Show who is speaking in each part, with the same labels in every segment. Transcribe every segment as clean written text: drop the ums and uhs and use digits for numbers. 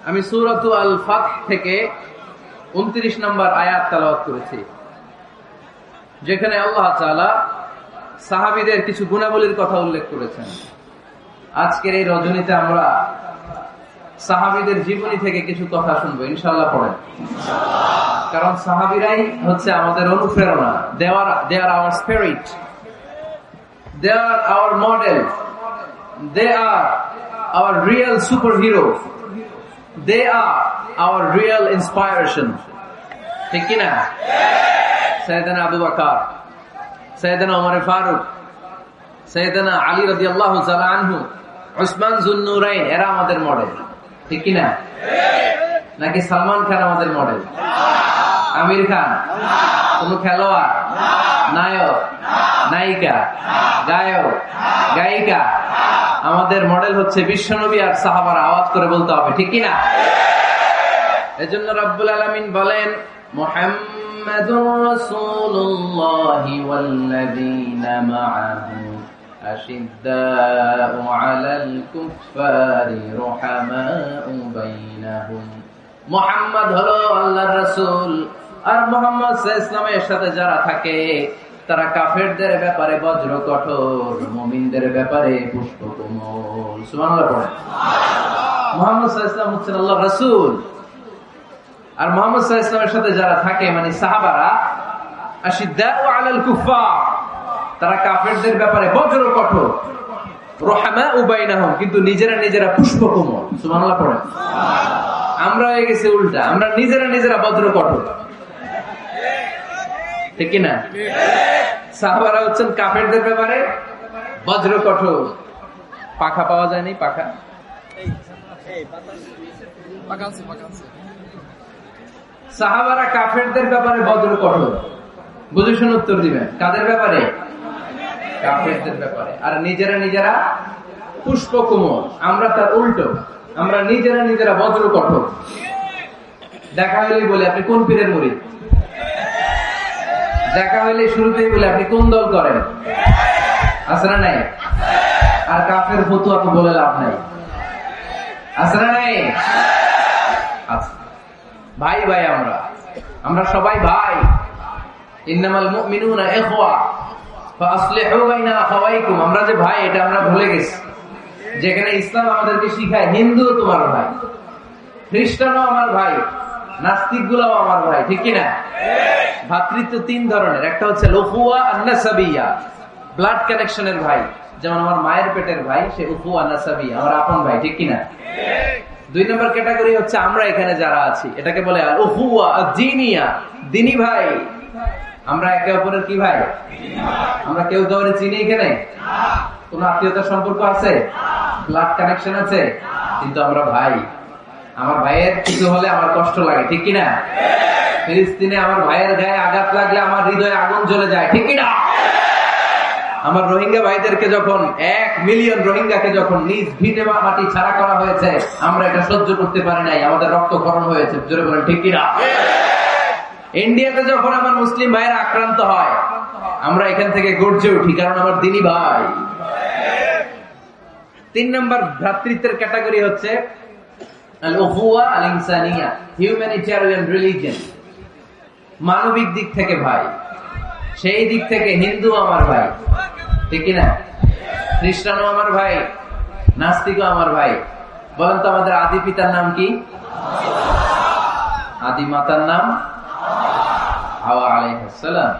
Speaker 1: আমি সূরাতু আল ফাতহ থেকে 29 নম্বর আয়াত তেলাওয়াত করেছি, যেখানে আল্লাহ তাআলা সাহাবীদের কিছু গুণাবলীর কথা উল্লেখ করেছেন। আজকের এই রজনীতে আমরা সাহাবীদের জীবনী থেকে কিছু কথা শুনবো, ইনশাআল্লাহ। পড়েন, কারণ সাহাবীরাই হচ্ছে আমাদের অনুপ্রেরণা। They are our spirit, they are our model, they are our real superheroes, they are our real inspiration, ঠিক কি না? সাইয়েদনা আবু বকর, সাইয়েদনা ওমর ফারুক, সাইয়েদনা আলী রাদিয়াল্লাহু তাআলা আনহু, উসমান যুন্নুরাইন, এরা আমাদের মডেল, ঠিক কি না? নাকি সালমান খান আমাদের মডেল? আমির খান? কোন খেলোয়াড়, নায়ক, নায়িকা, গায়ক, গায়িকা? আমাদের মডেল হচ্ছে বিশ্বনবী আর সাহাবারা। আওয়াজ করে বলতে হবে, ঠিক কি না? এজন্য রব্বুল আলামিন বলেন, মুহাম্মাদুর রাসূলুল্লাহি ওয়াল্লাযীনা মাআহু আশিদ্দাউ আলাল কুফফারি রুহামাউ বাইনাহুম। মুহাম্মদ হলো আল্লাহর রাসূল, আর মুহাম্মদ সাল্লাল্লাহু আলাইহি ওয়াসাল্লামের সাথে যারা থাকে তারা কাফেরদের ব্যাপারে বজ্র কঠোর, মুমিনদের ব্যাপারে পুষ্পকোমল। সুবহানাল্লাহ পড়েন। মুহাম্মদ সাল্লাল্লাহু আলাইহি ওয়াসাল্লাম হচ্ছেন আল্লাহর রাসূল, আর মুহাম্মদ সাল্লাল্লাহু আলাইহি ওয়াসাল্লামের সাথে যারা থাকে মানে সাহাবারা, আশিদ্দাউ আলাল কুফফার, তারা কাফেরদের ব্যাপারে বজ্র কঠোর, রুহামাউ বাইনাহুম, কিন্তু নিজেরা পুষ্পকোমল। সুবহানাল্লাহ পড়েন। আমরা হয়ে গেছি উল্টা, আমরা নিজেরা বজ্র কঠোর, ঠিক কি না? সাহাবারা হচ্ছেন কাফেরদের ব্যাপারে বজ্র কঠোর। পাখা পাওয়া যায়নি? পাখা সাহাবারা কাফেরদের ব্যাপারে বজ্র কঠোর। বুঝে শুনে উত্তর দিবেন, কাদের ব্যাপারে? কাফেরদের ব্যাপারে। আর নিজেরা পুষ্পকোমল। আমরা তার উল্টো, আমরা নিজেরা বজ্র কঠোর। দেখা হইলেই বলে আপনি কোন পীরের মুরিদ, দেখা হইলে শুরুতেই বলে আপনি কোন দল করেন, আছে না নাই? আর কাফের ফতুয়া তো বলে লাভ নাই, আছে না নাই? আচ্ছা ভাই, আমরা সবাই ভাই। ইন্নামাল মুমিনুনা ইখওয়া ফাসলিহু বাইনা আখাওয়াইকুম। আমরা যে ভাই, এটা আমরা ভুলে গেছি। যেখানে ইসলাম আমাদেরকে শিখায় হিন্দু তোমার ভাই, খ্রিস্টানও আমার ভাই, নাস্তিক গুলাও আমার ভাই, ঠিক কিনা? ভাতৃত্ব তিন ধরনের, একটা হচ্ছে উখুয়া আন-নাসাবিয়া, ব্লাড কানেকশনের ভাই, যেমন আমার মায়ের পেটের ভাই, সে উখুয়া নাসাবিয়া, আমার আপন ভাই, ঠিক কিনা? দুই নম্বর ক্যাটাগরি হচ্ছে আমরা এখানে যারা আছি, এটাকে বলে আল উখুয়া আদ-দীনিয়া, দ্বীনি ভাই। আমরা একে অপরের কি ভাই? আমরা কেউ কাউকে চিনি এখানে? কোন আত্মীয়তার সম্পর্ক আছে? ব্লাড কানেকশন আছে? কিন্তু আমরা ভাই। আমার ভাইয়ের কিছু হলে আমার কষ্ট লাগে, ঠিক কিনা? ফিলিস্তিনে আমার ভাইয়ের গায়ে আঘাত লাগলে আমার হৃদয়ে আগুন জ্বলে যায়, ঠিক কিনা? আমার রোহিঙ্গা ভাইদেরকে যখন 1 মিলিয়ন রোহিঙ্গাকে যখন নিজ ভিটে মাটি ছাড়া করা হয়েছে, আমরা এটা সহ্য করতে পারি নাই, আমাদের রক্তক্ষরণ হয়েছে। জোরে বলেন, ঠিক কিনা? ইন্ডিয়াতে যখন আমার মুসলিম ভাইয়েরা আক্রান্ত হয়, আমরা এখান থেকে গর্জে উঠি, কারণ আমার দ্বীনি ভাই। 3 নম্বর ভ্রাতৃত্বের ক্যাটাগরি হচ্ছে আল-উখুয়া আল-ইনসানিয়া, হিউম্যানিটেরিয়ান রিলিজিয়ন, মানবিক দিক থেকে ভাই। সেই দিক থেকে হিন্দু আমার ভাই, ঠিক কিনা? খ্রিস্টানও আমার ভাই, নাস্তিকও আমার ভাই। বলেন তো আমাদের আদি পিতার নাম কি? আদি মাতার নাম হাওয়া আলাইহিস সালাম।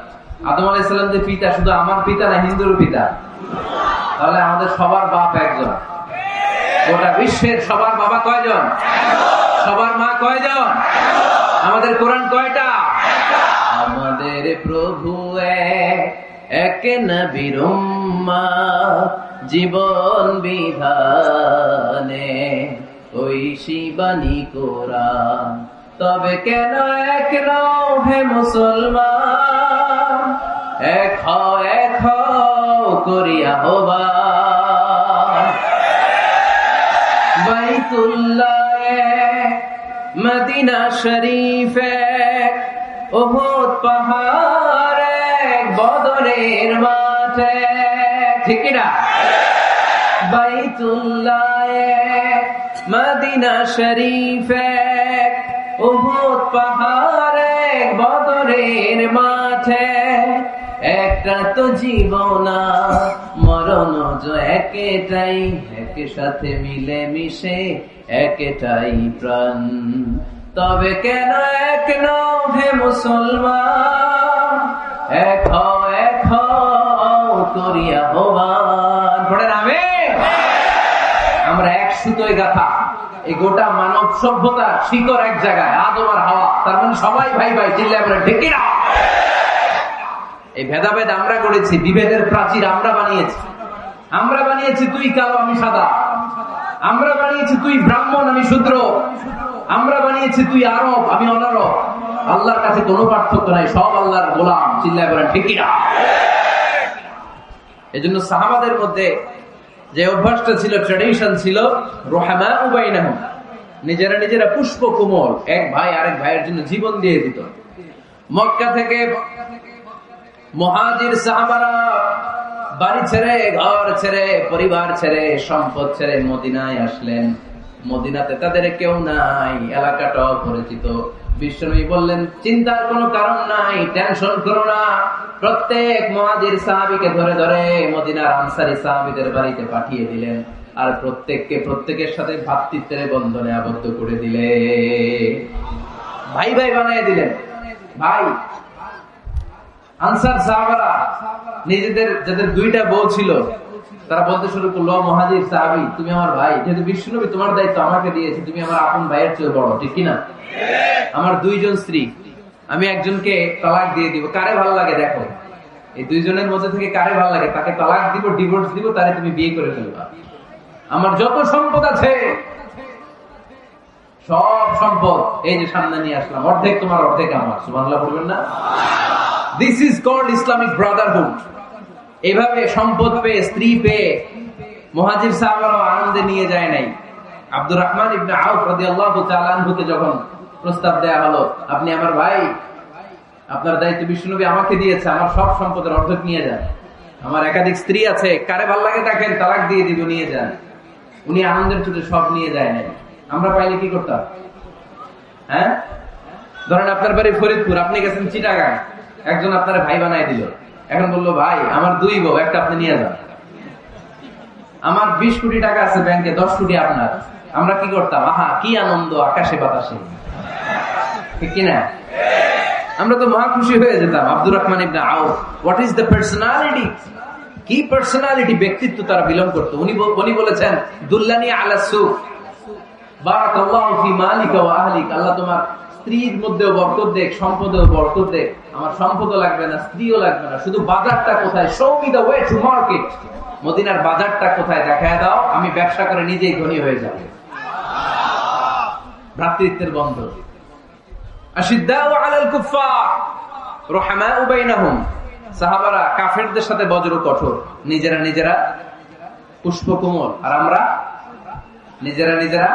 Speaker 1: আদম আলাইহিস সালাম যে পিতা, শুধু আমার পিতা না, হিন্দুর পিতা। তাহলে আমাদের সবার বাপ একজন। গোটা বিশ্বের সবার বাবা কয়জন? সবার মা কয়জন? আমাদের কোরআন কয়টা? আমাদের প্রভু এক নবীর উম্মত, জীবন বিধানে ওই শিবানী কোরআন। তবে কেন এক নও হে মুসলমান, এক হও করিয়া আহ্বান। বাইতুল্লাহ মদিনা শরীফে, উহুদ পাহাড়ে, বদরের মাঠে, ঠিক না? বাইতুল্লাহ মদিনা শরীফে উহুদ পাহাড়ে বদরের মাঠে একটা তো জীবন মরণ যে একটাই, একই সাথে মিলে মিশে একটাই প্রাণ। তবে কেন এক নও হে মুসলমান, এক করিয়া আহ্বান। পড়েন আমিন। আমরা এক সুতোয় গাথা, এই গোটা মানব সভ্যতা শিকড় এক জায়গায়, আদম আর হাওয়া, তার মানে সবাই ভাই ভাই, চিল্লায় বলে ঠিক কিনা? এই ভেদাভেদ আমরা করেছি, বিভেদের প্রাচীর আমরা বানিয়েছি তুই কালো আমি সাদা, আমরা বানিয়েছি তুই ব্রাহ্মণ আমি শূদ্র, আমরা বানিয়েছি তুই আরব আমি অনারব। আল্লাহর কাছে কোনো পার্থক্য নাই, সব আল্লাহর গোলাম, চিল্লায় বলেন ঠিক কিনা? এজন্য সাহাবাদের মধ্যে যে অভ্যাসটা ছিল, ট্র্যাডিশন ছিল, রুহামাউ বাইনাহুম, নিজেরা পুষ্প কোমল, এক ভাই আরেক ভাইয়ের জন্য জীবন দিয়ে দিত। মক্কা থেকে মুহাজির সাহাবারা বাড়ি ছেড়ে, ঘর ছেড়ে, পরিবার ছেড়ে, সম্পদ ছেড়ে মদিনায় আসলেন। মদিনাতে তাদের কেউ নাই, এলাকাটা অপরিচিত। বিশ্বনবী বললেন, চিন্তার কোনো কারণ নাই, টেনশন করো না। প্রত্যেক মুহাজির সাহাবীকে ধরে ধরে মদিনার আনসারী সাহাবীদের বাড়িতে পাঠিয়ে দিলেন, আর প্রত্যেকের সাথে ভ্রাতৃত্বের বন্ধনে আবদ্ধ করে দিলেন, ভাই ভাই বানিয়ে দিলেন। ভাই আনসার সাহাবারা নিজেদের, যাদের দুইটা বউ ছিল, তারা বলতে শুরু করলো, মুহাজির সাহাবী তুমি আমার ভাই, যেহেতু বিশ্বনবী তোমার দায়িত্ব আমাকে দিয়েছে, তুমি আমার আপন ভাইয়ের চেয়ে বড়, ঠিক কিনা? আমার দুইজন স্ত্রী, আমি একজনকে তালাক দিয়ে দিব, কারে ভালো লাগে দেখো, এই দুইজনের মধ্যে থেকে কারে ভালো লাগে তাকে তালাক দিব, ডিভোর্স দিব, তারে তুমি বিয়ে করে ফেলবা। আমার যত সম্পদ আছে সব সম্পদ এই যে সামনে নিয়ে আসলাম, অর্ধেক তোমার অর্ধেক আমার। সুবহানাল্লাহ বলবেন না? This is called Islamic brotherhood. এভাবে সম্পদ পেয়ে, স্ত্রী পেয়ে মুহাজির সাহাবারা আনন্দে নিয়ে যায় নাই। আব্দুর রহমান ইবনে আউফ রাদিয়াল্লাহু তাআলা আনহুকে যখন প্রস্তাব দেয়া হলো, আপনি আমার ভাই, আপনার দায়িত্ব বিশ্বনবী আমাকে দিয়েছে, আমার সব সম্পদের অর্ধেক নিয়ে যান, আমার একাধিক স্ত্রী আছে, কারে ভালো লাগে দেখেন, তালাক দিয়ে দিব, নিয়ে যান। উনি আনন্দের চোটে সব নিয়ে যায় নাই। আমরা পাইলে কি করতাম? হ্যাঁ, ধরেন আপনার বাড়ি ফরিদপুর, আপনি গেছেন চিটাগাং, একজন আপনার ভাই বানাই দিল, এখন বললো ভাই আমার দুই বউ, একটা আপনি নিয়ে যান, আমার 20 কোটি টাকা আছে ব্যাংকে, 10 কোটি আপনার। আমরা কি করতাম? আহা কি আনন্দ, আকাশে বাতাসে, ঠিক কিনা? আমরা তো মহা খুশি হয়ে যেতাম। আব্দুর রহমান ইবনে আউফ, হোয়াট ইজ দ্য পার্সোনালিটি, কি পার্সোনালিটি, ব্যক্তিত্ব তারা বিলং করতো। উনি বলেছেন, দুল্লানি আলা সুক বারাকাল্লাহু ফি মালিকা ওয়া আহলিক, আল্লাহ তোমার স্ত্রীর মধ্যেও বরকত দেখ, সম্পদেও বরকত দেখ। আমার সম্পদও লাগবে না, স্ত্রীও লাগবে না, শুধু বাজারটা কোথায়, show me the way to market, মদিনার বাজারটা কোথায় দেখায় দাও, আমি ব্যবসা করে নিজেই ধনী হয়ে যাব। ভ্রাতৃত্বের বন্ধন। আশিদ্দাউ আলাল কুফফার রুহামাউ বাইনাহুম, সাহাবারা কাফেরদের সাথে বজ্র কঠোর, নিজেরা পুষ্পকোমল, আর আমরা নিজেরা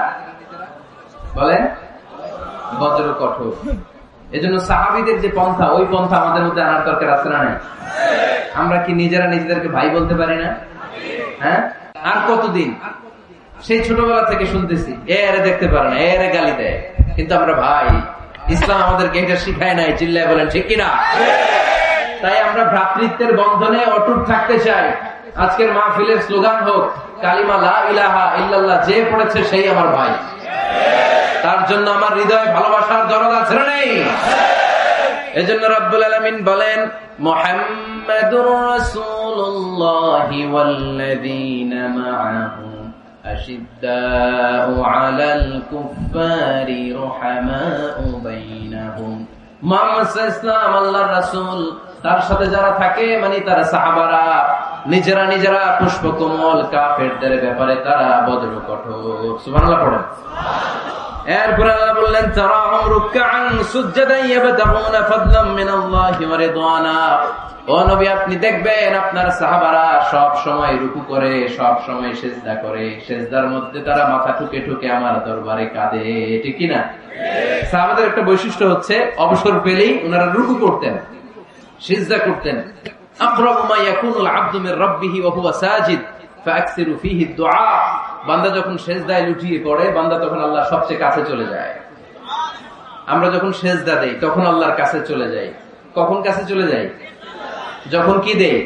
Speaker 1: বলেন বজ্র কঠোর। এজন্য সাহাবীদের যে পন্থা, ওই পন্থা আমাদের মধ্যে আনার দরকার আছে না? আমরা কি নিজেরা নিজেদেরকে ভাই বলতে পারি না? হ্যাঁ, আর কতদিন? সেই ছোটবেলা থেকে শুনতেছি, এরে দেখতে পারে না, এরে গালি দেয়, কিন্তু আমরা ভাই। ইসলাম আমাদেরকে এটা শিখায় নাই, চিল্লায় বলেন ঠিক কিনা? তাই আমরা ভ্রাতৃত্বের বন্ধনে অটুট থাকতে চাই। আজকের মাহফিলের স্লোগান হোক, কালিমা লা ইলাহা ইল্লাল্লাহ, যে পড়েছে সেই আমার ভাই। তার জন্য আমার হৃদয়ে ভালোবাসার দরদ আছে না নেই? এজন্য রব্বুল আলামিন বলেন, মুহাম্মাদুর রাসূলুল্লাহি ওয়াল্লাযীনা মাআহু আশিদ্দাউ আলাল কুফফারি রুহামাউ বাইনাহুম। মুহাম্মদ সাল্লাল্লাহু আলাইহি ওয়াসাল্লাম আল্লাহর রাসূল, তার সাথে যারা থাকে মানে তারা সাহাবারা, নিজেরা পুষ্পকমল, কাফেরদের ব্যাপারে তারা বজ্র কঠোর। সুবহানাল্লাহ পড়েন। এরপর আল্লাহ বললেন, তারাহুম রুকআন সুজদান ইয়াবতাগুনা ফাদলাম মিনাল্লাহি ওয়া রিদওয়ানা। ও নবী, আপনি দেখবেন আপনার সাহাবারা সব সময় রুকু করে, সব সময় সিজদা করে, সিজদার মধ্যে তারা মাথা ঠুকে ঠুকে আমার দরবারে কাঁদে, ঠিক কি না? সাহাবাদের একটা বৈশিষ্ট্য হচ্ছে, অবসর পেলেই ওনারা রুকু করতেন, সিজদা করতেন। আকরাবু মা ইয়াকুনুল আবদু মির রাব্বিহি ওয়া হুয়া সাজিদ ফাআকসিরু ফীহি দুআ। বান্দা যখন সেজদায় লুটিয়ে পড়ে, বান্দা তখন আল্লাহর সবচেয়ে কাছে চলে যায়। আমরা যখন সেজদা দেই তখন আল্লাহর কাছে চলে যাই। কখন কাছে চলে যাই? যখন কি দেই?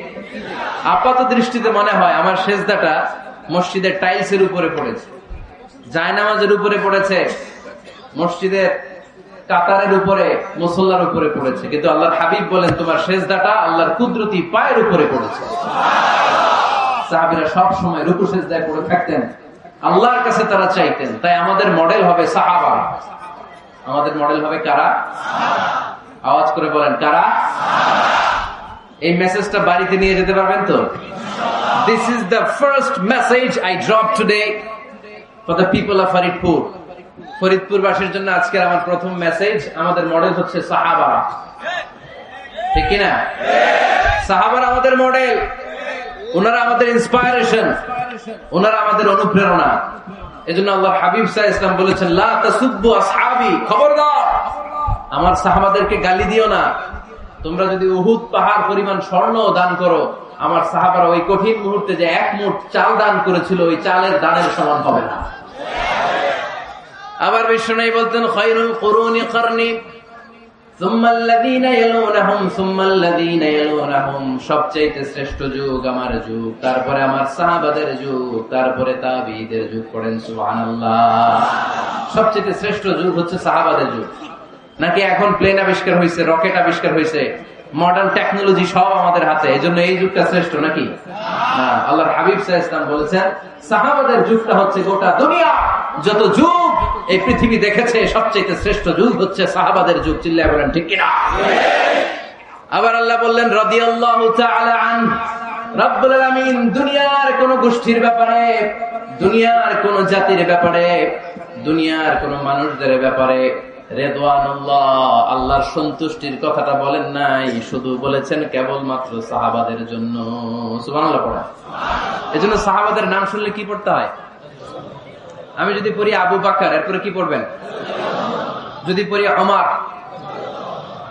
Speaker 1: আপাত দৃষ্টিতে মনে হয় আমার সেজদাটা মসজিদের টাইলসের উপরে পড়েছে, জায়নামাজের উপরে পড়েছে, মসজিদের কাতারের উপরে, মুসল্লার উপরে পড়েছে, কিন্তু আল্লাহর হাবিব বলেন তোমার সেজদাটা আল্লাহর কুদরতি পায়ের উপরে পড়েছে। সাহাবীরা সব সময় রুকু সেজদায় পড়ে থাকতেন, আল্লাহর কাছে তারা চাইতেন। তাই আমাদের মডেল হবে সাহাবা। আমাদের মডেল হবে কারা? আওয়াজ করে বলেন কারা? এই মেসেজটা বাড়িতে নিয়ে যেতে পারবেন তো? This is the first message I dropped today for the people of Faridpur. Faridpur বাসীর জন্য আজকের আমার প্রথম মেসেজ, আমাদের মডেল হচ্ছে সাহাবা। ঠিক কিনা? সাহাবারা আমাদের মডেল, ওনারা আমাদের ইন্সপায়ারেশন, ওনারা আমাদের অনুপ্রেরণা। এজন্য আল্লাহ হাবিব সাল্লাল্লাহু আলাইহি ওয়াসাল্লাম বলেছেন লা তাসুব্বু আসহাবি, খবরদার আমার সাহাবাদেরকে গালি দিও না। তোমরা যদি উহুদ পাহাড় পরিমাণ স্বর্ণ দান করো, আমার সাহাবারা ওই কঠিন মুহূর্তে যে এক মুঠ চাল দান করেছিল, ওই চালের দানের সমান হবে না। আবার বিশ্বনবী বলতেন খায়রুল কুরুনি করনি সুম্মাল্লাযীনা ইয়ালুনাহুম সুম্মাল্লাযীনা ইয়ালুনাহুম, সবচেয়ে শ্রেষ্ঠ যুগ আমার যুগ, তারপরে আমার সাহাবাদের যুগ, তারপরে তাবিঈদের যুগ। পড়েন সুবহানাল্লাহ। সবচেয়ে শ্রেষ্ঠ যুগ হচ্ছে সাহাবাদের যুগ। নাকি এখন প্লেন আবিষ্কার হয়েছে, রকেট আবিষ্কার হয়েছে, মডার্ন টেকনোলজি সব আমাদের হাতে, এজন্য এই যুগটা শ্রেষ্ঠ নাকি? না, আল্লাহর হাবিব সাল্লাল্লাহু আলাইহি ওয়াসাল্লাম বলেছেন সাহাবাদের যুগটা হচ্ছে গোটা দুনিয়া যত যুগ এই পৃথিবী দেখেছে সবচেয়ে শ্রেষ্ঠ যুগ হচ্ছে সাহাবাদের যুগ। চিল্লায় বলেন ঠিক কিনা? আবার আল্লাহ বললেন রাদিয়াল্লাহু তাআলা আন, রব্বুল আলামিন দুনিয়ার কোন গোষ্ঠীর ব্যাপারে, দুনিয়ার কোন জাতির ব্যাপারে, দুনিয়ার কোন মানুষদের ব্যাপারে রেদওয়ানুল্লাহ আল্লাহর সন্তুষ্টির কথাটা বলেন নাই, শুধু বলেছেন কেবলমাত্র সাহাবাদের জন্য। সুবহানাল্লাহ পড়া। এজন্য সাহাবাদের নাম শুনলে কি পড়তে হয়? আমি যদি পড়ি আবু বকর, এরপরে কি পড়বেন? যদি পড়ি ওমর,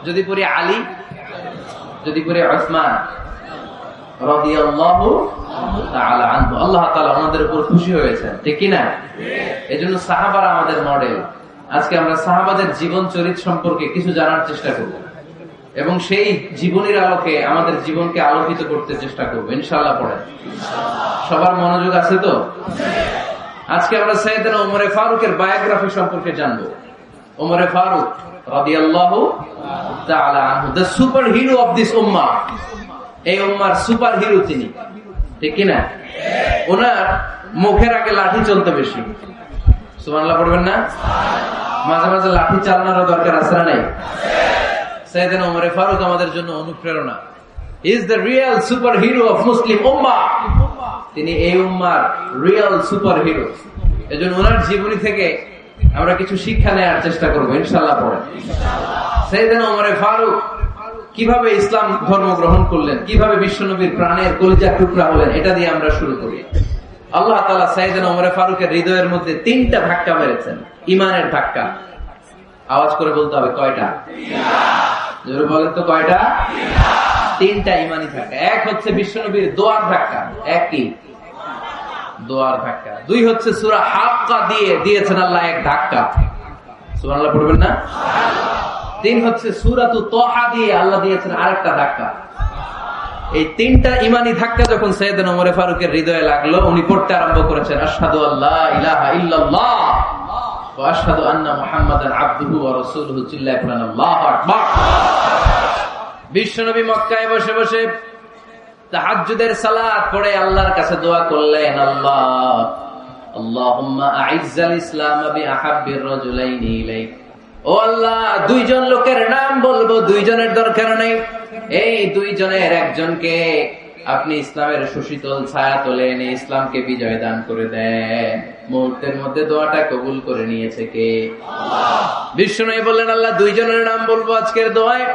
Speaker 1: যদি পড়ি আলী, যদি পড়ি উসমান রাদিয়াল্লাহু তাআলা আনহু, আল্লাহ তাআলা ওনাদের উপর খুশি হয়েছেন। ঠিক কি না? এজন্য সাহাবারা আমাদের মডেল। আজকে আমরা সাহাবাদের জীবন চরিত্র সম্পর্কে কিছু জানার চেষ্টা করব এবং সেই জীবনের আলোকে আমাদের জীবনকে আলোকিত করতে চেষ্টা করব ইনশাআল্লাহ। পড়েন, সবার মনোযোগ আছে তো? আজকে আমরা সাইয়েদনা ওমর ফারুকের বায়োগ্রাফি সম্পর্কে জানবো। ওমর ফারুক রাদিয়াল্লাহু তাআলা আনহু, the super hero of this উম্মাহ। এই উম্মার সুপার হিরো তিনি। ঠিক কি না? ওনার মুখের আগে লাঠি চলতে বেশি। সুবহানাল্লাহ পড়বেন না? মাঝে মাঝে লাঠি চালানোর দরকার আছে না নাই? সাইয়েদনা ওমর ফারুক আমাদের জন্য অনুপ্রেরণা। He is the real super hero of Muslim উম্মাহ। তিনি এই উম্মার রিয়েল সুপার হিরো। এজন্য ওনার জীবনী থেকে আমরা কিছু শিক্ষা নেওয়ার চেষ্টা করবো ইনশাআল্লাহ। পড়েন সাইয়েদনা ওমর ফারুক কিভাবে ইসলাম ধর্ম গ্রহণ করলেন, কিভাবে বিশ্বনবীর প্রাণের কলিজার টুকরা হলেন, এটা দিয়ে আমরা শুরু করি। আল্লাহ তাআলা সাইয়েদনা ওমর ফারুকের হৃদয়ের মধ্যে 3টা ধাক্কা মেরেছেন, ঈমানের ধাক্কা। আওয়াজ করে বলতে হবে কয়টা? জোরে বলেন তো কয়টা? 3টা ঈমানি ধাক্কা। এক হচ্ছে বিশ্বনবীর দোয়ার ধাক্কা, এক কি? দোয়ার ধাক্কা। 2 হচ্ছে সূরা হাক্কা দিয়ে দিয়েছেন আল্লাহ এক ধাক্কা। সুবহানাল্লাহ পড়বেন না? 3 হচ্ছে সূরাতু তাহা দিয়ে আল্লাহ দিয়েছেন আরেকটা ধাক্কা। এই 3টা ঈমানি ধাক্কা যখন সাইয়েদনা ওমর ফারুকের হৃদয়ে লাগলো, উনি পড়তে আরম্ভ করেছেন আশহাদু আল্লা ইলাহা ইল্লাল্লাহ ওয়া আশহাদু আন্না মুহাম্মাদান আবদুহু ওয়া রাসূলুহু। চিল্লায়ে পড়েন আল্লাহু আকবার। বিশ্বনবী মক্কায় বসে বসে তাহাজ্জুদের সালাত পড়ে আল্লাহর কাছে দোয়া করলেন, আল্লাহ আল্লাহুম্মা আইজ্জাল ইসলাম বিআহাব্বির রাজুলাইনি ইলাইক। ও আল্লাহ, 2 জন লোকের নাম বলবো, 2 জনের দরকার নেই, এই 2 জনের একজনকে আপনি ইসলামের সুশীতল ছায়া তোলে এনে ইসলামকে বিজয় দান করে দেন। মুহূর্তের মধ্যে দোয়াটা কবুল করে নিয়েছে কে? বিশ্বনবী বললেন আল্লাহ 2 জনের নাম বলবো আজকের দোয়ায়।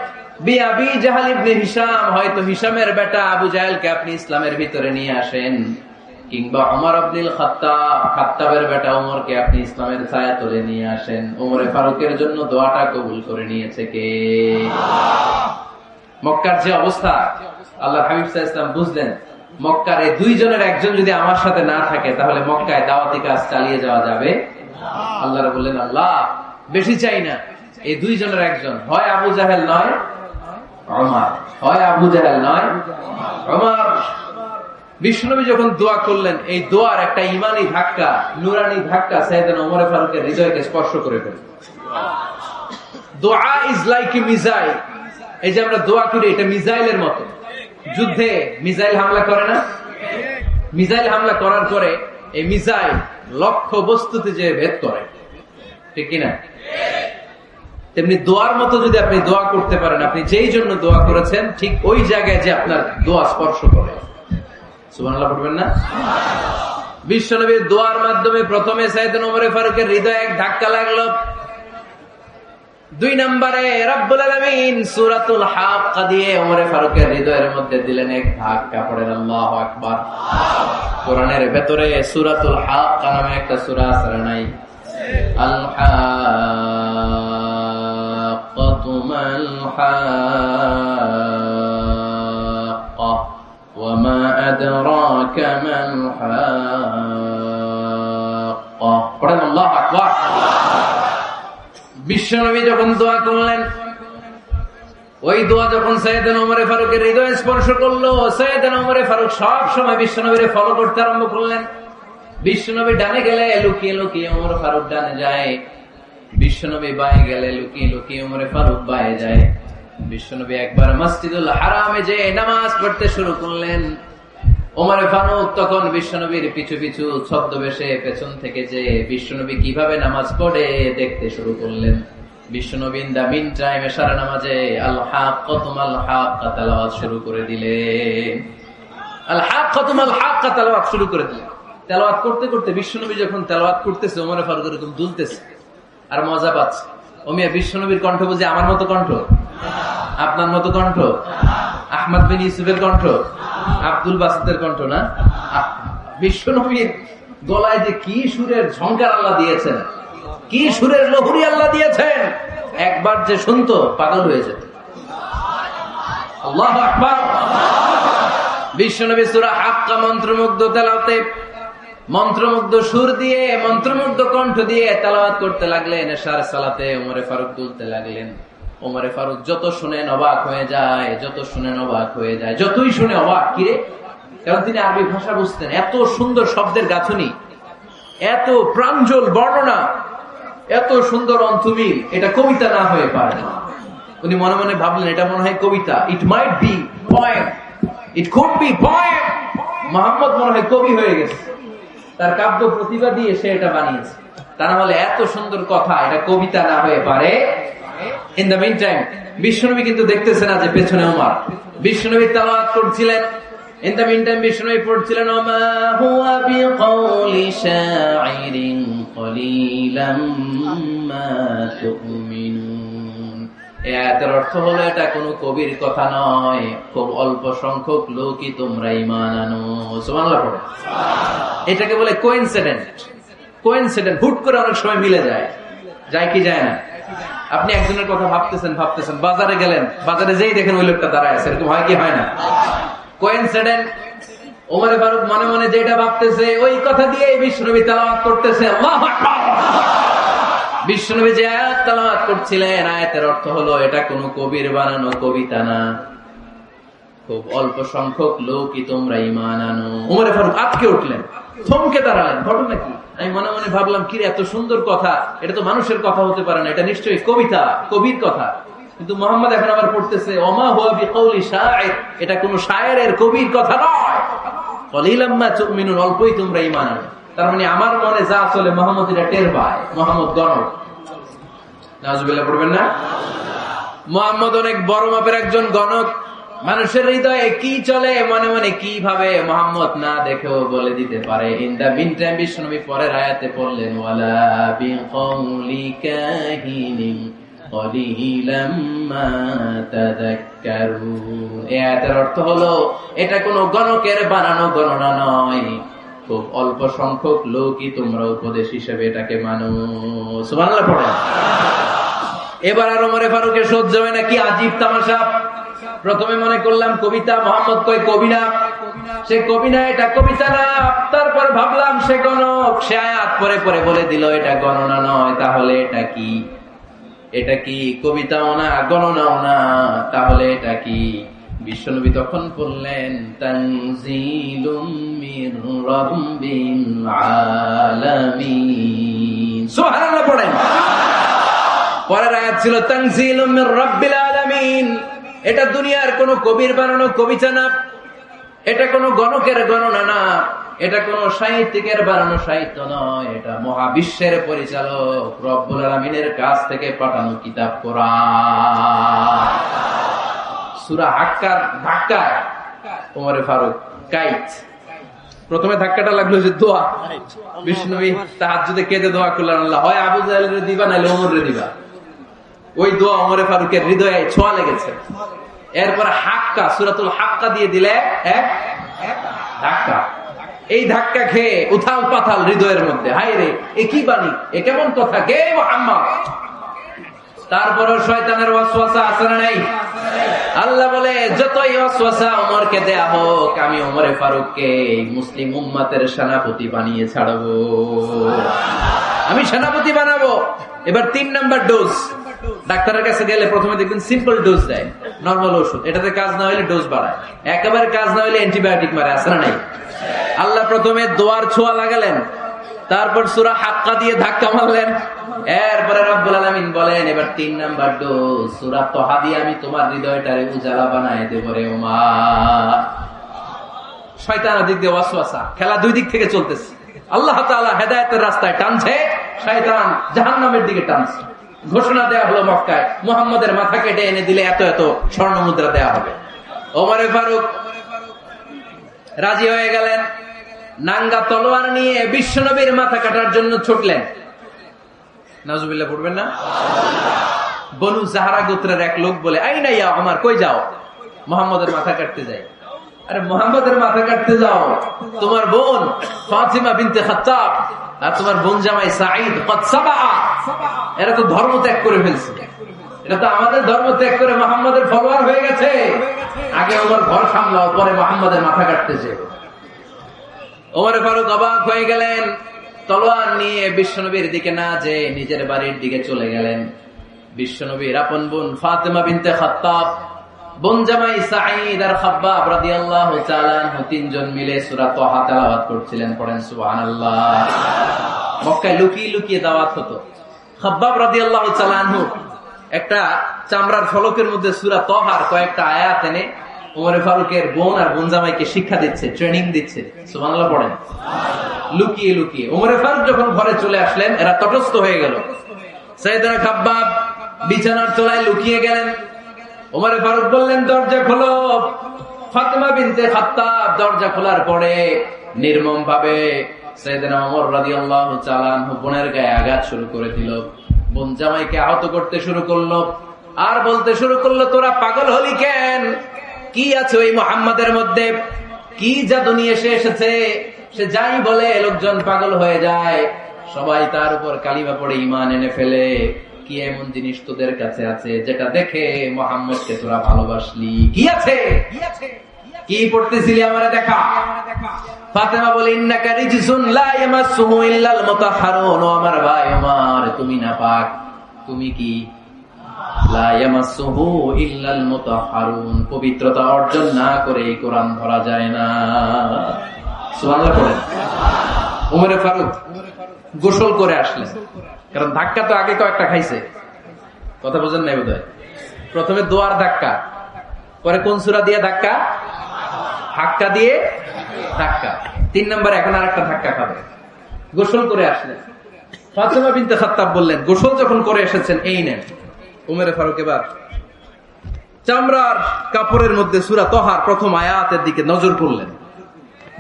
Speaker 1: আবি জাহল ইবনে হিশাম, হয়তো হিশামের বেটা আবু জাহেলকে আপনি ইসলামের ভিতরে নিয়ে আসেন, কিংবা ওমর ইবনুল খাত্তাব, খাত্তাবের বেটা ওমরকে আপনি ইসলামের ছায়া তলে নিয়ে আসেন। ওমর ফারুকের জন্য দোয়াটা কবুল করে নিয়েছে কে? মক্কার যে অবস্থা, আল্লাহর হাবিব সাল্লাল্লাহু আলাইহি ওয়াসাল্লাম বুঝলেন মক্কার এই দুইজনের একজন যদি আমার সাথে না থাকে তাহলে মক্কায় দাওয়াতি কাজ চালিয়ে যাওয়া যাবে? আল্লাহ বললেন, আল্লাহ বেশি চাই না, এই দুইজনের একজন, হয় আবু জাহেল নয় ওমর, হয় আবু জাহেল নয় ওমর। বিশ্বনবী যখন দোয়া করলেন, এই দোয়ার একটা ইমানি ধাক্কা, নুরানি ধাক্কা সাইয়েদনা ওমর ফারুকের হৃদয়কে স্পর্শ করে ফেলল। দোয়া ইজ লাইক এ মিসাইল। এই যে আমরা দোয়া করি, এটা মিসাইলের মতো। যুদ্ধে মিসাইল হামলা করে না? মিসাইল হামলা করার পরে এই মিসাইল লক্ষ্য বস্তুতে যে ভেদ করে, ঠিক কিনা? তেমনি দোয়ার মতো যদি আপনি দোয়া করতে পারেন, আপনি যেই জন্য দোয়া করেছেন ঠিক ওই জায়গায় যে আপনার দোয়া স্পর্শ করে। সুবহানাল্লাহ পড়বেন না? বিশ্বনবীর দোয়ার মাধ্যমে প্রথমে সাইয়েদনা ওমর ফারুকের হৃদয়ে এক ধাক্কা লাগলো। 2 নম্বরে রব্বুল আলামিন সূরাতুল হাক্কা দিয়ে ওমর ফারুকের হৃদয়ের মধ্যে দিলেন এক ধাক্কা। পড়েন আল্লাহু আকবার। কোরআনের ভেতরে সূরাতুল হাক্কা নামে একটা সূরা আছে না নাই? আল হাক্কাতু মাল হাক্কা ওয়া মা আদরাকা মাল হাক্কা। পড়েন আল্লাহু আকবার। বিশ্বনবী যখন দোয়া করলেন, ওই দোয়া যখন সাইয়েদনা ওমর ফারুকের হৃদয় স্পর্শ করলো, সাইয়েদনা ওমর ফারুক সব সময় বিশ্বনবীরে ফলো করতে আরম্ভ করলেন। বিশ্বনবী ডানে গেলে লুকিয়ে লুকিয়ে ওমর ফারুক ডানে যায়, বিশ্বনবী বায়ে গেলে লুকিয়ে লুকিয়ে ওমর ফারুক বায়ে যায়। বিশ্বনবী একবার মসজিদুল হারামে যে নামাজ পড়তে শুরু করলেন, ওমর ফারুক তখন বিশ্বনবীর পিছু পিছু ছদ্মবেশে পেছন থেকে যে বিশ্বনবী কিভাবে নামাজ পড়ে দেখতে শুরু করলেন। বিশ্বনবী ইন দা মিন টাইম এশারা নামাজে আল হাক্কাতু মাল হাক্কা তেলাওয়াত শুরু করে দিলেন। আল হাক্কাতু মাল হাক্কা তেলাওয়াত শুরু করে দিলেন। তেলাওয়াত করতে করতে বিশ্বনবী যখন তেলাওয়াত করতেছে, ওমর ফারুক এরকম দুলতেছে আর মজা পাচ্ছে। ওমিয়া বিশ্বনবীর কণ্ঠ বুঝি আমার মতো কণ্ঠ, আপনার মতো কণ্ঠ, আহমদ বিন ইউসুফের কণ্ঠ, আব্দুল বাসিতের কণ্ঠ না? বিশ্বনবীর গলায় যে কি সুরের ঝংকার আল্লাহ দিয়েছেন, কি সুরের লহরী আল্লাহ দিয়েছেন, একবার যে শুনতো পাগল হয়ে যেত। আল্লাহু আকবার। বিশ্বনবী সূরা হাক্কা মন্ত্রমুগ্ধ তেলাওয়াতে, মন্ত্রমুগ্ধ সুর দিয়ে, মন্ত্রমুগ্ধ কণ্ঠ দিয়ে তেলাওয়াত করতে লাগলেন। এশার সালাতে ওমর ফারুক দুলতে লাগলেন। ওমর ফারুক যত শুনেন অবাক হয়ে যায়, যত শুনেন অবাক হয়ে যায়, যতই শুনে অবাক। কিরে? কারণ তিনি আরবি ভাষা বুঝতেন। এত সুন্দর শব্দের গাঁথনি, এত প্রাঞ্জল বর্ণনা, এত সুন্দর অন্তমিল, এটা কবিতা না হয়ে পারে না। উনি মনে মনে ভাবলেন, এটা মনে হয় কবিতা। It might be poem, it could be poem. Muhammad মনে হয় কবি হয়ে গেছে, তার কাব্য প্রতিভা দিয়ে সে এটা বানিয়েছে। তা না হলে এত সুন্দর কথা, এটা কবিতা না হয়ে পারে। ইন দ্য মিন টাইম বিশ্বনবী কিন্তু দেখতেছে না যে পেছনে ওমর। বিশ্বনবী তেলাওয়াত করছিলেন, ইন দ্য মিন টাইম বিশ্বনবী পড়ছিলেন, ওমা হুয়া বিকাউলি শাইরিন কলিলাম মা তুমিনুন। এই আয়াতের অর্থ হলো, এটা কোনো কবির কথা নয়, খুব অল্প সংখ্যক লোকই তোমরা ঈমান আনো। সুবহানাল্লাহ পড়ে। এটাকে বলে কোইন্সিডেন্ট। কোইন্সিডেন্ট হুট করে অনেক সময় মিলে যায়, যায় কি যায় না? আপনি একজনের কথা ভাবতেছেন ভাবতেছেন, বাজারে গেলেন, বাজারে যেই দেখেন ওই লোকটা দাঁড়ায় আছে, এরকম হয় কি হয় না? কোইন্সিডেন্ট। ওমর ফারুক মনে মনে যেটা ভাবতেছে ওই কথা দিয়ে বিশ্বনবী তেলাওয়াত করতেছে। আল্লাহু আকবার। বিশ্বনবী যে আয়াত তেলাওয়াত করছিলেন, আয়াতের অর্থ হলো, এটা কোনো কবির বানানো কবিতা না, খুব অল্প সংখ্যক লোকই তোমরা ঈমান আনো। ওমর ফারুক আটকে উঠলেন, থমকে দাঁড়ালেন। ঘটনা কি? আমি মনে মনে ভাবলাম, কি রে, এত সুন্দর কথা, এটা তো মানুষের কথা হতে পারে না, এটা নিশ্চয়ই কবিতা, কবির কথা। কিন্তু মোহাম্মদ এখন আবার পড়তেছে, ওমা হুয়া বিকাউলি শাইর, এটা কোনো শায়েরের, কবির কথা নয়। কলিলাম মা তুমিনুন, অল্পই তোমরা ঈমান আনো। তার মানে আমার মনে যা চলে মোহাম্মদ এটা টের পায়। মোহাম্মদ গণক, নাউজুবিল্লাহ পড়বেন না? মোহাম্মদ অনেক বড় মাপের একজন গণক। মানুষের হৃদয়ে কি চলে, মনে মনে কি ভাবে, মোহাম্মদ না দেখেও বলে দিতে পারে। ইন দা মিন টাইম বিশ্বনবী পরের আয়াতে পড়লেন, ওয়ালা বিকাউলি কাহিনিন কলিলাম মা তাযাক্কারুন। এই আয়াতের অর্থ হলো, এটা কোনো গণকের বানানো গণনা নয়, খুব অল্প সংখ্যক লোকই তোমরা উপদেশ হিসেবে এটাকে মানো। সুবহানাল্লাহ পড়েন। এবার আর ওমর ফারুকের সহ্য হয় না, কি আজীব তামাশা। প্রথমে মনে করলাম কবিতা, মোহাম্মদ কই কবি না, সে কবি না, এটা কবিতা না। তারপর ভাবলাম সে গণক, সে আয়াত পরে পরে বলে দিল এটা গণনা নয়। তাহলে এটা কি? এটা কি কবিতাও না, গণনাও না, তাহলে এটা কি? বিশ্বনবী তখন বললেন তানজিলুম মির রাব্বিল আলামিন। সুবহানাল্লাহ পড়েন। পরের আয়াত ছিল তানজিলুম মির রাব্বিল আলামিন। এটা দুনিয়ার কোন কবির বানানো কবিতা না, এটা কোন গণকের গণনা না, এটা কোন সাহিত্যিকের বানানো সাহিত্য নয়, এটা মহাবিশ্বের পরিচালক রব্বুল আলামিনের কাছ থেকে পাঠানো কিতাব কোরআন। সূরা হাক্কার ধাক্কায় ওমরে ফারুক কাইত। প্রথমে ধাক্কাটা লাগলো যে দোয়া। বিষ্ণুবী তাহাজ্জুদে কেঁদে দোয়া করলেন, আল্লাহ হয় আবু জাহেলরে দিবা নাইলে ওমরে দিবা। ওই দোয়া ওমরে ফারুকের হৃদয়ে ছোঁয়া লেগেছে। এরপর হাক্কা, সূরাতুল হাক্কা দিয়ে দিলে এক ধাক্কা। এই ধাক্কা খেয়ে উথাল পাথাল হৃদয়ের মধ্যে, হায় রে এ কি বাণী, এ কেমন কথা, কে মুহাম্মদ? তারপরও শয়তানের ওয়াসওয়াসা আছে না নাই? আল্লাহ বলে যতই ওয়াসওয়াসা ওমরকে দেয়া হোক, আমি ওমরে ফারুককে মুসলিম উম্মতের সেনাপতি বানিয়ে ছাড়বো, আমি সেনাপতি বানাবো। এবার 3 নাম্বার ডোজ। ডাক্তারের কাছে গেলে প্রথমে দেখবেন সিম্পল ডোজ দেয়, নরমাল ওষুধ। এটাতে কাজ না হলে ডোজ বাড়ায়, একেবারে কাজ না হলে অ্যান্টিবায়োটিক মারে, আছে না নাই? আল্লাহ প্রথমে দোয়ার ছোঁয়া লাগালেন, তারপর সূরা হাক্কা দিয়ে ধাক্কা মারলেন। এরপরে রব্বুল আলামিন বলেন এবার 3 নাম্বার ডোজ, সূরা তাহা দিয়ে আমি তোমার হৃদয়টারে উজালা বানায় দেব রে ওমর। শয়তান দিক দিয়ে ওয়াসওয়াসা, খেলা দুই দিক থেকে চলতেছে। আল্লাহ তাআলা হেদায়েতের রাস্তায় টানছে, শয়তান জাহান্নামের দিকে টানছে। ঘোষণা দেয়া হলো মক্কায়, মুহাম্মদের মাথা কেটে এনে দিলে এত এত স্বর্ণ মুদ্রা দেয়া হবে। ওমরে ফারুক রাজি হয়ে গেলেন, নাঙ্গা তলোয়ার নিয়ে বিশ্বনবীর মাথা কাটার জন্য ছুটলেন। নাউজুবিল্লাহ পড়বেন না? বনু জাহরা গোত্রের এক লোক বলে, আইনা ইয়া ওমর, কই যাও? মুহাম্মদের মাথা কাটতে যাই। আরে মুহাম্মদের মাথা কাটতে যাও? তোমার বোন ফাতিমা বিনতে খাত্তাব আর তোমার বোন জামাই সাঈদ কদ সাবা, এরা তো ধর্ম ত্যাগ করে ফেলছে। এটা তো আমাদের ধর্ম ত্যাগ করে মুহাম্মদের ফলোয়ার হয়ে গেছে। আগে ওমর ঘর সামলাও, পরে মুহাম্মদের মাথা কাটতেছে। ওমর ফারুক অবাক হয়ে গেলেন, তলোয়ার নিয়ে বিশ্বনবীর দিকে না যে নিজের বাড়ির দিকে চলে গেলেন। বিশ্বনবীর আপন বোন ফাতিমা বিনতে খাত্তাব, বোন জামাই সাঈদ আর খাব্বাব রাদিয়াল্লাহু তাআলা আনহু, 3 জন মিলে সূরা তাহা তেলাওয়াত করছিলেন। পড়েন সুবহানাল্লাহ। মক্কায় লুকিয়ে লুকিয়ে দাওয়াত হতো। খাব্বাব রাদিয়াল্লাহু তাআলা আনহু একটা চামড়ার ফলকের মধ্যে সূরা তাহার কয়েকটা আয়াত এনে ওমর ফারুকের বোন আর বোন জামাইকে শিক্ষা দিচ্ছে, ট্রেনিং দিচ্ছে। সুবহানাল্লাহ পড়েন। লুকিয়ে লুকিয়ে ওমর ফারুক যখন ঘরে চলে আসলেন, এরা তটস্থ হয়ে গেল। সাইয়েদনা খাব্বাব বিছানার তলায় লুকিয়ে গেলেন। ওমর ফারুক বললেন, দরজা খোলো। ফাতিমা বিনতে খাত্তাব দরজা খোলার পরে নির্মম ভাবে সাইয়েদনা ওমর রাদিয়াল্লাহু তাআলা আনহু বোনের গায়ে আঘাত শুরু করে দিল। বোন জামাইকে আহত করতে শুরু করলো আর বলতে শুরু করলো, তোরা পাগল হলি কেন? কি আছে ওই মুহাম্মাদের মধ্যে? কি জাদু নিয়ে সে এসেছে? সে যাই বলে লোকজন পাগল হয়ে যায়, সবাই তার উপর কালিমা পড়ে ঈমান এনে ফেলে। কি এমন জিনিস তোদের কাছে আছে যেটা দেখে মুহাম্মদকে তোরা ভালোবাসলি? কি আছে? কি পড়তেছিলি আমারে দেখা। ফাতেমা বলে, ইন্নাকা রিজসুন লা ইয়ামাসসুহু ইল্লাল মুতাহহারুন। ও আমার ভাই ওমর, তুমি নাপাক। তুমি কি? লা ইয়ামাসসুহু ইল্লাল মুতাহহারুন, পবিত্রতা অর্জন না করে এই কোরআন ধরা যায় না। সুবহানাল্লাহ পড়েন। ওমর ফারুক গোসল করে আসলেন, কারণ ধাক্কা তো আগে কয়েকটা খাইছে। কথা বোঝেন নাই বোধহয়? প্রথমে দোয়ার ধাক্কা, পরে কোন সূরা দিয়ে ধাক্কা? হাক্কা দিয়ে ধাক্কা। 3 নম্বরে এখন আর একটা ধাক্কা খাবে। গোসল করে আসলেন। ফাতিমা বিনতে খাত্তাব বললেন, গোসল যখন করে এসেছেন, এই নেন। ওমর ফারুক এবার চামড়ার কাপড়ের মধ্যে সূরা তাহার প্রথম আয়াতের দিকে নজর করলেন।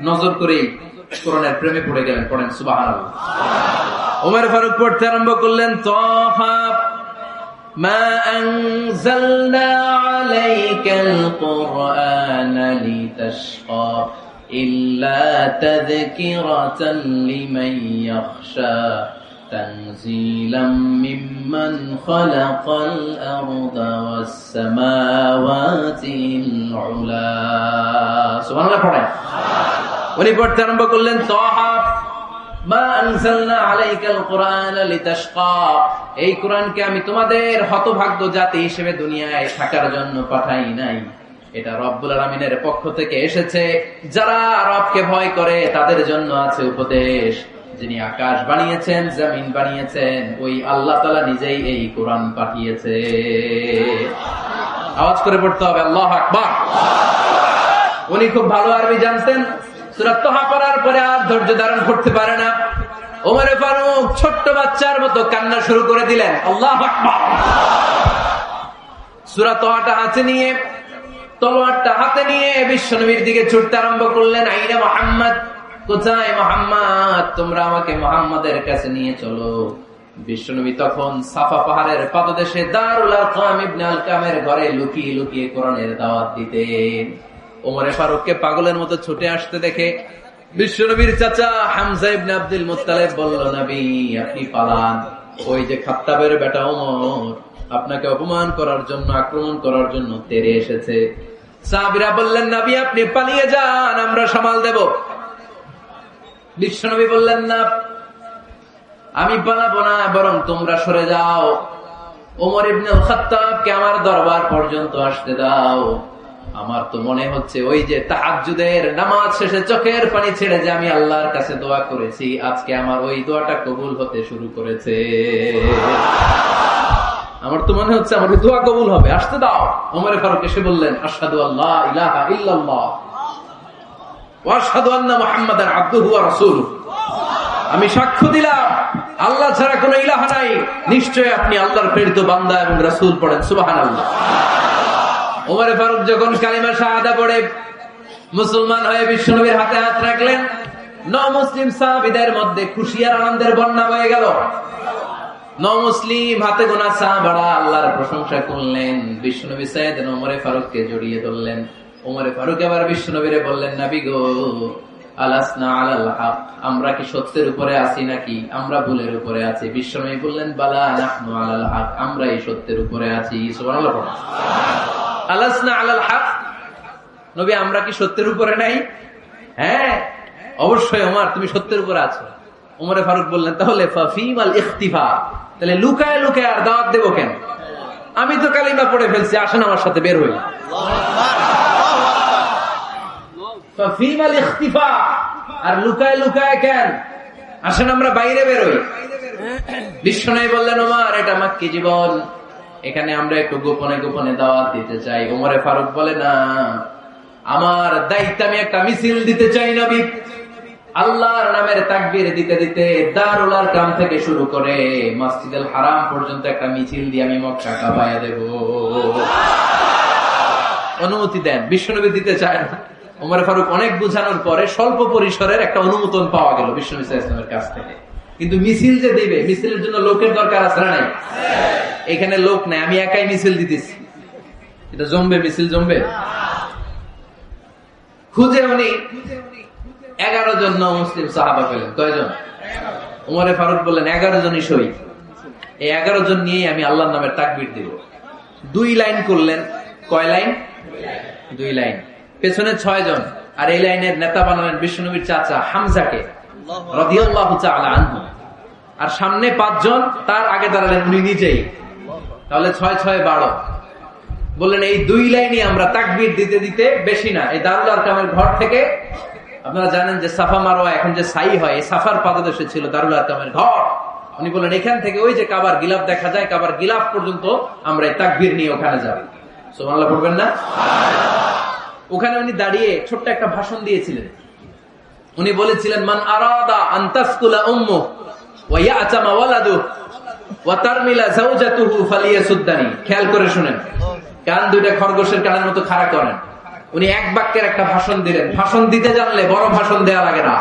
Speaker 1: নজর করেই কোরআনের প্রেমে পড়ে গেলেন। পড়েন সুবহানাল্লাহ। ওমর ফারুক পড়তে আরম্ভ করলেন, তাহা মা আনজালনা আলাইকাল কুরআনা লিতাশকা ইল্লা তাযকিরাতান লিমান ইয়াখশা তানজিলাম মিম্মান খালাকাল আরদা ওয়াস সামাওয়াতিল উলা। সুবহানাল্লাহ পড়েন। উনি পড়তে আরম্ভ করলেন, তাহা মা আনজালনা আলাইকাল কুরআনা লিতাশকা। এই কোরআনকে আমি তোমাদের হতভাগ্য জাতি হিসেবে দুনিয়ায় থাকার জন্য পাঠাই নাই। এটা রব্বুল আলামিনের পক্ষ থেকে এসেছে। যারা রবকে ভয় করে তাদের জন্য আছে উপদেশ। যিনি আকাশ বানিয়েছেন, জমিন বানিয়েছেন, ওই আল্লাহ তাআলা নিজেই এই কোরআন পাঠিয়েছে। আওয়াজ করে পড়তে হবে আল্লাহু আকবার। উনি খুব ভালো আরবি জানতেন। সূরা তাহা পড়ার পরে আর ধৈর্য ধারণ করতে পারে না। ওমর ফারুক ছোট্ট বাচ্চার মতো কান্না শুরু করে দিলেন। আল্লাহু আকবার। সূরা তাহাটা হাতে নিয়ে, তলোয়ারটা হাতে নিয়ে বিশ্বনবীর দিকে ছুটতে আরম্ভ করলেন। আইনা মুহাম্মদ, কোথায় মুহাম্মদ? তোমরা আমাকে মুহাম্মাদের কাছে নিয়ে চলো। বিশ্বনবী তখন সাফা পাহাড়ের পাদদেশে দারুল আরকাম ইবনে আলকামের ঘরে লুকিয়ে লুকিয়ে কোরআনের দাওয়াত দিতেন। ওমর ফারুককে পাগলের মতো ছুটে আসতে দেখে বিশ্বনবীর চাচা হামজা ইবনে আব্দুল মুত্তালিব বলল, নবী আপনি পালান। ওই যে খাত্তাবের বেটা ওমর আপনাকে অপমান করার জন্য, আক্রমণ করার জন্য তেরে এসেছে। সাহাবীরা বললেন, নবী আপনি পালিয়ে যান, আমরা সামাল দেব। বিশ্বনবী বললেন, না আমি পালাবো না, বরং তোমরা সরে যাও। ওমর ইবনে খাত্তাবকে আমার দরবার পর্যন্ত আসতে দাও। আমার তো মনে হচ্ছে ওই যে তাহাজ্জুদের নামাজ শেষে চোখের পানি ছেড়ে যে আমি আল্লাহর কাছে দোয়া করেছি, আজকে আমার ওই দোয়াটা কবুল হতে শুরু করেছে। আমার তো মনে হচ্ছে আমার দোয়া কবুল হবে, আসতে দাও। ওমর ফারুক এসে বললেন, আশহাদু আল্লা ইলাহা ইল্লাল্লাহ ওয়া আশহাদু আন্না মুহাম্মাদান আবদুহু ওয়া রাসূলুহু। আমি সাক্ষ্য দিলাম আল্লাহ ছাড়া কোনো ইলাহা নাই, নিশ্চয় আপনি আল্লাহর প্রেরিত বান্দা এবং রাসূল। পড়েন সুবহানাল্লাহ। ওমর ফারুক যখন কালিমা শাহাদা পড়ে মুসলমান হয়ে বিশ্বনবীর হাতে হাত রাখলেন, নমুসলিম সাহাবীদের মধ্যে খুশি আর আনন্দের বন্যা বয়ে গেল। নমুসলিম হাতে গোনা সাহাবারা আল্লাহর প্রশংসা করলেন। বিশ্বনবী সাইয়েদনা ওমর ফারুককে জড়িয়ে ধরলেন। ওমর ফারুক আবার বিশ্বনবীরে বললেন, নবী গো, আলাসনা আলাল হক, আমরা কি সত্যের উপরে আছি নাকি আমরা ভুলের উপরে আছি? বিশ্বনবী বললেন, বালা নাহনু আলাল হক, আমরা এই সত্যের উপরে আছি। সুবহানাল্লাহ। আলাসনা আলাল হক, নবী আমরা কি সত্যের উপরে নাই? হ্যাঁ অবশ্যই ওমর, তুমি সত্যের উপরে আছো। ওমর ফারুক বললেন, তাহলে ফাফিমাল ইখতিফা, তাহলে লুকায় লুকায় আর দাওয়াত দেব কেন? আমি তো কালিমা পড়ে ফেলছি, আসেন আমার সাথে বের হই। ফাফিমাল ইখতিফা, আর লুকায় লুকায় কেন? আসেন আমরা বাইরে বের হই। বিশ্বনবী বললেন, ওমর এটা মাক্কি জীবন, এখানে আমরা একটু গোপনে গোপনে দাওয়াত দিতে চাই। ওমর ফারুক বলে, না, আমার দায়িত্ব, আমি একটা মিছিল দিতে চাই নবী। আল্লাহর নামের তাকবীর দিতে দিতে দারুল আরকাম থেকে শুরু করে মসজিদুল হারাম পর্যন্ত একটা মিছিল দিয়ে আমি মক্কা কাঁপায়া দেব। অনুমতি দেন। বিশ্বনবী দিতে চায় না। ওমর ফারুক অনেক বুঝানোর পরে স্বল্প পরিসরের একটা অনুমোদন পাওয়া গেল বিশ্বনবী সাল্লাল্লাহু আলাইহি ওয়াসাল্লামের কাছ থেকে। কিন্তু মিছিল যে দিবে, মিছিলের জন্য লোকের দরকার আছে না নাই? এখানে লোক নাই, আমি একাই মিছিল দিতেছি। এটা জমবে, মিছিল জমবে। খুঁজে উনি 11 জন মুসলিম সাহাবা পেলেন। কয়জন? ওমর ফারুক বললেন, 11 জনই শহীদ। এই 11 জন নিয়ে আমি আল্লাহর নামের তাকবীর দিব। 2 লাইন করলেন। কয় লাইন? 2 লাইন। পেছনে 6 জন, আর এই লাইনের নেতা বানালেন বিশ্বনবীর চাচা হামজাকে রাদিয়াল্লাহু তাআলা আনহু। আর সামনে 5 জন, তার আগে দাঁড়ালেন উনি নিজেই। তাহলে 6 6 12। বললেন এই 2 লাইনই আমরা তাকবীর দিতে দিতে, বেশি না, এই দারুল আরকামের ঘর থেকে, আপনারা জানেন যে সাফা মারওয়া এখন যে সাই হয়, এই সাফার পাদদেশে ছিল দারুল আরকামের ঘর। উনি বললেন এখান থেকে ওই যে কাবার গিলাফ দেখা যায়, কাবার গিলাফ পর্যন্ত আমরা এই তাকবীর নিয়ে ওখানে যাব। সুবহানাল্লাহ পড়বেন না? ওখানে উনি দাঁড়িয়ে ছোট্ট একটা ভাষণ দিয়েছিলেন। উনি বলেছিলেন, মান আরাদা আন তাসকুলা উম্মু ওয়া ইয়াতামা ওয়ালাদু ওয়া তারমিলা যাওজাতুহু ফালিয়াসুদ্দানি। খেয়াল করে শুনেন, কান দুইটা খরগোশের কানের মতো খাড়া করেন। উনি এক বাক্যের একটা ভাষণ দিলেন। ভাষণ দিতে জানলে বড় ভাষণ দেয়া লাগে না।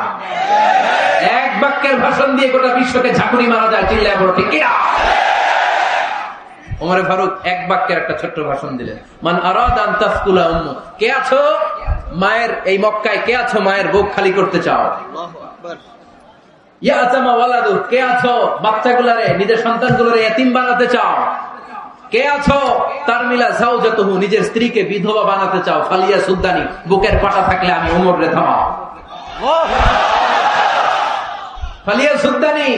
Speaker 1: এক বাক্যের ভাষণ দিয়ে গোটা বিশ্বকে ঝাঁকুনি মারা যায়, চিল্লায় বড় ঠিক কিনা? ওমর ফারুক এক বাক্যের একটা ছোট্ট ভাষণ দিলেন। মান আরাদা আন তাসকুলা উম্মু, কে আছো মায়ের এই মক্কায়, কে আছো মায়ের বুক খালি করতে চাও? ইয়াতামা ওয়ালাদু, কে আছো বাচ্চাগুলারে, নিজের সন্তানগুলোরে এতিম বানাতে চাও? কে আছো তারমিলা যাওজাতুহু, নিজের স্ত্রীকে বিধবা বানাতে চাও? ফালিয়া সুদ্দানি, বুকের পাটা থাকলে আমি ওমর রে থামাও। ফালিয়া সুদ্দানি,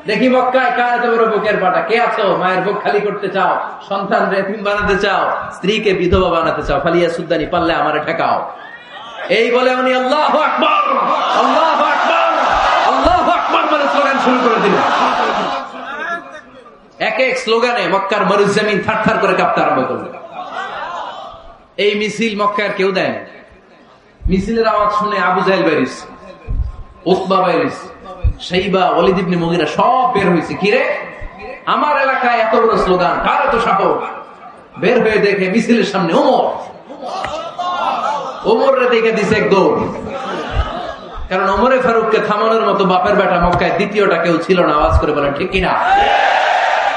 Speaker 1: দেখি মক্কায় কার এত বড় বুকের পাটা? কে আছো মায়ের বুক খালি করতে চাও, সন্তান এতিম বানাতে চাও, স্ত্রীকে বিধবা বানাতে চাও? ফালিয়া সুদ্দানি, পারলে আমারে ঠেকাও। এই বলে উনি আল্লাহু আকবার, আল্লাহু আকবার, আল্লাহু আকবার বলে স্লোগান শুরু করে দিলেন। এক এক স্লোগানে মক্কার মরুজমিন থারথার করে কাঁপতে আরম্ভ করল। এই মিছিল মক্কার কেউ দেয় না। মিছিলের আওয়াজ শুনে আবু জাহেল বাইরিস, উতবা বাইরিস, শাইবা, ওয়ালিদ ইবনে মুগীরা সব বের হয়েছে। কিরে, আমার এলাকায় এত বড় স্লোগান, কার এত সাহস? বের হয়ে দেখে মিছিলের সামনে ওমর। ওমরে দেখে দিছে এক দৌড়, কারণ ওমরে ফারুককে থামানোর মতো বাপের বেটা মক্কায় দ্বিতীয়টা কেউ ছিল না। আওয়াজ করে বলেন ঠিক কিনা?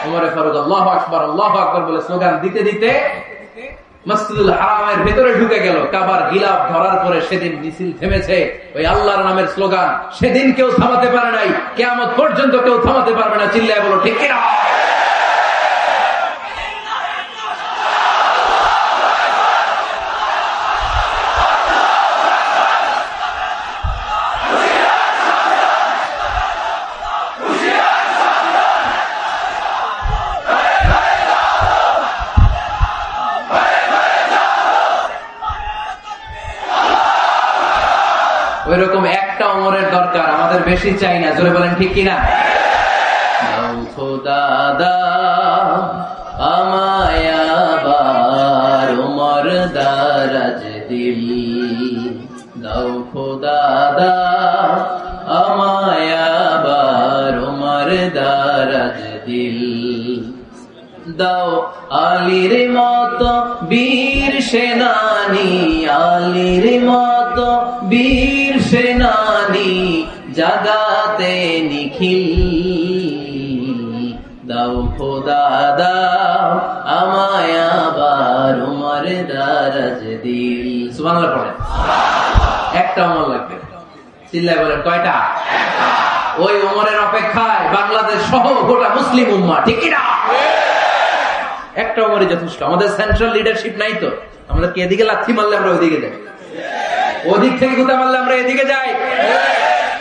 Speaker 1: ওমরে ফারুক আল্লাহু আকবার, আল্লাহু আকবার বলে স্লোগান দিতে দিতে মসজিদুল হারামের ভেতরে ঢুকে গেল। কাবার গিলাফ ধরার পরে সেদিন মিছিল থেমেছে ওই আল্লাহর নামের স্লোগান। সেদিন কেউ থামাতে পারে নাই, কিয়ামত পর্যন্ত কেউ থামাতে পারবে না। চিল্লায় বলো ঠিক কিনা? ওইরকম একটা ওমরের দরকার, আমাদের বেশি চাই না। জোরে বলেন ঠিক কিনা? দাও খোদা দাও আমায় আবার ওমর দারাজ দিল, দাও খোদা দাও আমায় আবার ওমর দারাজ দিল, দাও আলীর মতো বীর সেনানি, আলীর মতো বীর সেনানি জাগাতে নিখিল, দাও খোদা দাও আমায় আবার ওমর দারাজ দিল। সুবহানাল্লাহ পড়েন। একটা ওমর লাগবে। চিল্লায় বলেন কয়টা? ওই ওমরের অপেক্ষায় বাংলাদেশ সহ গোটা মুসলিম উম্মাহ, ঠিক কিনা? একটা ওমরই যথেষ্ট। আমাদের সেন্ট্রাল লিডারশিপ নাই তো, আমাদেরকে এদিকে লাথি মারলে আমরা ওইদিকে যাই, ওদিক থেকে গুতা মারলে আমরা এদিকে যাই।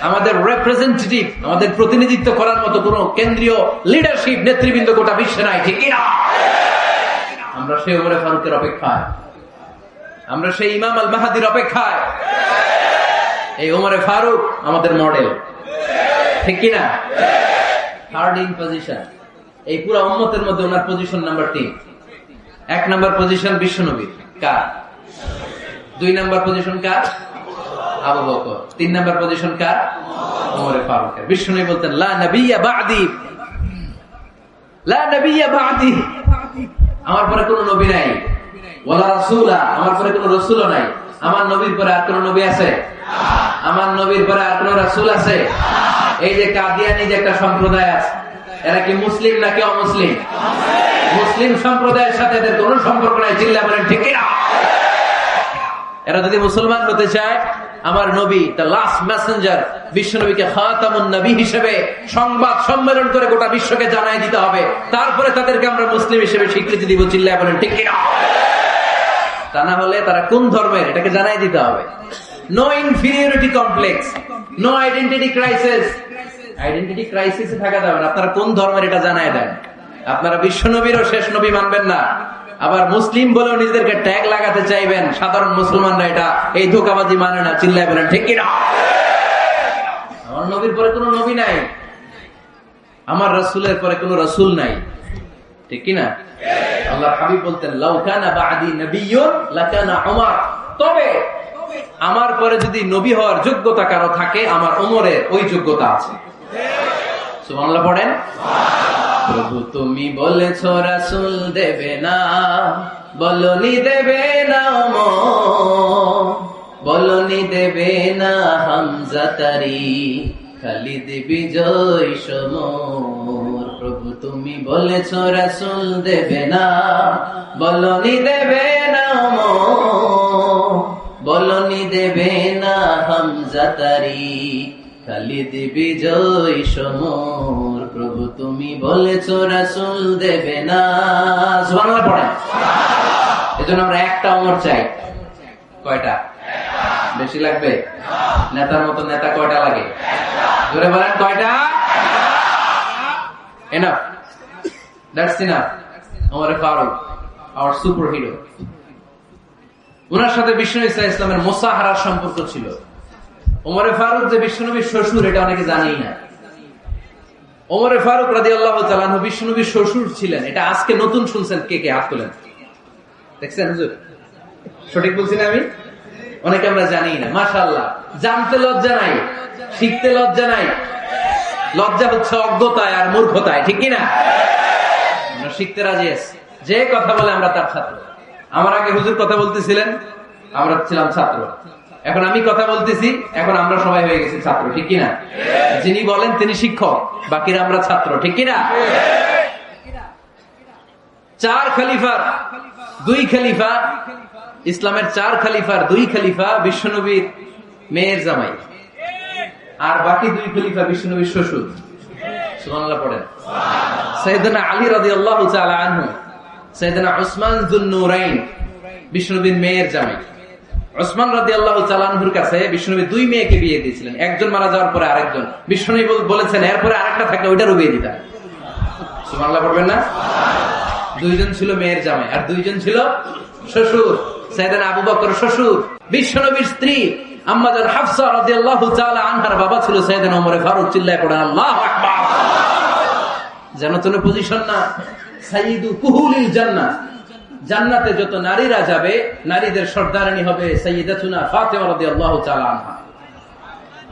Speaker 1: আমাদের রিপ্রেজেন্টেটিভ, আমাদের প্রতিনিধিত্ব করার মতো কোন কেন্দ্রীয় লিডারশিপ নেতৃবৃন্দ গোটা বিশ্বে নাই, ঠিক কিনা? আমরা সেই ওমরে ফারুকের অপেক্ষায়, আমরা সেই ইমাম আল মাহাদির অপেক্ষায়। এই ওমরে ফারুক আমাদের মডেল, ঠিক কিনা? থার্ড ইন পজিশন এই পুরো উম্মতের মধ্যে ওনার পজিশন নাম্বার 3। 1 নাম্বার পজিশন বিশ্বনবীর, কার? 2 নাম্বার পজিশন কার? আবু বকর। 3 নাম্বার পজিশন কার? ওমরে ফারুকের। বিশ্বনবী বলতেন লা নবিয়্যা বা'দি, লা নবিয়্যা বা'দি, আমার পরে কোনো নবী নাই, ওয়ালা রাসূলা, আমার পরে কোনো রাসূলও নাই। আমার নবীর পরে আর কোনো নবী আছে? আমার নবীর পরে আর কোনো রাসূল আছে? এই যে কাদিয়ানী যে একটা সম্প্রদায় আছে, এরা কি মুসলিম নাকি অমুসলিম? মুসলিম সম্প্রদায়ের সাথে এদের কোনো সম্পর্ক নাই। চিল্লা বলেন ঠিক কিনা? এরা যদি মুসলমান হতে চায়, আমার নবী দ্য লাস্ট মেসেঞ্জার বিশ্ব নবীকে খাতামুন নবী হিসেবে সংবাদ সম্মেলন করে গোটা বিশ্বকে জানাই দিতে হবে, তারপরে তাদেরকে আমরা মুসলিম হিসেবে স্বীকৃতি দিব। চিল্লা বলেন ঠিক কিনা? তা না হলে তারা কোন ধর্মের এটাকে জানাই দিতে হবে। No inferiority complex, no identity crisis. Identity ক্রাইসিসে থাকা যাবে না। আপনারা কোন ধর্মের এটা জানায় দেন। আপনারা বিশ্ব নবীরও শেষ নবী মানবেন না, আবার মুসলিম বলেও নিজেদেরকে ট্যাগ লাগাতে চাইবেন। সাধারণ মুসলমানরা এটা এই ধোঁকাবাজি মানে না। চিল্লায় বলেন ঠিক কিনা? আমার নবীর পরে কোনো নবী নাই, আমার রাসূলের পরে কোনো রাসূল নাই, ঠিক কিনা? আল্লাহর হাবিব বলতেন লাউ কানা বা'দি নাবিয়্যুন লাকানা উমর, তবে আমার পরে যদি নবী হওয়ার যোগ্যতা কারো থাকে, আমার ওমরের ওই যোগ্যতা আছে। সুবহানাল্লাহ পড়েন। প্রভু তুমি বলেছ রাসূল দেবে না, বলনি দেবে না ওমর, বলনি দেবে না হামজা তারি, খালিদ বিজয় সমর। প্রভু তুমি বলেছ রাসূল দেবে না, বলনি দেবে না ওমর, বলনি দেবে না হামজা তারি, খালিদ বিজয় সমর, প্রভু তুমি বলেছো রাসূল দেবে না। সুবহানাল্লাহ পড়েন। এজন্য আমরা একটা ওমর চাই। কয়টা? বেশি লাগবে? নেতার মতো নেতা কয়টা লাগে? জোরে বলেন কয়টা? Enough. That's enough. Omar Faruk, our superhero. ওনার সাথে বিশ্বনবী সাল্লাল্লাহু আলাইহি ওয়াসাল্লামের মুসাহারার সম্পর্ক ছিল। ওমর ফারুক যে বিশ্বনবীর শ্বশুর, এটা অনেকে জানেই না। ওমর ফারুক রাদিয়াল্লাহু তাআলা আনহু বিশ্বনবীর শ্বশুর ছিলেন। এটা আজকে নতুন শুনছেন। কে কে হাত তোলেন? দেখছেন হুজুর? সঠিক বলছি না আমি? অনেকে আমরা জানি না। মাশাআল্লাহ, জানতে লজ্জা নাই, শিখতে লজ্জা নাই। লজ্জা হচ্ছে অজ্ঞতায় আর মূর্খতায়, ঠিক কি না? আমরা শিখতে রাজি আছি। যে কথা বলে আমরা তার ছাত্র। আমার আগে হুজুর কথা বলতেছিলেন, আমরা ছিলাম ছাত্র। এখন আমি কথা বলতেছি, এখন আমরা সবাই হয়ে গেছি ছাত্র, ঠিক কি না? যিনি বলেন তিনি শিক্ষক, বাকিরা আমরা ছাত্র, ঠিক কি না? 4 খলিফার 2 খলিফা, ইসলামের 4 খলিফার 2 খলিফা বিশ্বনবীর মেয়ের জামাই, আর বাকি 2 খলিফা বিশ্বনবীর শ্বশুর। সুবহানাল্লাহ পড়েন। সাইয়েদনা আলী রাদিয়াল্লাহু তাআলা আনহু, সাইয়েদনা উসমান যুন নূরাইন বিশ্বনবীর মেয়ের জামাই। উসমান রাদিয়াল্লাহু তাআলা আনহুর কাছে বিশ্বনবী 2 মেয়েকে বিয়ে দিয়েছিলেন। একজন মারা যাওয়ার পরে আরেকজন। বিশ্বনবী বলেছেন এরপরে আরেকটা থাকলে ওইটারও বিয়ে দিতেন। সুবহানাল্লাহ পড়বেন না? 2 জন ছিল মেয়ের জামাই আর 2 জন ছিল শ্বশুর। সাইয়েদনা আবু বকর শ্বশুর। বিশ্বনবীর স্ত্রী আম্মা জান হাফসা রাদিয়াল্লাহু তাআলা আনহার বাবা ছিল সাইয়েদনা ওমর ফারুক। চিল্লায় পড়েন আল্লাহু আকবার। যেন তেন পজিশন না, সাইয়্যিদু কুহুলিল জান্নাহ। জান্নাতে যত নারীরা যাবে, নারীদের সর্দারিনী হবে সাইয়্যিদাতুনা ফাতেমা রাদিয়াল্লাহু তাআলা আনহা।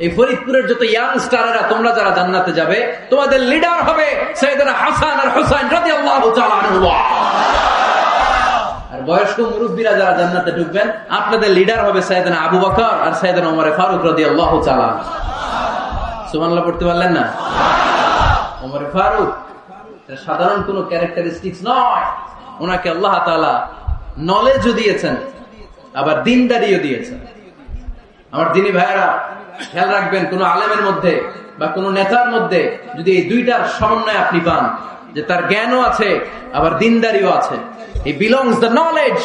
Speaker 1: এই ফরিদপুরের যত ইয়াং স্টাররা তোমরা যারা জান্নাতে যাবে, তোমাদের লিডার হবে সাইয়েদনা হাসান আর হুসাইন রাদিয়াল্লাহু তাআলা আনহুম। আর বয়স্ক মুরব্বীরা যারা জান্নাতে ঢুকবেন, আপনাদের লিডার হবে সাইয়েদনা আবু বকর আর সাইয়েদনা ওমর ফারুক রাদিয়াল্লাহু তাআলা। সুবহানাল্লাহ পড়তে পারলেন না? ওমর ফারুক সাধারণ কোন ক্যারেক্টারিস্টিক্স নয়। ওনাকে আল্লাহ তাআলা নলেজও দিয়েছেন, আবার দিনদারিও দিয়েছেন। আমার দিনী ভাইয়েরা খেয়াল রাখবেন, কোন আলেমের মধ্যে বা কোন নেতার মধ্যে যদি এই দুইটার সমন্বয় আপনি পান, যে তার জ্ঞানও আছে আবার দিনদারিও আছে, he belongs the knowledge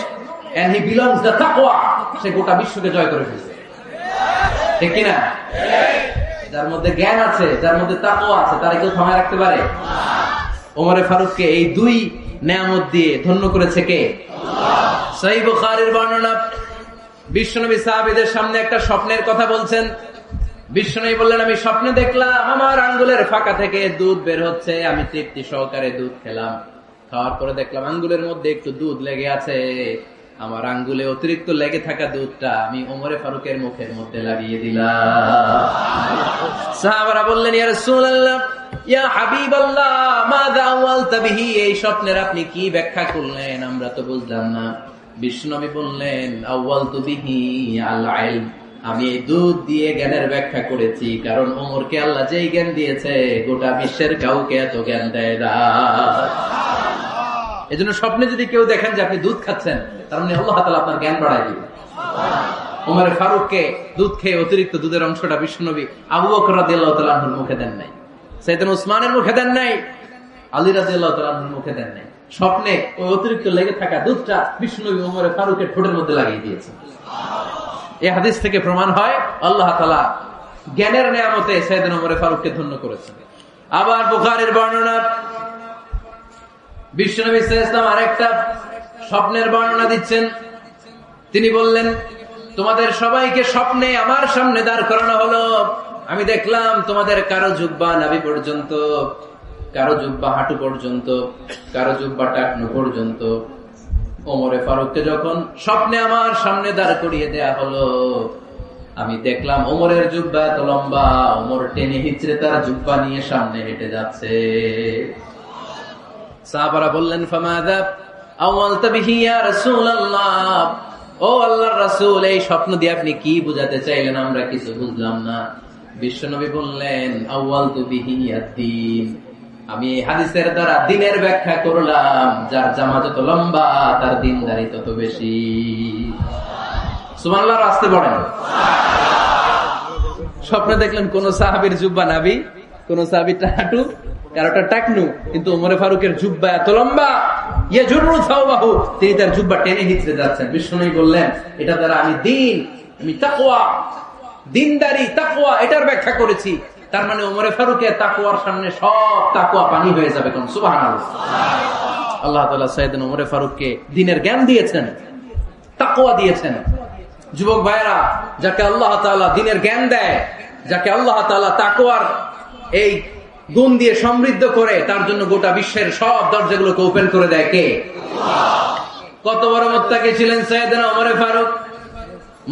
Speaker 1: and he belongs the taqwa, সে গোটা বিশ্বকে জয় করে ফেলছে, ঠিক কিনা? যার মধ্যে জ্ঞান আছে, যার মধ্যে তাকওয়া আছে, তারা কেউ থামায় রাখতে পারে? ওমর ফারুককে এই 2 নেয়ামত দিয়ে ধন্য করেছে কে? সহিহ বুখারীর বর্ণনা। বিশ্বনবী সাহাবীদের সামনে একটা স্বপ্নের কথা বলছেন। বিশ্বনবী বললেন, আমি স্বপ্নে দেখলাম আমার আঙ্গুলের ফাঁকা থেকে দুধ বের হচ্ছে। আমি তৃপ্তি সহকারে দুধ খেলাম। খাওয়ার পরে দেখলাম আঙ্গুলের মধ্যে একটু দুধ লেগে আছে। আমার আঙ্গুলে অতিরিক্ত লেগে থাকা দুধটা আমি ওমর ফারুকের মুখের মধ্যে লাগিয়ে দিলাম। সাহাবারা বললেন, ইয়া রাসূলুল্লাহ, ইয়া হাবিবাল্লাহ, মাযা আওয়ালতা বিহি, এই স্বপ্নের আপনি কি ব্যাখ্যা করলেন? আমরা তো বুঝলাম না। বিশ্বনবী বললেন, আওয়ালতু বিহি আল ইলম, আমি এই দুধ দিয়ে জ্ঞানের ব্যাখ্যা করেছি, কারণ ওমরকে আল্লাহ যেই জ্ঞান দিয়েছে গোটা বিশ্বের কাউকে এত জ্ঞান দেয় না। এজন্য স্বপ্নে যদি কেউ দেখেন যে আপনি দুধ খাচ্ছেন, তার মানে আল্লাহ তাআলা আপনার জ্ঞান বাড়ায় দিবেন। ওমর ফারুককে দুধ খেয়ে অতিরিক্ত দুধের অংশটা বিশ্বনবী আবু বকর রাদিয়াল্লাহু তাআলা আনহুর মুখে দেন নাই, সাইয়েদনা উসমানের মুখে দেন নাই, আলী রাদিয়াল্লাহু তাআলা আনহুর মুখে দেন নাই। স্বপ্নে ওই অতিরিক্ত লেগে থাকা দুধটা বিশ্বনবী ওমর ফারুকের ঠোঁটের মধ্যে লাগিয়ে দিয়েছেন। এই হাদিস থেকে প্রমাণ হয় আল্লাহ তাআলা জ্ঞানের নিয়ামতে সাইয়েদনা ওমর ফারুককে ধন্য করেছেন। আবার বুখারীর বর্ণনা, বিশ্বনবী সাল্লাল্লাহু আলাইহি ওয়াসাল্লাম আরেকটা স্বপ্নের বর্ণনা দিচ্ছেন। তিনি বললেন, তোমাদের সবাইকে স্বপ্নে আমার সামনে দাঁড় করানো হলো। আমি দেখলাম তোমাদের কারো জুব্বা নাভি পর্যন্ত, কারো জুব্বা হাঁটু পর্যন্ত, কারো জুব্বা টাকনু পর্যন্ত। ওমর ফারুককে যখন স্বপ্নে আমার সামনে দাঁড় করিয়ে দেয়া হলো, আমি দেখলাম ওমরের জুব্বা এত লম্বা, ওমর টেনে হিচড়ে তার জুব্বা নিয়ে সামনে হেঁটে যাচ্ছে। সাহাবারা বললেন, ফামাযা আওয়ালতা বিহি ইয়া রাসূলুল্লাহ, ও আল্লাহর রাসূল, এই স্বপ্ন দিয়ে আপনি কি বুঝাতে চাইলেন? আমরা কিছু বুঝলাম না। বিশ্বনবী বললেন, আওয়ালতু বিহি আদ-দীন, আমি এই হাদিসের দ্বারা দ্বীনের ব্যাখ্যা করলাম। যার জামা যত লম্বা তার দ্বীনদারি তত বেশি। সুবহানাল্লাহ, আসতে পড়েন। স্বপ্নে দেখলেন কোন সাহাবীর জুব্বা নাবি, কোন সাহাবীর হাঁটু, কারোটা টাকনু, কিন্তু ওমরে ফারুকের জুব্বা এত লম্বা, তিনি তার জুব্বা টেনে হিচড়ে যাচ্ছেন। বিষ্ণু বললেন, এটা দ্বারা আমি দিন, আমি তাকওয়া, দিনদারি, তাকওয়া এটার ব্যাখ্যা করেছি। তার মানে ওমরে ফারুকের তাকওয়ার সামনে সব তাকওয়া পানি হয়ে যাবে। কোন সুবহানাল্লাহ। আল্লাহ তাআলা সাইয়েদনা ওমরে ফারুককে দ্বীনের জ্ঞান দিয়েছেন, তাকওয়া দিয়েছেন। যুবক ভাইরা, যাকে আল্লাহ তাআলা দ্বীনের জ্ঞান দেয়, যাকে আল্লাহ তাআলা তাকওয়ার এই গুণ দিয়ে সমৃদ্ধ করে, তার জন্য গোটা বিশ্বের সব দরজাগুলোকে ওপেন করে দেয় কে? কত বড় মুত্তাকি ছিলেন সাইয়েদনা ওমরে ফারুক।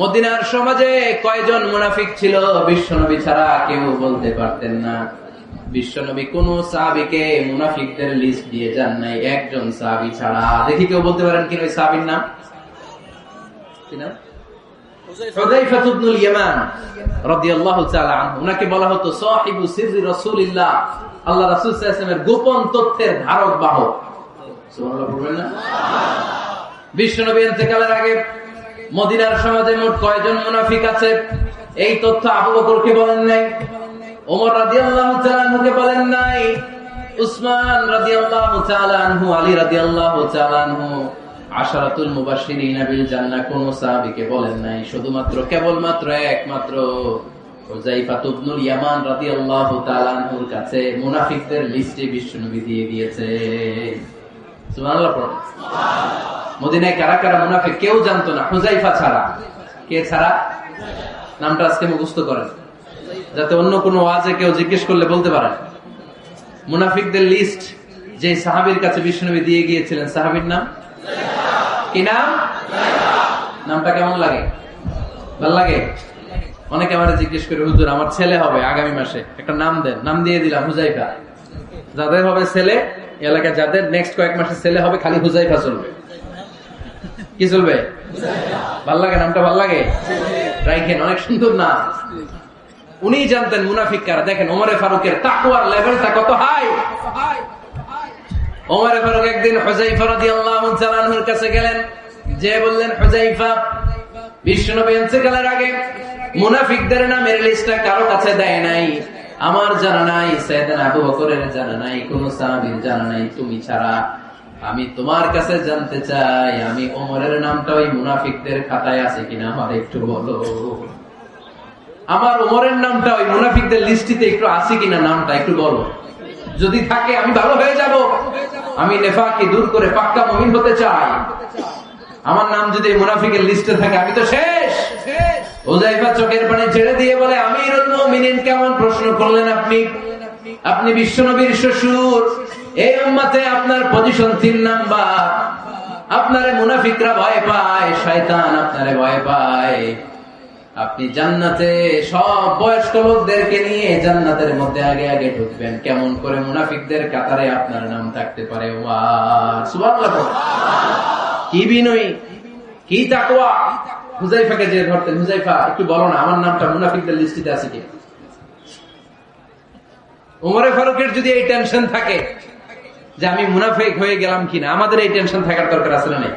Speaker 1: মদিনার সমাজে কয়জন মুনাফিক ছিল বিশ্বনবী ছাড়া কেউ বলতে পারতেন না। বিশ্বনবী কোন সাহাবীকে মুনাফিকদের লিস্ট দিয়ে যান নাই, একজন সাহাবী ছাড়া। দেখি কেউ বলতে পারেন কিনা ওই সাহাবীর নাম? কি নাম? হুযায়ফা ইবনুল ইয়ামান রাদিয়াল্লাহু তাআলা আনহু। উনাকে বলা হতো সাহিবু সিররি রাসূলিল্লাহ, আল্লাহ রাসূল সাল্লাল্লাহু আলাইহি ওয়াসাল্লামের গোপন তথ্যের ধারক বাহক। সুবহানাল্লাহ বলবেন না? বিশ্বনবী ইন্তেকালের আগে মদিনার সমাজে মোট কয়জন মুনাফিক আছে এই তথ্য আবু বকরকে বলেন নাই, ওমর রাদিয়াল্লাহু তাআলা আনহুকে বলেন নাই, উসমান রাদিয়াল্লাহু তাআলা আনহু, আলী রাদিয়াল্লাহু তাআলা আনহু, আশারাতুল মুবাশশিরিন বিল জান্নাহ কোন সাহাবীকে বলেন নাই। শুধুমাত্র কেবলমাত্র একমাত্র হুযায়ফা ইবনুল ইয়ামান রাদিয়াল্লাহু তাআলা আনহুর কাছে মুনাফিকদের লিস্টে বিশ্বনবী দিয়ে দিয়েছে। সুবহানাল্লাহ। মদিনায় কারা কারা মুনাফিক কেউ জানতো না হুযায়ফা ছাড়া। কে ছাড়া? নামটা আজকে মুখস্থ করেন, যাতে অন্য কোনো ওয়াজে কেউ জিজ্ঞেস করলে বলতে পারেন। মুনাফিকদের লিস্ট যে সাহাবীর কাছে বিশ্বনবী দিয়ে গিয়েছিলেন, সাহাবীর নাম কি? নাম? নামটা কেমন লাগে? ভালো লাগে? অনেকে আমারে জিজ্ঞেস করে, হুজুর আমার ছেলে হবে আগামী মাসে, একটা নাম দেন। নাম দিয়ে দিলাম হুযায়ফা। যাদের হবে ছেলে, এলাকায় যাদের নেক্সট কয়েক মাসে ছেলে হবে, খালি হুযায়ফা চলবে। কি চলবে? ভাল লাগে? নামটা ভাল লাগে? রাইখেন, অনেক সুন্দর নাম। উনি জানতেন মুনাফিক কারা। দেখেন ওমরে ফারুকের তাকওয়ার লেভেলটা কত হাই। ওমরে ফারুক একদিন হুযায়ফা রাদিয়াল্লাহু তাআলা আনহুর কাছে গেলেন, যে বললেন, হুযায়ফা, বিশ্বনবী ইন্তেকালের আগে মুনাফিকদের নামের লিস্টটা কারো কাছে দেয় নাই, আমার জানা নাই, সাইয়েদনা আবু বকরের জানা নাই, কোন সাহাবীর জানা নাই, তুমি ছাড়া। আমি তোমার কাছে জানতে চাই, আমি ওমরের নামটা ওই মুনাফিকদের খাতায় আছে কিনা আমার একটু বলো। আমার ওমরের নামটা ওই মুনাফিকদের লিস্টিতে একটু আছে কিনা, নামটা একটু বলো। যদি থাকে আমি ভালো হয়ে যাব। আমি নেফাকি দূর করে পাক্কা মুমিন হতে চাই। আমার নাম যদি মুনাফিকের লিস্টে থাকে আমি তো শেষ। হুযায়ফা চোখের পানি ছেড়ে দিয়ে বলে, আমিরুল মুমিনিন, কেমন প্রশ্ন করলেন আপনি? আপনি বিশ্বনবীর শ্বশুর। এই উম্মতে আপনার পজিশন 3 নাম্বার। আপনারে মুনাফিকরা ভয় পায়, শয়তান আপনারে ভয় পায়। আপনি জান্নাতে সব বয়স্ক লোকদেরকে নিয়ে জান্নাতের মধ্যে আগে আগে ঢুকবেন। কেমন করে মুনাফিকদের কাতারে আপনার নাম থাকতে পারে? সুবহানাল্লাহ। কি বিনয়ী, কি তাকওয়া। হুযায়ফাকে যে ধরতেন, হুযায়ফা একটু বলো না আমার নামটা মুনাফিকদের লিস্টিতে আছে কি? ওমরে ফারুকের যদি এই টেনশন থাকে যে আমি মুনাফিক হয়ে গেলাম কিনা, আমাদের এই টেনশন থাকার দরকার আছে না নেই?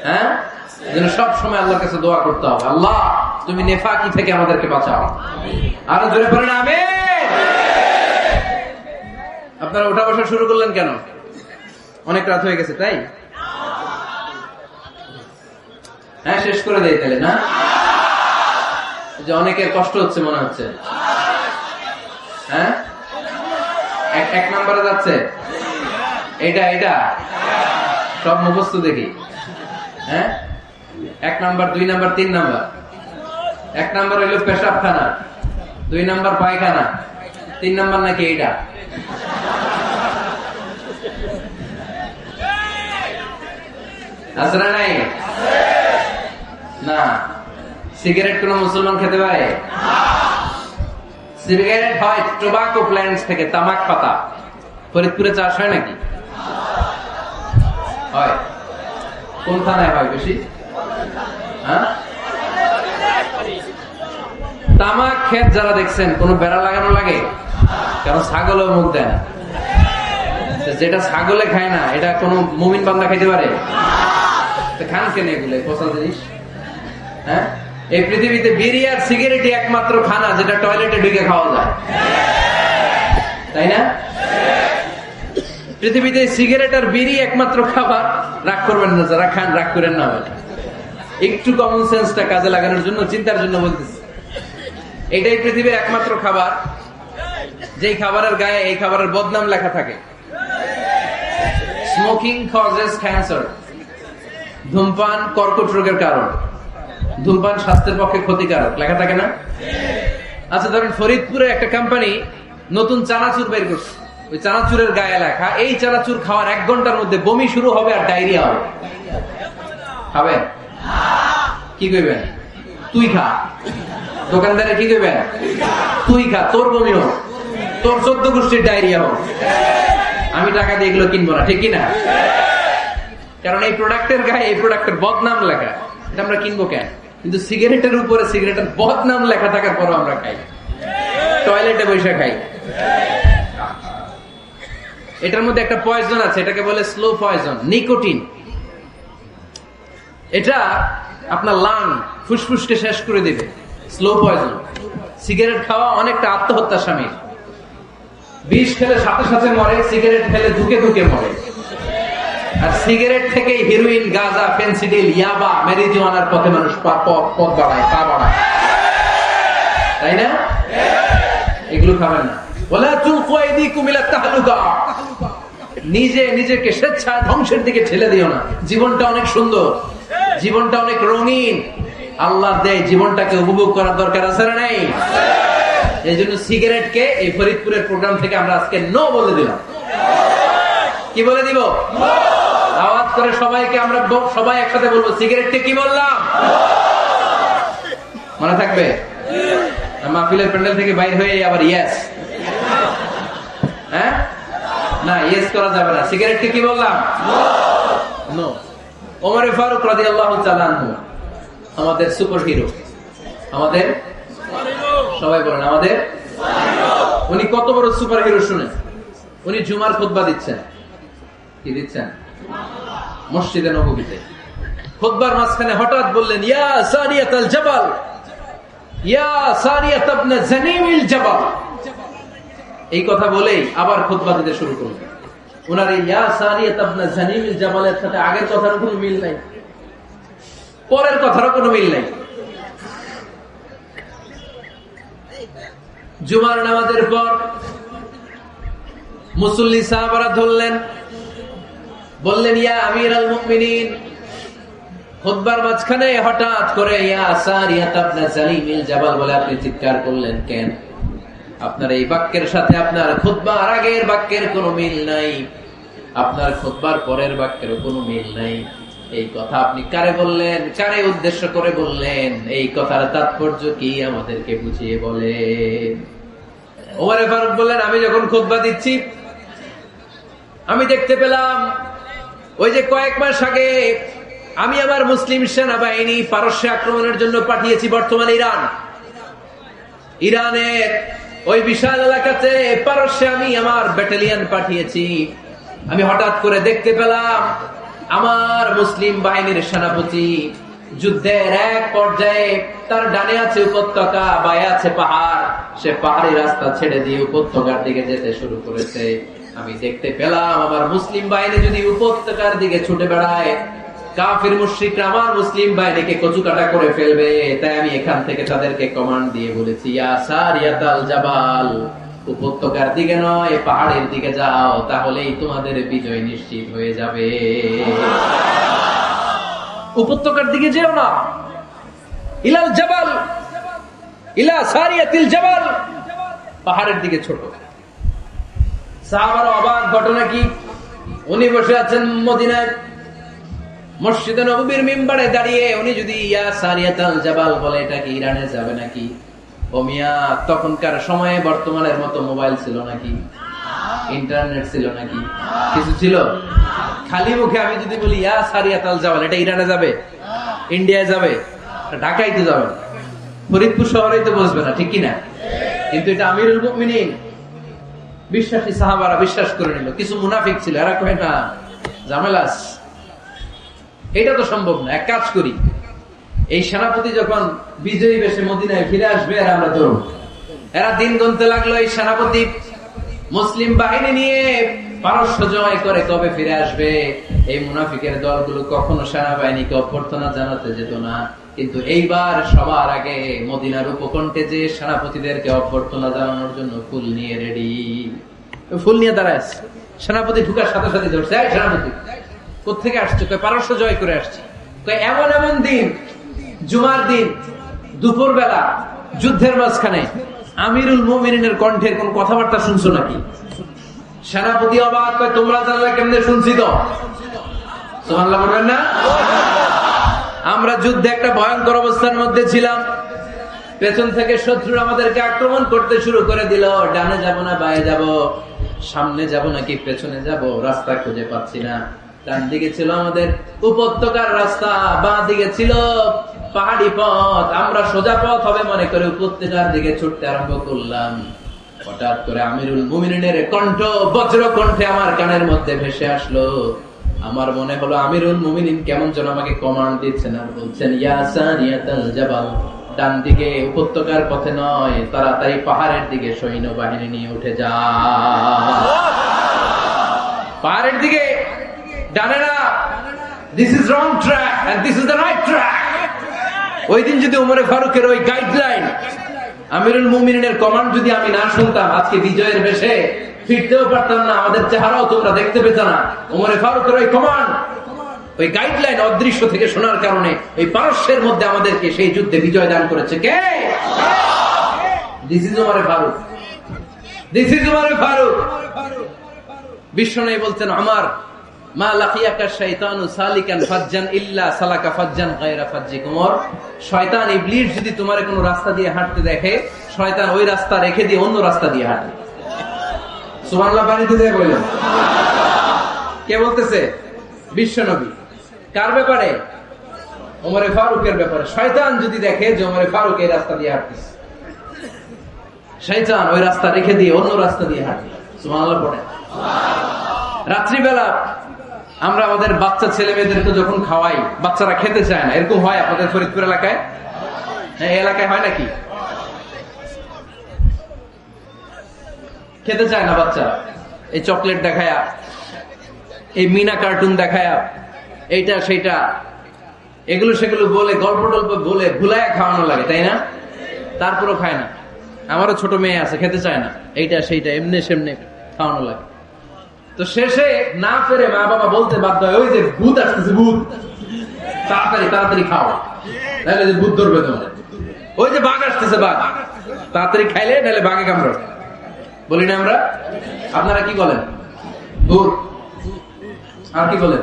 Speaker 1: হ্যাঁ, যেন সব সময় আল্লাহর কাছে দোয়া করতে হবে, আল্লাহ তুমি নেফাকি থেকে আমাদেরকে বাঁচাও। আরো জোরে পড়েন আমিন। আপনারা ওঠা বসা শুরু করলেন কেন? অনেক রাত হয়ে গেছে তাই? হ্যাঁ, শেষ করে দেয় তাহলে না? যে অনেকের কষ্ট হচ্ছে মনে হচ্ছে। হ্যাঁ, এক নম্বরে যাচ্ছে এটা সব মুখস্থ দেখি। হ্যাঁ, 1 নাম্বার, 2 নাম্বার, 3 নাম্বার। 1 নাম্বার হইল পেশাবখানা, 2 নাম্বার পায়খানা, 3 নাম্বার নাকি এইটা? আছে না নাই? না। সিগারেট কোন মুসলমান খেতে পারে? সিগারেট হয় টোবাকো প্ল্যান্টস থেকে, তামাক পাতা। ফরিদপুরে চাষ হয় নাকি? হয়। কোন থানায় হয় বেশি? হ্যাঁ, তামাক ক্ষেত যারা দেখছেন, কোন বেড়া লাগানো লাগে? কারণ ছাগলও মুখ দেয় না। যেটা ছাগলে খায় না, এটা কোন মুমিন বান্দা খাইতে পারে? খান কেন এগুলো পচা জিনিস? হ্যাঁ, এই পৃথিবীতে বিড়ি আর সিগারেটই একমাত্র খানা যেটা টয়লেটে ঢুকে খাওয়া যায়, তাই না? পৃথিবীতে সিগারেট আর বিড়ি একমাত্র খাবার। রাগ করবেন না যারা খান, রাগ করেন না, একটু কমন সেন্সটা কাজে লাগানোর জন্য, চিন্তার জন্য বলতেছি। এটাই পৃথিবীর একমাত্র খাবার যেই খাবারের গায়ে এই খাবারের বদনাম লেখা থাকে। স্মোকিং কজেস ক্যান্সার, ধূমপান কর্কট রোগের কারণ, ধূমপান স্বাস্থ্যের পক্ষে ক্ষতিকারক, লেখা থাকে না? আচ্ছা ধরেন ফরিদপুরে একটা কোম্পানি নতুন চানাচুর বের করছে, ওই চানাচুরের গায়ে লেখা এই চানাচুর খাওয়ার 1 ঘন্টার মধ্যে বমি শুরু হবে আর ডায়রিয়া হবে। খাবেন? কি কইবেন? তুই খা। দোকানদারে কি কইবেন? তুই খা, তোর বমি হোক, তোর 14 গোষ্ঠীর ডায়রিয়া হোক, আমি টাকা দিয়ে এগুলো কিনবো না, ঠিক কিনা? কারণ এই প্রোডাক্টের গায়ে এই প্রোডাক্টের বদনাম লেখা, এটা আমরা কিনবো কেন? কিন্তু সিগারেটের উপরে সিগারেটের বদনাম লেখা থাকার পরও আমরা খাই, টয়লেটে বসে খাই। এটার মধ্যে একটা পয়জন আছে, এটাকে বলে স্লো পয়জন, নিকোটিন। এটা আপনার লাং, ফুসফুসকে শেষ করে দিবে, স্লো পয়জন। সিগারেট খাওয়া অনেকটা আত্মহত্যা স্বামীর। বিষ খেলে সাথে সাথে মরে, সিগারেট খেলে ধুকে ধুকে মরে। আর সিগারেট থেকে হিরোইন, গাঁজা, ফেন্সিডিল, ইয়াবা, ম্যারিজুয়ানার পথে মানুষ পথ বাড়ায়, পা বাড়ায়, তাই না? এগুলো খাবেন না। নিজে নিজেকে স্বেচ্ছায় ধ্বংসের দিকে ঠেলে দিও না। জীবনটা অনেক সুন্দর, জীবনটা অনেক রঙিন, আল্লাহ দেয়, জীবনটাকে উপভোগ করার দরকার আছে না নাই? এই জন্য সিগারেটকে এই ফরিদপুরের প্রোগ্রাম থেকে আমরা আজকে নো বলে দিলাম। কি বলে দিব? দাওয়াত করে সবাইকে আমরা সবাই একসাথে বলবো সিগারেটকে কি বললাম? মনে থাকবে? মাহফিলের প্যান্ডেল থেকে বাইর হয়ে আবার ইয়েস, হ্যাঁ না, ইয়েস করা যাবে না। সিগারেটকে কি বললাম? নো। ওমর ফারুক রাদিয়াল্লাহু তাআলা আনহু আমাদের সুপার হিরো, আমাদের সবাই বলেন আমাদের। উনি কত বড় সুপার হিরো শুনেন। উনি জুমার খুতবা দিচ্ছেন। কি দিচ্ছেন? মসজিদে নববীতে। খুতবার মাঝখানে হঠাৎ বললেন, ইয়া সারিয়াতাল জাবাল, ইয়া সারিয়াত ইবনে জানিমিল জাবাল। এই কথা বলেই আবার খুতবা দিতে শুরু করলেন। ওনার এই ইয়া সারিয়াত ইবনে জানিমিল জাবালের সাথে আগের কথার কোনো মিল নাই, পরের কথারও কোনো মিল নাই। জুমার নামাজের পর মুসল্লি সাহাবারা ধরলেন, বললেন, ইয়া আমিরুল মুমিনিন। খুতবার মাঝখানে হঠাৎ করে ইয়া সারিয়াত ইবনে জানিমিল জাবাল বলে আপনি চিৎকার করলেন কেন? আপনার এই বাক্যের সাথে আপনার খুতবার আগের বাক্যের কোনো মিল নাই, আপনার খুতবার পরের বাক্যের কোনো মিল নাই। এই কথা আপনি কারে বললেন? কারে উদ্দেশ্য করে বললেন? এই কথার তাৎপর্য কি আমাদেরকে বুঝিয়ে বলেন। ওমর ফারুক বললেন, আমি যখন খুতবা দিচ্ছি আমি দেখতে পেলাম ওই যে কয়েক মাস আগে আমি আমার মুসলিম সেনাবাহিনী পারস্যে আক্রমণের জন্য পাঠিয়েছি, বর্তমানে ইরানের ওই বিশাল এলাকাতে পারস্যে আমি আমার ব্যাটালিয়ন পাঠিয়েছি। আমি হঠাৎ করে দেখতে পেলাম আমার মুসলিম বাহিনীর সেনাপতি যুদ্ধের এক পর্যায়ে তার ডানে আছে উপত্যকা, বায়ে আছে পাহাড়, সে পাহাড়ি রাস্তা ছেড়ে দিয়ে উপত্যকার দিকে যেতে শুরু করেছে। আমি দেখতে পেলাম আমার মুসলিম বাহিনী যদি উপত্যকার দিকে ছুটে বেড়ায়, কাফির মুশরিকরা আমার মুসলিম বাহিনীকে কচুকাটা করে ফেলবে। তাই আমি এখান থেকে তাদেরকে কমান্ড দিয়ে বলেছি, ইয়া সারিয়াতাল জাবাল, উপত্যকার দিকে নয় পাহাড়ের দিকে যাও, তাহলেই তোমাদের বিজয় নিশ্চিত হয়ে যাবে। উপত্যকার দিকে যেও না, ইলাল জাবাল, ইলা সারিয়াতিল জাবাল, পাহাড়ের দিকে ছোট। সাহাবারা অবাক, ঘটনা কি? উনি বসে আছেন মদিনায় মসজিদে নববীর মিম্বারে দাঁড়িয়ে, উনি যদি ইয়া সারিয়াতাল জাবাল বলে, এটা কি ইরানে যাবে নাকি? ও মিয়া, তখনকার সময়ে বর্তমানের মতো মোবাইল ছিল নাকি? ইন্টারনেট ছিল নাকি? কিছু ছিল? খালি মুখে আমি যদি বলি ইয়া সারিয়াতাল জাবাল, এটা ইরানে যাবে, ইন্ডিয়ায় যাবে, ঢাকায় তো যাবে, ফরিদপুর শহরেই তো বসবে না, ঠিক কিনা? কিন্তু এটা আমিরুল মুমিনিন বিশ্বাসী সাহাবারা বিশ্বাস করে নিল। কিছু মুনাফিক ছিল, এরা কয় না ঝামেলাস, এটা তো সম্ভব না। এক কাজ করি, এই সেনাপতি যখন বিজয়ী বেশে মদিনায় ফিরে আসবে আর আমরা তো এরা দিন গুনতে লাগলো এই সেনাপতি মুসলিম বাহিনী নিয়ে পারস্য জয় করে কবে ফিরে আসবে। এই মুনাফিকের দলগুলো কখনো সেনাবাহিনীকে অভ্যর্থনা জানাতে যেত না, কিন্তু এইবার সবার আগে মদিনার উপকণ্ঠে যে সেনাপতিদেরকে অভ্যর্থনা জানানোর জন্য ফুল নিয়ে রেডি, ফুল নিয়ে দাঁড়ায়। সেনাপতি ঢুকার সাথে সাথে ধরছে, সেনাপতি কোথেকে আসছে? পারস্য জয় করে আসছে। এমন এমন দিন, জুমার দিন দুপুর বেলা যুদ্ধের মাঝখানে আমিরুল মুমিনিনের কণ্ঠের কোন কথাবার্তা শুনছো নাকি? সেনাপতি অবাক, তোমরা জানলে কেমনে? শুনছি তো। সুবহানাল্লাহ বলবেন না? আমরা যুদ্ধে একটা ভয়ঙ্কর অবস্থার মধ্যে ছিলাম, পেছন থেকে শত্রু আমাদেরকে আক্রমণ করতে শুরু করে দিল। ডানে যাব না বায়ে যাব, সামনে যাব নাকি পেছনে যাব, রাস্তা খুঁজে পাচ্ছি না। ডান দিকে ছিল আমাদের উপত্যকার রাস্তা, বাঁ দিকে ছিল পাহাড়ি পথ। আমরা সোজা পথ হবে মনে করে উপত্যকার দিকে ছুটতে আরম্ভ করলাম। হঠাৎ করে আমিরুল মুমিনিনের কণ্ঠ বজ্র কণ্ঠে আমার কানের মধ্যে ভেসে আসলো। আমার মনে হলো আমিরুল মুমিনিন কেমন যেন আমাকে কমান্ড দিচ্ছেন আর বলছেন, ইয়া সানিয়াতাল জাবাল, ডান দিকে উপত্যকার পথে নয়, তাড়াতাড়ি পাহাড়ের দিকে সৈন্যবাহিনী নিয়ে উঠে যা। পাহাড়ের দিকে, ডানে না। This is wrong track and this is the right track. ওই দিন যদি ওমরে ফারুকের ওই গাইডলাইন, আমিরুল মুমিনিনের কমান্ড যদি আমি না শুনতাম, আজকে বিজয়ের বেশে ফিরতেও পারতাম না, আমাদের চেহারাও তোমরা দেখতে পেত না। ওমরে ফারুকের ওই কমান্ড, ওই গাইডলাইন অদৃশ্য থেকে শোনার কারণে এই পারস্যের মধ্যে আমাদেরকে সেই যুদ্ধে বিজয় দান করেছে কে? দিস ইজ ওমরে ফারুক, দিস ইজ ওমরে ফারুক। বিশ্বনবী বলছেন, আমার মা লাকিয়াকা শাইতানু সালিকান ফাজ্জান ইল্লা সালাকা ফাজ্জান গায়রা ফাজ্জিক। ওমর, শয়তান ইবলিস যদি তোমার কোন রাস্তা দিয়ে হাঁটতে দেখে, শয়তান ওই রাস্তা রেখে দিয়ে অন্য রাস্তা দিয়ে হাঁটে। সুবহানাল্লাহ বাণীতে দিয়ে বললেন। কে বলতেছে? বিশ্বনবী। কার ব্যাপারে? ওমরে ফারুকের ব্যাপারে। শয়তান যদি দেখে যে ওমরে ফারুক এই রাস্তা দিয়ে হাঁটতেছে, শয়তান ওই রাস্তা রেখে দিয়ে অন্য রাস্তা দিয়ে হাঁটে। সুবহানাল্লাহ পড়ে। রাত্রিবেলা আমরা আমাদের বাচ্চা ছেলে মেয়েদেরকে যখন খাওয়াই, বাচ্চারা খেতে চায় না, এরকম হয় আপনাদের ফরিদপুর এলাকায়? এই এলাকায় হয় নাকি? খেতে চায় না বাচ্চারা, এই চকলেট দেখায়া, এই মিনা কার্টুন দেখায়া, এইটা সেইটা, এগুলো সেগুলো বলে, গল্প টল্প বলে ভুলায়া খাওয়ানো লাগে, তাই না? তারপরও খায় না। আমারও ছোট মেয়ে আছে, খেতে চায় না, এইটা সেইটা এমনি সেমনি খাওয়ানো লাগে। তো শেষে না ফেরে মা বাবা বলতে বাধ্য হয়, ওই যে ভূত আসতেছে, ভূত, তাড়াতাড়ি তাড়াতাড়ি খাও, নাহলে যে ভূত ধরবে তোমার। ওই যে বাঘ আসতেছে, বাঘ, তাড়াতাড়ি খাইলে নাহলে বাঘে কামড়। বলি না আমরা? আপনারা কি বলেন? ভূত। আর কি বলেন?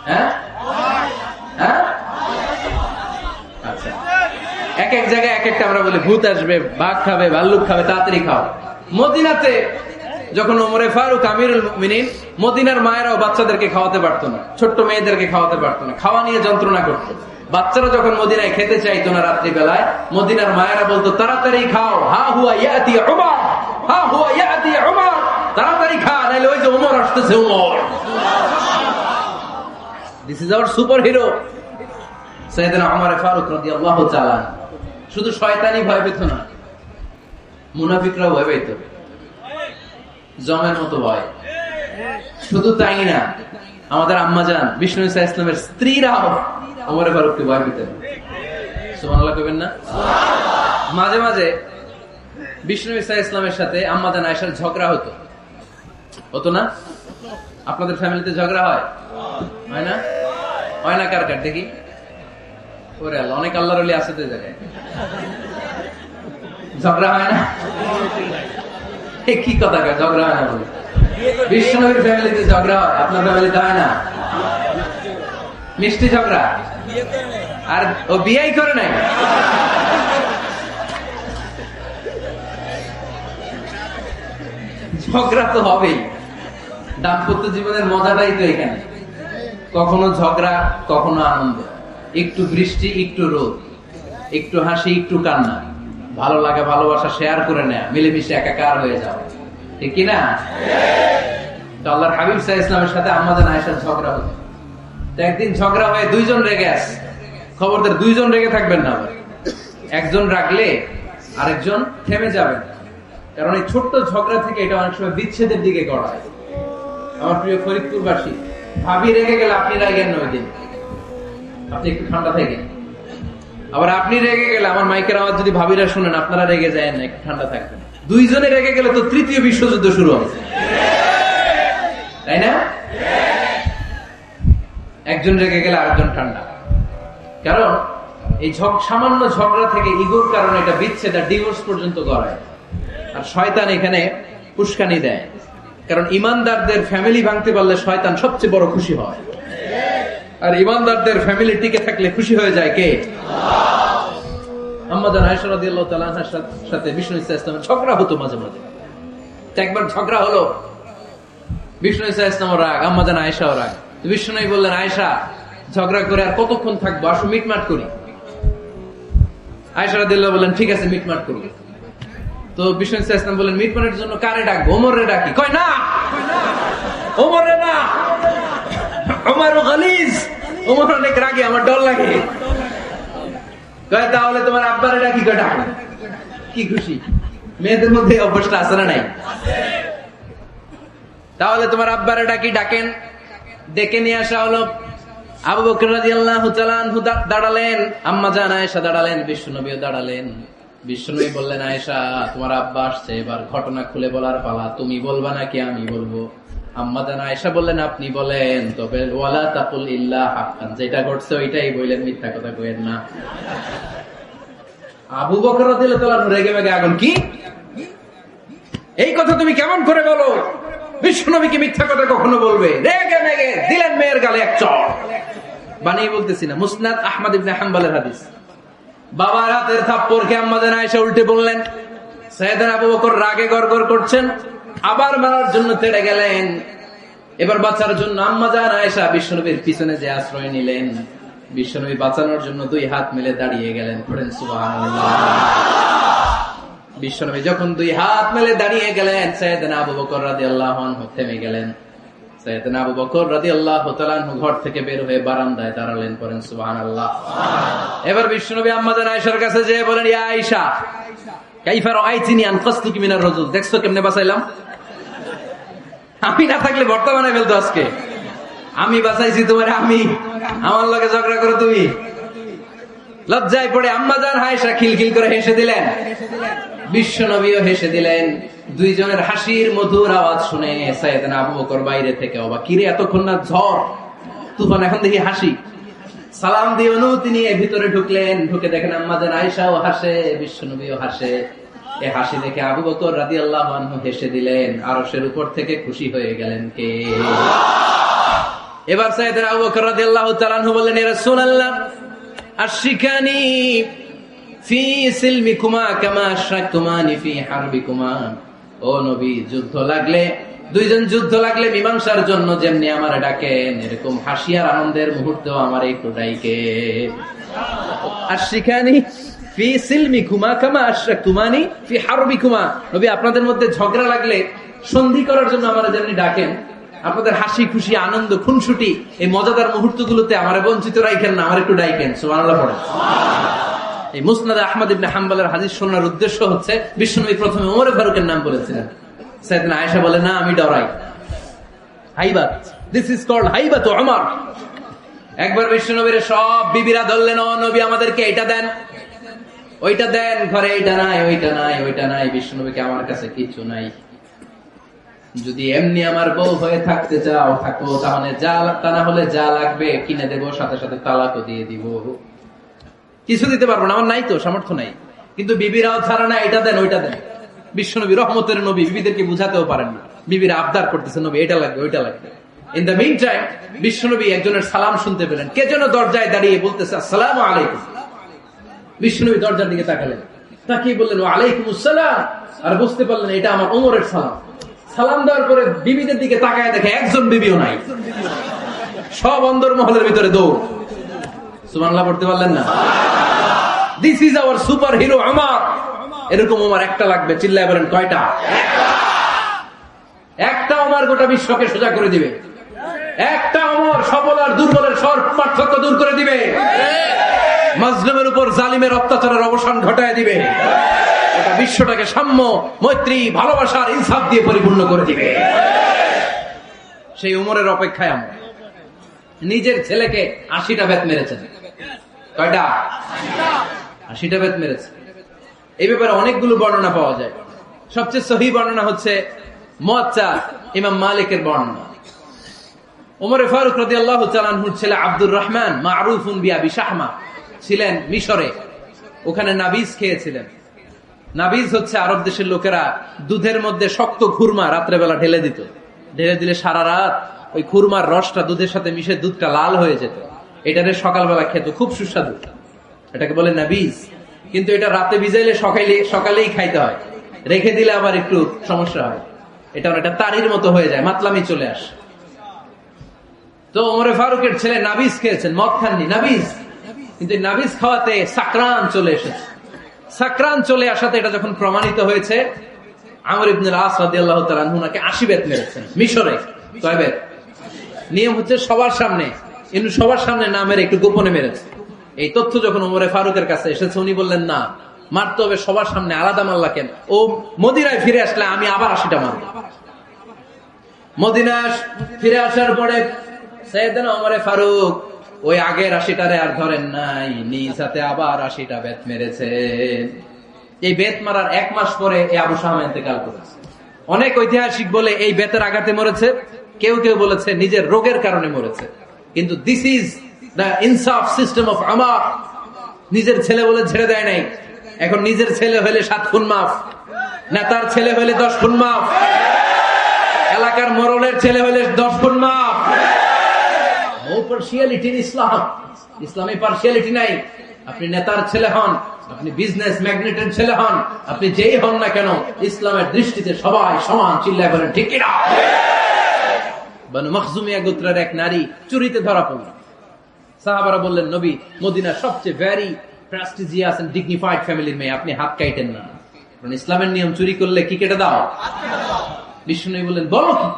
Speaker 1: হ্যাঁ হ্যাঁ, আচ্ছা। এক এক জায়গায় এক একটা আমরা বলি, ভূত আসবে, বাঘ খাবে, ভাল্লুক খাবে, তাড়াতাড়ি খাও। মদিনাতে যখন ওমরে ফারুক আমিরুল মুমিনিন, মদিনার মায়েরাও বাচ্চাদেরকে খাওয়াতে পারতো না, ছোট্ট মেয়েদেরকে খাওয়াতে পারতো না, খাওয়া নিয়ে যন্ত্রণা করতো। বাচ্চারা যখন মদিনায় খেতে চাইতো না রাত্রি বেলায়, মদিনার মায়েরা বলতো, তাড়াতাড়ি খাও, হা হুয়া ইয়াতি উমর, হা হুয়া ইয়াতি উমর, তাড়াতাড়ি খা, নাইলে ওই যে ওমর আসতেছে, Omar. This is our super hero সাইয়েদনা ওমর ফারুক রাদিয়াল্লাহু তাআলা। শুধু শয়তানি ভয় পেত না, মুনাফিকরাও ভয় পেত, জমের মতো ভয়। শুধু তাই না, আমাদের আম্মাজান বিষ্ণু ইসা ইসলামের স্ত্রীরাও ওমর ফারুককে ভয় পেতেন। সুবহানাল্লাহ কইবেন না? মাঝে মাঝে বিষ্ণু ইসা ইসলামের সাথে আম্মাজান আয়েশার ঝগড়া হতো, হতো না? আপনাদের ফ্যামিলিতে ঝগড়া হয়? হয় না? হয় না? কার কার দেখি? ওরে আল্লাহ, অনেক আল্লাহর ওলি আছে তো জায়গায়, ঝগড়া হয় না? কি কথা কয়, ঝগড়া হয় না বলে? বিষ্ণুনবীর ফ্যামিলিতে ঝগড়া হয়, আপনার ফ্যামিলিতে হয় না? মিষ্টি ঝগড়া। আর ও বিয়েই করে নাই। ঝগড়া তো হবেই, দাম্পত্য জীবনের মজাটাই তো এখানে। কখনো ঝগড়া, কখনো আনন্দ, একটু বৃষ্টি, একটু রোদ, একটু হাসি, একটু কান্না, ভালো লাগা ভালোবাসা শেয়ার করে নেয়া, মিলেমিশে একাকার হয়ে যাও, ঠিক কিনা? তো আল্লাহর হাবিব সাল্লাল্লাহু আলাইহি ওয়াসাল্লামের সাথে আম্মাজান আয়েশার ঝগড়া হতো। তো একদিন ঝগড়া হয়ে দুইজন রেগে আছে, খবরদার দুইজন রেগে থাকবেন না, একজন রাগলে আরেকজন থেমে যাবেন, কারণ এই ছোট্ট ঝগড়া থেকে এটা অনেক সময় বিচ্ছেদের দিকে গড়ায়। আমার প্রিয় ফরিদপুরবাসী, ভাবি রেগে গেলে আপনি রাগেন না, ওই দিন আপনি একটু ঠান্ডা থাকেন। আবার আপনি রেগে গেলে, আমার মাইকের আওয়াজ যদি ভাবিরা শুনেন, আপনারা রেগে যায় না, একটু ঠান্ডা থাকবেন। দুইজনে রেগে গেলে তো তৃতীয় বিশ্বযুদ্ধ শুরু হবে, তাই না? একজন রেগে গেলে আরেকজন ঠান্ডা, কারণ এই সামান্য ঝগড়া থেকে ইগোর কারণে এটা বিচ্ছেদ আর ডিভোর্স পর্যন্ত গড়ায়। আর শয়তান এখানে উস্কানি দেয়, কারণ ইমানদারদের ফ্যামিলি ভাঙতে পারলে শয়তান সবচেয়ে বড় খুশি হয়, আর ইমানদারদের ফ্যামিলি টিকে থাকলে খুশি হয়ে যায় কে? আম্মা জান আয়েশা রাদিয়াল্লাহু তাআলা আনহার সাথে বিষ্ণু ইসলামের ঝগড়া হতো মাঝে মাঝে। একবার ঝগড়া হলো, বিষ্ণু ইসলামের রাগ, আম্মা জান আয়েশাও রাগ। বিষ্ণু বললেন, আয়েশা ঝগড়া করে আর কতক্ষণ থাকবো, আসো মিটমাট করি। আয়েশা রাদিয়াল্লাহু বললেন, ঠিক আছে মিটমাট করি। তো বিষ্ণু ইসলাম বললেন, মিটমাটের জন্য কারে ডাকবো? ওমরে ডাকি। কয় না, ওমরে না, ওমর গালিজ, ওমর অনেক রাগে, আমার ডর লাগে। কয় তাহলে তোমার আব্বারে ডাকি। কয় ডাক। কি খুশি, মেয়েদের মধ্যে অভ্যাসটা আছে না নাই? তাহলে তোমার আব্বারে ডাকি। ডাকেন, ডেকে নিয়ে আসা হলো। আবু বকর রাদিয়াল্লাহু তাআলা আনহু দাঁড়ালেন, আম্মা জান আয়েশা দাঁড়ালেন, বিশ্বনবীও দাঁড়ালেন। বিশ্বনবী বললেন, আয়েশা তোমার আব্বা আসছে, এবার ঘটনা খুলে বলার পালা, তুমি বলবা নাকি আমি বলবো? আম্মা জান আয়েশা বললেন, আপনি বলেন, তবে ওয়ালা তাকুল ইল্লা হাক্কান, যেটা ঘটছে ওইটাই বললেন, মিথ্যা কথা কইেন না। আবু বকর রাদিয়াল্লাহু তাআলা রেগে মেগে আগুন, কি এই কথা তুমি কেমন করে বলো? বিশ্বনবী কি মিথ্যা কথা কখনো বলবে? রেগে মেগে দিলেন মেয়ের গালে এক চড়। বানিয়ে বলতেছি না, মুসনাদ আহমদ ইবনে হাম্বলের হাদিস। বাবার হাতের থাপ্পড়কে আম্মা জান আয়েশা উল্টে বললেন। সাইয়েদনা আবু বকর রাগে গড়গড় করছেন, আবার মারার জন্য তেড়ে গেলেন। এবার বাঁচার জন্য আম্মা জান আয়েশা বিশ্বনবীর পিছনে যে আশ্রয় নিলেন, বিশ্বনবী বাঁচানোর জন্য দুই হাত মিলে দাঁড়িয়ে গেলেন। পড়েন সুবহানাল্লাহ। বিশ্বনবী যখন দুই হাত মেলে দাঁড়িয়ে গেলেন, সাইয়েদনা আবু বকর রাদিয়াল্লাহু আনহু থেমে গেলেন। সাইয়েদনা আবু বকর রাদিয়াল্লাহু তাআলা আনহু ঘর থেকে বের হয়ে বারান্দায় দাঁড়ালেন। পড়েন সুবহানাল্লাহ। এবার বিশ্বনবী আম্মা জান আয়েশার কাছে যেয়ে বলেন, ইয়া আয়েশা কাইফা রাআইতিনি আনকাসতুকি মিনার রাজুল, দেখছো কেমনে বাঁচাইলাম? আমি না থাকলে ভর্তা বানাই ফেলতো আজকে। আমি বাঁচাইছি তোমারে, আমি, আমার লগে ঝগড়া করো তুমি। লজ্জায় পড়ে আম্মা জান আয়েশা খিলখিল করে হেসে দিলেন, বিশ্বনবীও হেসে দিলেন। দুইজনের হাসির মধুর আওয়াজ শুনে সাইয়েদনা আবু বকর বাইরে থেকে অবাক, কিরে এতক্ষণ না ঝড় তুফান, এখন দেখি হাসি। সালাম দিয়ে অনুমতি নিয়ে ভিতরে ঢুকলেন। ঢুকে দেখেন আম্মা জান আয়েশাও হাসে, বিশ্বনবীও হাসে। এই হাসি দেখে আবু বকর রাদিয়াল্লাহু আনহু হেসে দিলেন, আরশের উপর থেকে খুশি হয়ে গেলেন কে? এবার সাইয়েদনা আবু বকর রাদিয়াল্লাহু তাআলা আনহু বললেন, ইয়া রাসূলুল্লাহ আশরিকানি ফি সিলমিকুমা কামা আশরাকতুমানি ফি হারবিকুমা। ও নবী, যুদ্ধ লাগলে, দুইজন যুদ্ধ লাগলে মীমাংসার জন্য যেমনি আমারে ডাকেন, এরকম হাসি আর আনন্দের মুহূর্তেও আমার একটু ডাইকে। আশরিকানি ফি সিলমিকুমা কামা আশরাকতুমানি ফি হারবিকুমা। নবী, আপনাদের মধ্যে ঝগড়া লাগলে সন্ধি করার জন্য আমারে যেমনি ডাকেন, আপনাদের হাসি খুশি আনন্দ খুনসুটি এই মজাদার মুহূর্তগুলোতে আমারে বঞ্চিত রাখেন না, আমার একটু ডাইকেন। সুবহানাল্লাহ পড়েন। এই মুসনাদ আহমদ ইবনে হাম্বলের হাদিস শোনার উদ্দেশ্য হচ্ছে, বিশ্বনবী প্রথমে ওমর ফারুকের নাম বলেছিলেন। সাইয়েদনা আয়েশা বলে, না আমি ডরাই। হাইবাত, দিস ইজ কল্ড হাইবাত ওমর। একবার বিশ্বনবীর সব বিবিরা ধরলেন, ও নবী আমাদেরকে এটা দেন, ওইটা দেন, ঘরে এইটা নাই, ওইটা নাই, ওইটা নাই। বিশ্বনবীকে, আমার কাছে কিছু নাই, যদি এমনি আমার বউ হয়ে থাকতে চাও থাকো, তাহলে যা, তা না হলে যা লাগবে কিনে দেবো, সাথে সাথে তালাকও দিয়ে দিব। কিছু দিতে পারবো না, আমার নাই তো, সামর্থ্য নাই। কিন্তু বিবিরাও ছাড়া না, এটা দেন ওইটা দেন। বিশ্বনবী রহমতের নবী, বিবিদেরকে বুঝাতেও পারেন না, বিবিরা আবদার করতেছে, নবী এটা লাগবে ওইটা লাগবে। ইন দ্য মিন টাইম বিশ্বনবী একজনের সালাম শুনতে পেলেন। কে যেন দরজায় দাঁড়িয়ে বলতেছে, আসসালামু আলাইকুম। বিশ্বনবী দরজার দিকে তাকালেন, তাকিয়ে বললেন, ওয়া আলাইকুমুস সালাম। আর বুঝতে পারলেন এটা আমার ওমরের সালাম। সালাম দেওয়ার পরে বিবিদের দিকে তাকায় দেখে একজন বিবিও নাই, সব অন্দরমহলের ভিতরে দৌড়। সুবহানাল্লাহ পড়তে পারলেন না? This is our super hero Omar. এরকম ওমর একটা লাগবে, চিল্লায় বলেন কয়টা? একটা ওমর গোটা বিশ্বকে সোজা করে দিবে। একটা ওমর সবল আর দুর্বলের পার্থক্য দূর করে দিবে, মাজলুমের উপর জালিমের অত্যাচারের অবসান ঘটায় দিবে, এটা বিশ্বটাকে সাম্য, মৈত্রী, ভালোবাসার ইনসাফ দিয়ে পরিপূর্ণ করে দিবে। সেই উমরের অপেক্ষায় আমরা। নিজের ছেলেকে 80টা বেত মেরেছেন। কয়টা? 80টা বেত মেরেছে। এই ব্যাপারে অনেকগুলো বর্ণনা পাওয়া যায়। সবচেয়ে সহিহ বর্ণনা হচ্ছে মুয়াত্তা ইমাম মালিকের বর্ণনা। ওমর ফারুক রাদিয়াল্লাহু তাআলা আনহুর ছেলে আব্দুর রহমান মারুফুন বিআবি শাহমা ছিলেন মিশরে। ওখানে নাবিজ খেয়েছিলেন। নাবিজ হচ্ছে আরব দেশের লোকেরা দুধের মধ্যে শক্ত খুরমা রাত্রেবেলা ঢেলে দিত। ঢেলে দিলে সারা রাত ওই খুরমার রসটা দুধের সাথে মিশে দুধটা লাল হয়ে যেত। এটারে সকালবেলা খেত, খুব সুস্বাদু। এটাকে বলে নাবিজ। কিন্তু এটা রাতে ভিজাইলে সকালেই খাইতে হয়, রেখে দিলে আবার একটু সমস্যা হয়। এটা অনেকটা তারির মতো হয়ে যায়, মাতলামি চলে আসে। তো ওমরে ফারুকের ছেলে নাবিজ খেয়েছেন, মদ খাননি, নাবিজ। কিন্তু নাবিজ খাওয়াতে সাকরান চলে এসেছে। সাকরান চলে আসাতে এটা যখন প্রমাণিত হয়েছে, আমর ইবনে আস রাদিয়াল্লাহু তাআলা আনহু নাকি 80 বেত মেরেছেন মিশরে। কয় বেত? নিয়ম হচ্ছে সবার সামনে, কিন্তু সবার সামনে না মেরে একটু গোপনে মেরেছে। এই তথ্য যখন ওমরে ফারুকের কাছে এসেছে, উনি বললেন না, মারতে হবে সবার সামনে, আলাদা মারলা কেন? ও মদিনায় ফিরে আসলে আমি আবার 80টা মারব। মদিনা ফিরে আসার পরে সাইয়েদনা ওমরে ফারুক ওই আগের 80টারে আর ধরেন নাই, নিজ হাতে আবার 80টা বেত মেরেছে। এই বেত মারার 1 মাস পরে এই আবু শামা ইন্তেকাল করেছে। অনেক ঐতিহাসিক বলে এই বেতের আঘাতে মরেছে, কেউ কেউ বলেছে নিজের রোগের কারণে মরেছে। কিন্তু দিস ইজ দ্য ইনসাফ সিস্টেম অফ আমার। নিজের ছেলে বলে ছেড়ে দেয় নাই। এখন নিজের ছেলে হলে 7 খুন মাফ, নেতার ছেলে হলে 10 খুন মাফ, এলাকার মোড়লের ছেলে হলে 10 খুন মাফ। নো পার্সিয়ালিটি ইন ইসলাম। ইসলামে পার্সিয়ালিটি নাই। আপনি নেতার ছেলে হন, আপনি বিজনেস ম্যাগনেটের ছেলে হন, আপনি যেই হন না কেন, ইসলামের দৃষ্টিতে সবাই সমান। চিল্লায় বলেন ঠিক কিনা? বনু মখজুমিয়া গোত্রের এক নারী চুরিতে ধরা পড়ল। সাহাবারা বললেন, নবী, মদিনার সবচেয়ে ভেরি প্রেস্টিজিয়াস এন্ড ডিগনিফাইড ফ্যামিলির মেয়ে, আপনি হাত কাটেন না। কারণ ইসলামের নিয়ম, চুরি করলে কি কেটে দাও? বিষ্ণু বললেন, বলো কি?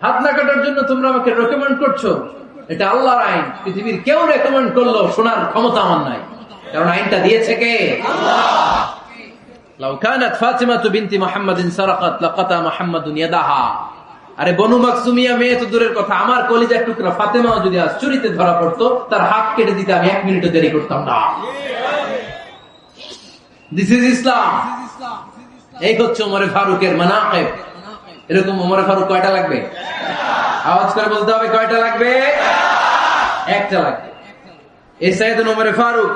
Speaker 1: হাত না কাটার জন্য তোমরা আমাকে রেকমেন্ড করছো? এটা আল্লাহর আইন। পৃথিবীর কেউ রেকমেন্ড করলো শোনার ক্ষমতা আমার নাই, কারণ আইনটা দিয়েছে কে? লাউ কানাত ফাতিমাতু বিনতি মুহাম্মাদিন সারাকাত লাকাতা মুহাম্মাদুন ইয়াদাহা। আরে বনু মাকসুমিয়া মেয়ে তো দূরের কথা, আমার কলিজার টুকরা ফাতেমাও যদি আজ চুরিতে ধরা পড়তো, তার হাত কেটে দিতে আমি 1 মিনিটও দেরি করতাম না। দিস ইজ ইসলাম। এই হচ্ছে ওমরে ফারুকের মানাকিব। এরকম ওমরে ফারুক কয়টা লাগবে? আওয়াজ করে বলতে হবে, কয়টা লাগবে? একটা লাগবে। এই সাইয়েদনা ওমরে ফারুক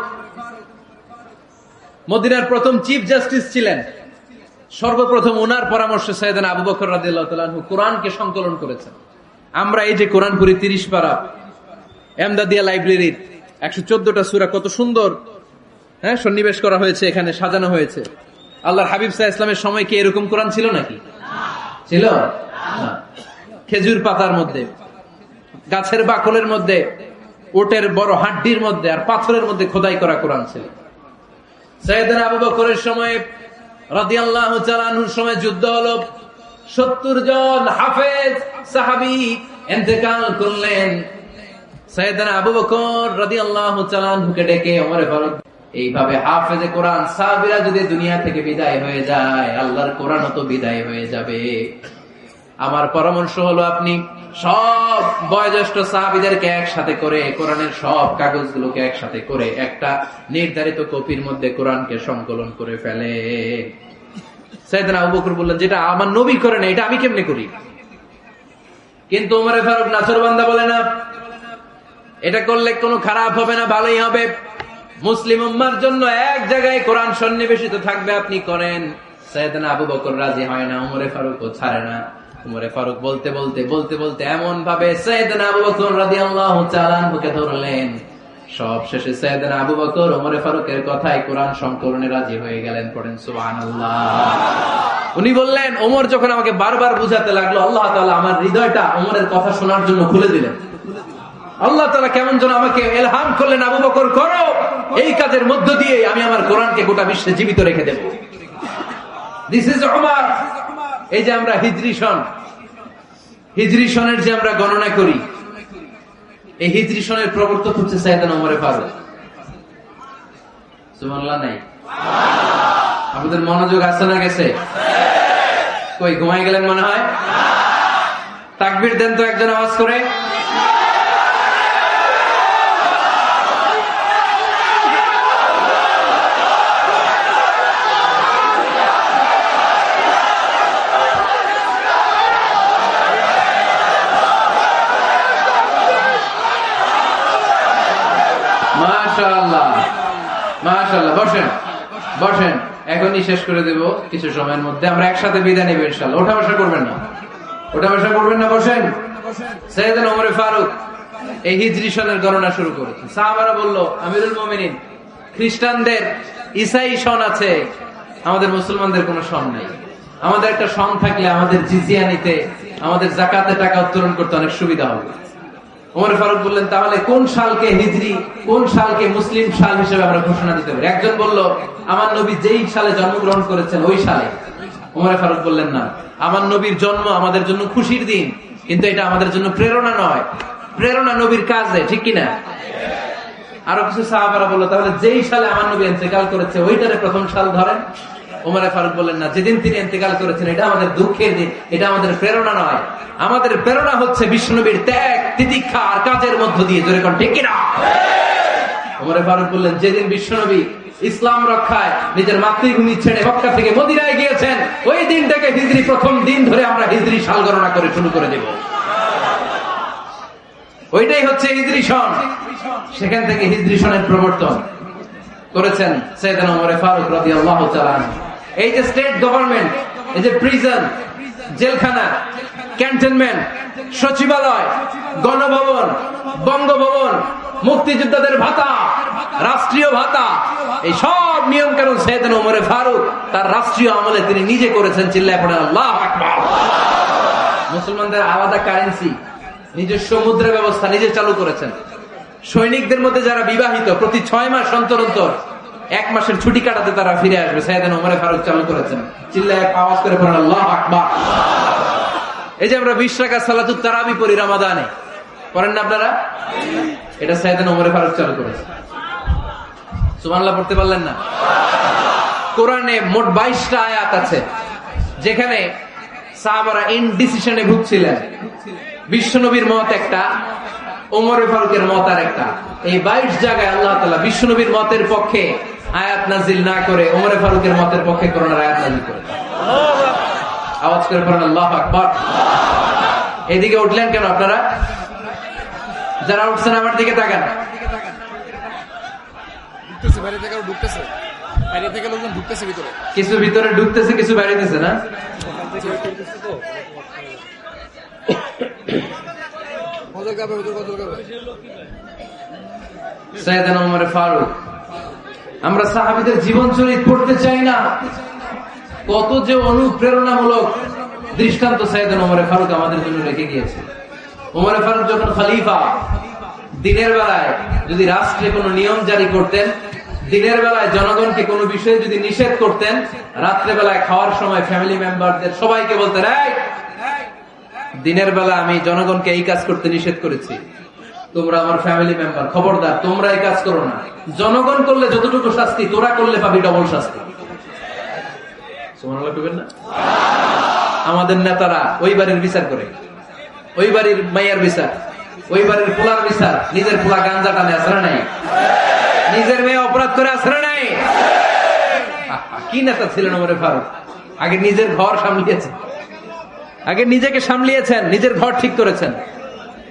Speaker 1: মদিনার প্রথম চিফ জাস্টিস ছিলেন। সর্বপ্রথম ওনার পরামর্শে সাইয়েদনা আবু বকর রাদিয়াল্লাহু তাআলা আনহু কোরআনকে সংকলন করেছেন। আমরা এই যে কোরআন পড়ি 30 পারা, এমদাদিয়া লাইব্রেরির 114টা সূরা, কত সুন্দর সন্নিবেশ করা হয়েছে, এখানে সাজানো হয়েছে। আল্লাহর হাবিব সাল্লাল্লাহু আলাইহি ওয়াসাল্লামের সময় কি এরকম কোরআন ছিল নাকি? ছিল না। খেজুর পাতার মধ্যে, গাছের বাকলের মধ্যে, ওটের বড় হাড্ডির মধ্যে আর পাথরের মধ্যে খোদাই করা কোরআন ছিল। সাইয়েদনা আবু বকরের সময় রাদিয়াল্লাহু তাআলা আনহুর সময় যুদ্ধ হলো, 70 জন হাফেজ সাহাবী ইন্তেকাল করলেন। সাইয়েদনা আবু বকর রাদিয়াল্লাহু তাআলা আনহুকে ডেকে ওমরে ফারুক, এইভাবে হাফেজে কোরআন সাহাবীরা যদি দুনিয়া থেকে বিদায় হয়ে যায়, আল্লাহর কোরআনও তো বিদায় হয়ে যাবে। আমার পরামর্শ হলো, আপনি সব বয়োজ্যেষ্ঠ সাহাবীদেরকে একসাথে করে কোরআনের সব কাগজগুলোকে একসাথে করে একটা নির্ধারিত কপির মধ্যে কোরআনকে সংকলন করে ফেলে। সাইয়েদনা আবু বকর বললেন, যেটা আমার নবী করে না, এটা আমি কেমনে করি? কিন্তু ওমরে ফারুক নাছরবান্দা বলে না, এটা করলে কোনো খারাপ হবে না, ভালোই হবে। মুসলিম উম্মার জন্য এক জায়গায় কোরআন সন্নিবেশিত থাকবে, আপনি করেন। সাইয়েদনা আবু বকর রাজি হয় না, ওমরে ফারুকও ছাড়ে না। ওমরে ফারুক বলতে বলতে বলতে বলতে এমন ভাবে সাইয়েদনা আবু বকর রাদিয়াল্লাহু তাআলা আনহুকে ধরলেন, সব শেষে সাইয়েদনা আবু বকর ওমরে ফারুকের কথায় কোরআন সংকলনে রাজি হয়ে গেলেন। পড়েন সুবহানাল্লাহ। উনি বললেন, ওমর যখন আমাকে বারবার বুঝাতে লাগলো, আল্লাহ তাআলা আমার হৃদয়টা ওমরের কথা শোনার জন্য খুলে দিলেন। আল্লাহ তাআলা কেমন যেন আমাকে ইলহাম করলেন, আবু বকর করো, এই কাজের মধ্য দিয়ে আমি আমার কোরআনকে গোটা বিশ্বে জীবিত রেখে দেব। This is Umar. এই যে আমরা হিজরি সন, হিজরি সনের যে আমরা গণনা করি, এই হিজরি সনের প্রবর্তক হচ্ছে সাইয়েদনা ওমরে ফারুক। সুবহানাল্লাহ নাই? আপনাদের মনোযোগ আছে না গেছে? কই ঘুমাই গেলেন মনে হয়? তাকবীর দেন তো একজন আওয়াজ করে। মাশাআল্লাহ মাশাআল্লাহ। বসেন বসেন, এখনই শেষ করে দেব কিছু সময়ের মধ্যে। আমরা একসাথে বিদায় নেব ইনশাআল্লাহ। ওঠা বসা করবেন না, ওঠা বসা করবেন না, বসেন। সাইয়েদনা ওমর ফারুক এই হিজরি সনের গণনা শুরু করেছেন। সাহাবারা বলল, আমিরুল মুমিনিন, খ্রিস্টানদের ঈসাই সন আছে, আমাদের মুসলমানদের কোনো সন নাই। আমাদের একটা সন থাকলে আমাদের জিজিয়া নিতে, আমাদের যাকাতে টাকা উত্তোলন করতে অনেক সুবিধা হবে। ওমর ফারুক বললেন, তাহলে কোন সালকে হিজরি, কোন সালকে মুসলিম সাল হিসেবে আমরা ঘোষণা দিতে পারি? একজন বলল, আমার নবী যেই সালে জন্মগ্রহণ করেছেন ওই সালে। ওমর ফারুক বললেন, না, আমার নবীর জন্ম আমাদের জন্য খুশির দিন, কিন্তু এটা আমাদের জন্য প্রেরণা নয়। প্রেরণা নবীর কাজে, ঠিক কিনা? আরো কিছু সাহাবারা বলল, তাহলে যেই সালে আমার নবী ইন্তেকাল করেছে ওইটারে প্রথম সাল ধরেন। ওমর ফারুক বললেন, না, যেদিন তিনি ইন্তেকাল করেছেন এটা আমাদের দুঃখের দিন, এটা আমাদের প্রেরণা নয়। আমাদের প্রেরণা হচ্ছে বিশ্বনবীর ত্যাগ, তিতিক্ষা আর কাজের মধ্য দিয়ে। জোরে কোন ঠিক কিনা? ওমর ফারুক বললেন, যেদিন বিশ্বনবী ইসলাম রক্ষায় নিজের মাতৃভূমি ছেড়ে মক্কা থেকে মদিনায় গিয়েছেন, ওই দিন থেকে হিজরি প্রথম দিন ধরে আমরা হিজরি সাল গণনা করে শুরু করে দেব। ওইটাই হচ্ছে হিজরি সন। সেখান থেকে হিজরি সনের প্রবর্তন করেছেন সাইয়েদনা ওমর ফারুক রাদিয়াল্লাহু তাআলা আনহু। এই যে স্টেট গভর্নমেন্ট, এই যে প্রিজন, জেলখানা, ক্যান্টনমেন্ট, সচিবালয়, গণভবন, বঙ্গভবন, মুক্তিযোদ্ধাদের ভাতা, রাষ্ট্রীয় ভাতা, এই সব নিয়ম কানুন সাইয়েদনা ওমর ফারুক তার রাষ্ট্রীয় আমলে তিনি নিজে করেছেন। চিল্লায় পড়েন আল্লাহু আকবার। মুসলমানদের আলাদা কারেন্সি, নিজস্ব মুদ্রা ব্যবস্থা নিজে চালু করেছেন। সৈনিকদের মধ্যে যারা বিবাহিত, প্রতি 6 মাস অন্তর অন্তর 1 মাসের ছুটি কাটাতে তারা ফিরে আসবে। সাইয়েদনা ওমর ফারুক চালু করেছেন। চিল্লায় আওয়াজ করে পড়েন আল্লাহু আকবার। এই যে আমরা 20 রাকাত সালাতুত তারাবি পড়ি রমাদানে, পড়েন না আপনারা? এটা সাইয়েদনা ওমর ফারুক চালু করেছেন। সুবহানাল্লাহ পড়তে পারলেন না? কোরআনে মোট 22টা আয়াত আছে যেখানে সাহাবারা ইনডিসিশনে ভুগছিলেন। বিশ্বনবীর মত একটা, ওমর ফারুকের মত আর একটা। এই 22 জায়গায় আল্লাহ তাআলা বিশ্বনবীর মতের পক্ষে আয়াত নাজিল না করে ওমর ফারুকের মতের পক্ষে কোরআনের আয়াত নাজিল করে। আওয়াজ করে পড়েন আল্লাহু আকবার। এদিকে উঠলেন কেন আপনারা? যারা উঠছেন আমার দিকে তাকান। কিছু ভিতরে ঢুকতেছে, কিছু বাইরেতেছে না? সাইয়েদনা ওমর ফারুক, আমরা সাহাবীদের জীবন চরিত পড়তে চাই না? কত যে অনুপ্রেরণামূলক দৃষ্টান্ত সাইয়েদনা ওমর ফারুক আমাদের জন্য রেখে গিয়েছে। ওমর ফারুক যখন খলিফা, দিনের বেলায় যদি রাষ্ট্রে কোনো নিয়ম জারি করতেন, দিনের বেলায় জনগণকে কোনো বিষয়ে যদি নিষেধ করতেন, রাত্রে বেলায় খাওয়ার সময় ফ্যামিলি মেম্বারদের সবাইকে বলতেন, এই দিনের বেলা আমি জনগণকে এই কাজ করতে নিষেধ করেছি, তোমরা আমার ফ্যামিলি মেম্বার, খবরদার তোমরা এই কাজ করো না। জনগণ করলে যতটুকু শাস্তি, তোরা করলে পাবি ডবল শাস্তি। সুবহানাল্লাহ কইবেন না? আমাদের নেতারা ওই বাড়ির বিচার করে, ওই বাড়ির মাইয়ার বিচার, ওই বাড়ির পোলার বিচার। নিজের পোলা গাঞ্জা টানে আসরা নাই, নিজের মেয়ে অপরাধ করে আসরা নাই। কি নেতা ছিলেন ওমর ফারুক? আগে নিজের ঘর সামলিয়েছেন, আগে নিজেকে সামলিয়েছেন, নিজের ঘর ঠিক করেছেন।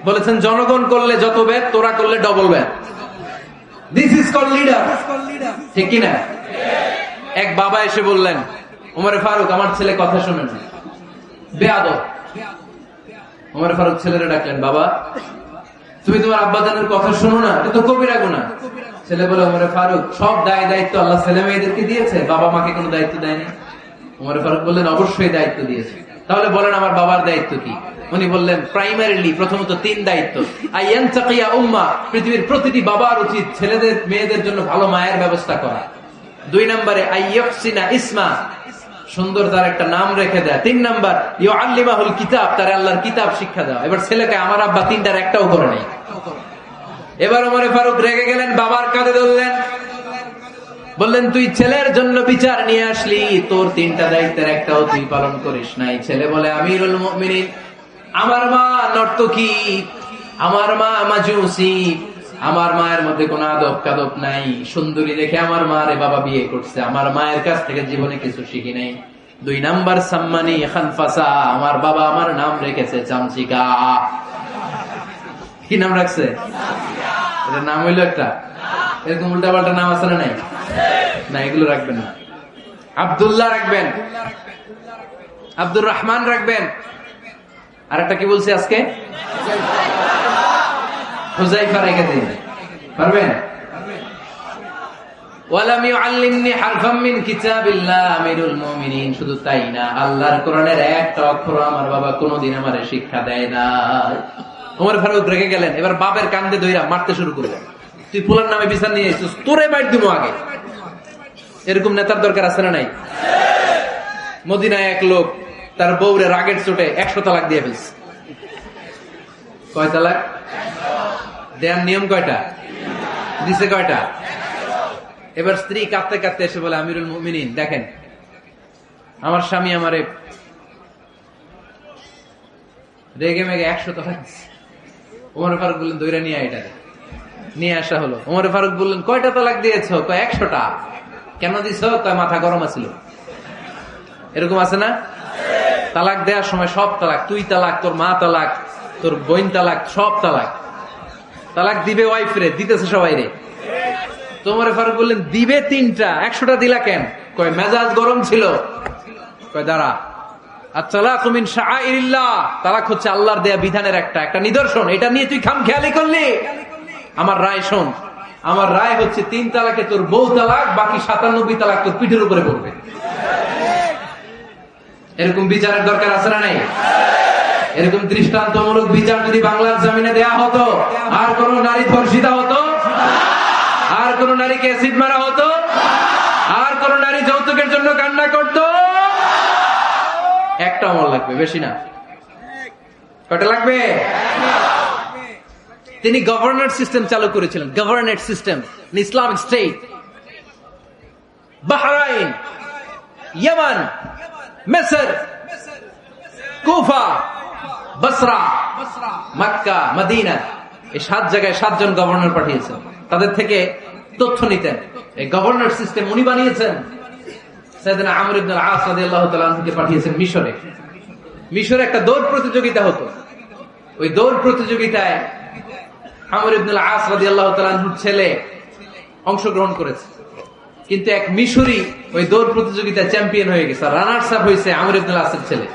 Speaker 1: বলেছেন জনগণ করলে যত ব্যাড, তোরা করলে double bad. This is called leader, ঠিক কিনা? এক বাবা এসে বললেন, ওমর ফারুক আমার ছেলে কথা শোনে না, বেয়াদব। ওমর ফারুক ছেলেরা ডাকলেন, বাবা তুমি তোমার আব্বাজানের কথা শোনো না, এটা তো কবিরা গুনাহ। ছেলে বলে, ওমর ফারুক সব দায় দায়িত্ব আল্লাহ ছেলে মেয়েদেরকে দিয়েছে, বাবা মাকে কোনো দায়িত্ব দেয়নি। ওমর ফারুক বললেন, অবশ্যই দায়িত্ব দিয়েছে। তাহলে বলেন আমার বাবার দায়িত্ব কি? উনি বললেন, প্রাইমারিলি প্রথমত 3 দায়িত্ব। আইয়ানতাকিয়া উম্মাহ, পৃথিবীর প্রতিটি বাবার উচিত ছেলেদের মেয়েদের জন্য ভালো মায়ের ব্যবস্থা করা। 2 নম্বরে আইয়াহসিনা ইসমা, সুন্দর তার একটা নাম রেখে দেয়। 3 নাম্বার ইউআল্লিমাহুল কিতাব, তার আল্লাহর কিতাব শিক্ষা দাও। এবার ছেলেকে আমার আব্বা 3টার একটাও করে নাই। এবার ওমরে ফারুক রেগে গেলেন, বাবার কাঁধে ধরলেন, বললেন তুই ছেলের জন্য বিচার নিয়ে আসলি, তোর 3টা দায়িত্বের একটাও তুই পালন করিস নাই। ছেলে বলে আমিরুল মুমিনিন, আমার মা নর্তকী, আমার মা মাজুসি, আমার মায়ের মধ্যে কোনো আদব কাদব নাই, সুন্দরী দেখে আমার মা রে বাবা বিয়ে করছে, আমার মায়ের কাছ থেকে জীবনে কিছু শিখি নাই। 2 নাম্বার সাম্মানি খানফাসা, আমার বাবা আমার নাম রেখেছে চামচিকা। কি নাম রাখছে? এটা নাম হইলো একটা, এরকম উল্টা পাল্টা নাম আছে না? নাই না, এগুলো রাখবেন না। আব্দুল্লাহ রাখবেন, আব্দুর রহমান রাখবেন, আর একটা কি বলছি আজকে, হুযায়ফা রেখে দিন, পারবেন? ওয়ালাম ইউআল্লিমনি হারফাম মিন কিতাবিল্লাহ, আমিরুল মুমিনিন। শুধু তাই না, আল্লাহর কোরআনের একটা অক্ষর আমার বাবা কোনোদিন আমারে শিক্ষা দেয় না। ওমর ফারুক রেগে গেলেন, এবার বাপের কান্দে ধইরা মারতে শুরু করলেন। তুই ফুলার নামে বিচার নিয়ে এসেছিস, তোরে মাইর দিমু আগে। এরকম নেতার দরকার আছে না নাই? মদিনায় এক লোক তার বউরে রাগের চোটে 100 তালাক দিয়ে ফেলছে। কয় তালাক দেয়ার নিয়ম? কয়টা দিছে? কয়টা? এবার স্ত্রী কাঁদতে কাঁদতে এসে বলে, আমিরুল মুমিনিন দেখেন, আমার স্বামী আমারে রেগে মেগে 100 তালাক দিচ্ছে। ওমর ফারুক বললেন দইরা নিয়ে এটা নিয়ে আসা হলো। ওমর ফারুক বললেন কয়টা তালাক দিয়েছ? কয় 100টা। কেন দিছ? কয় মাথা গরম আছিল। এরকম আছে না? তালাক দেওয়ার সময় সব তালাক, তুই তালাক, তোর মা তালাক, তোর বোন তালাক, সব তালাক। তালাক দিবে ওয়াইফ রে, দিতেছে সবাই রে। ওমর ফারুক বললেন দিবে 3টা, 100টা দিলা কেন? কয় মেজাজ গরম ছিল। কয় দাঁড়া, আত-তালাকু মিন শাআইরিল্লাহ, তালাক হচ্ছে আল্লাহর দেয়া বিধানের একটা নিদর্শন, এটা নিয়ে তুই খামখেয়ালি করলি। আমার রায় শোন, আমার রায় হচ্ছে 3 তালাকে তোর বউ তালাক, বাকি 97 তালাক তোর পিঠের উপরে পড়বে। এরকম বিচারের দরকার আছে না নাই? এরকম দৃষ্টান্তমূলক বিচার যদি বাংলার জমিনে দেয়া হতো, আর কোন নারী ধর্ষিতা হতো, আর কোন নারীকে অ্যাসিড মারা হতো, আর কোন নারী যৌতুকের জন্য কান্না করতো? একটা আমল লাগবে, বেশি না। কয়টা লাগবে? তিনি গভর্নর সিস্টেম চালু করেছিলেন, governor system, Islamic state. Bahrain, Yemen, মিসর, কুফা, বসরা, মক্কা, মদিনা, এই 7 জায়গায় 7 জন গভর্নর পাঠিয়েছেন। তাদের থেকে তথ্য নিতেন। এই গভর্নর সিস্টেম উনি বানিয়েছেন। সাইয়েদনা আমর ইবনে আল-আস রাদিয়াল্লাহু তাআলা আনহুকে পাঠিয়েছেন মিশরে। মিশরে একটা দৌড় প্রতিযোগিতা হতো। ওই দৌড় প্রতিযোগিতায় আমর ইবনে আল-আস রাদিয়াল্লাহু তাআলা আনহুর ছেলে অংশগ্রহণ করেছে, কিন্তু এক মিশরি ওই দৌড় প্রতিযোগিতায় চ্যাম্পিয়ন হয়ে গেছে। রানার্স আপ হয়েছে আমর ইবনে আল-আসের ছেলে।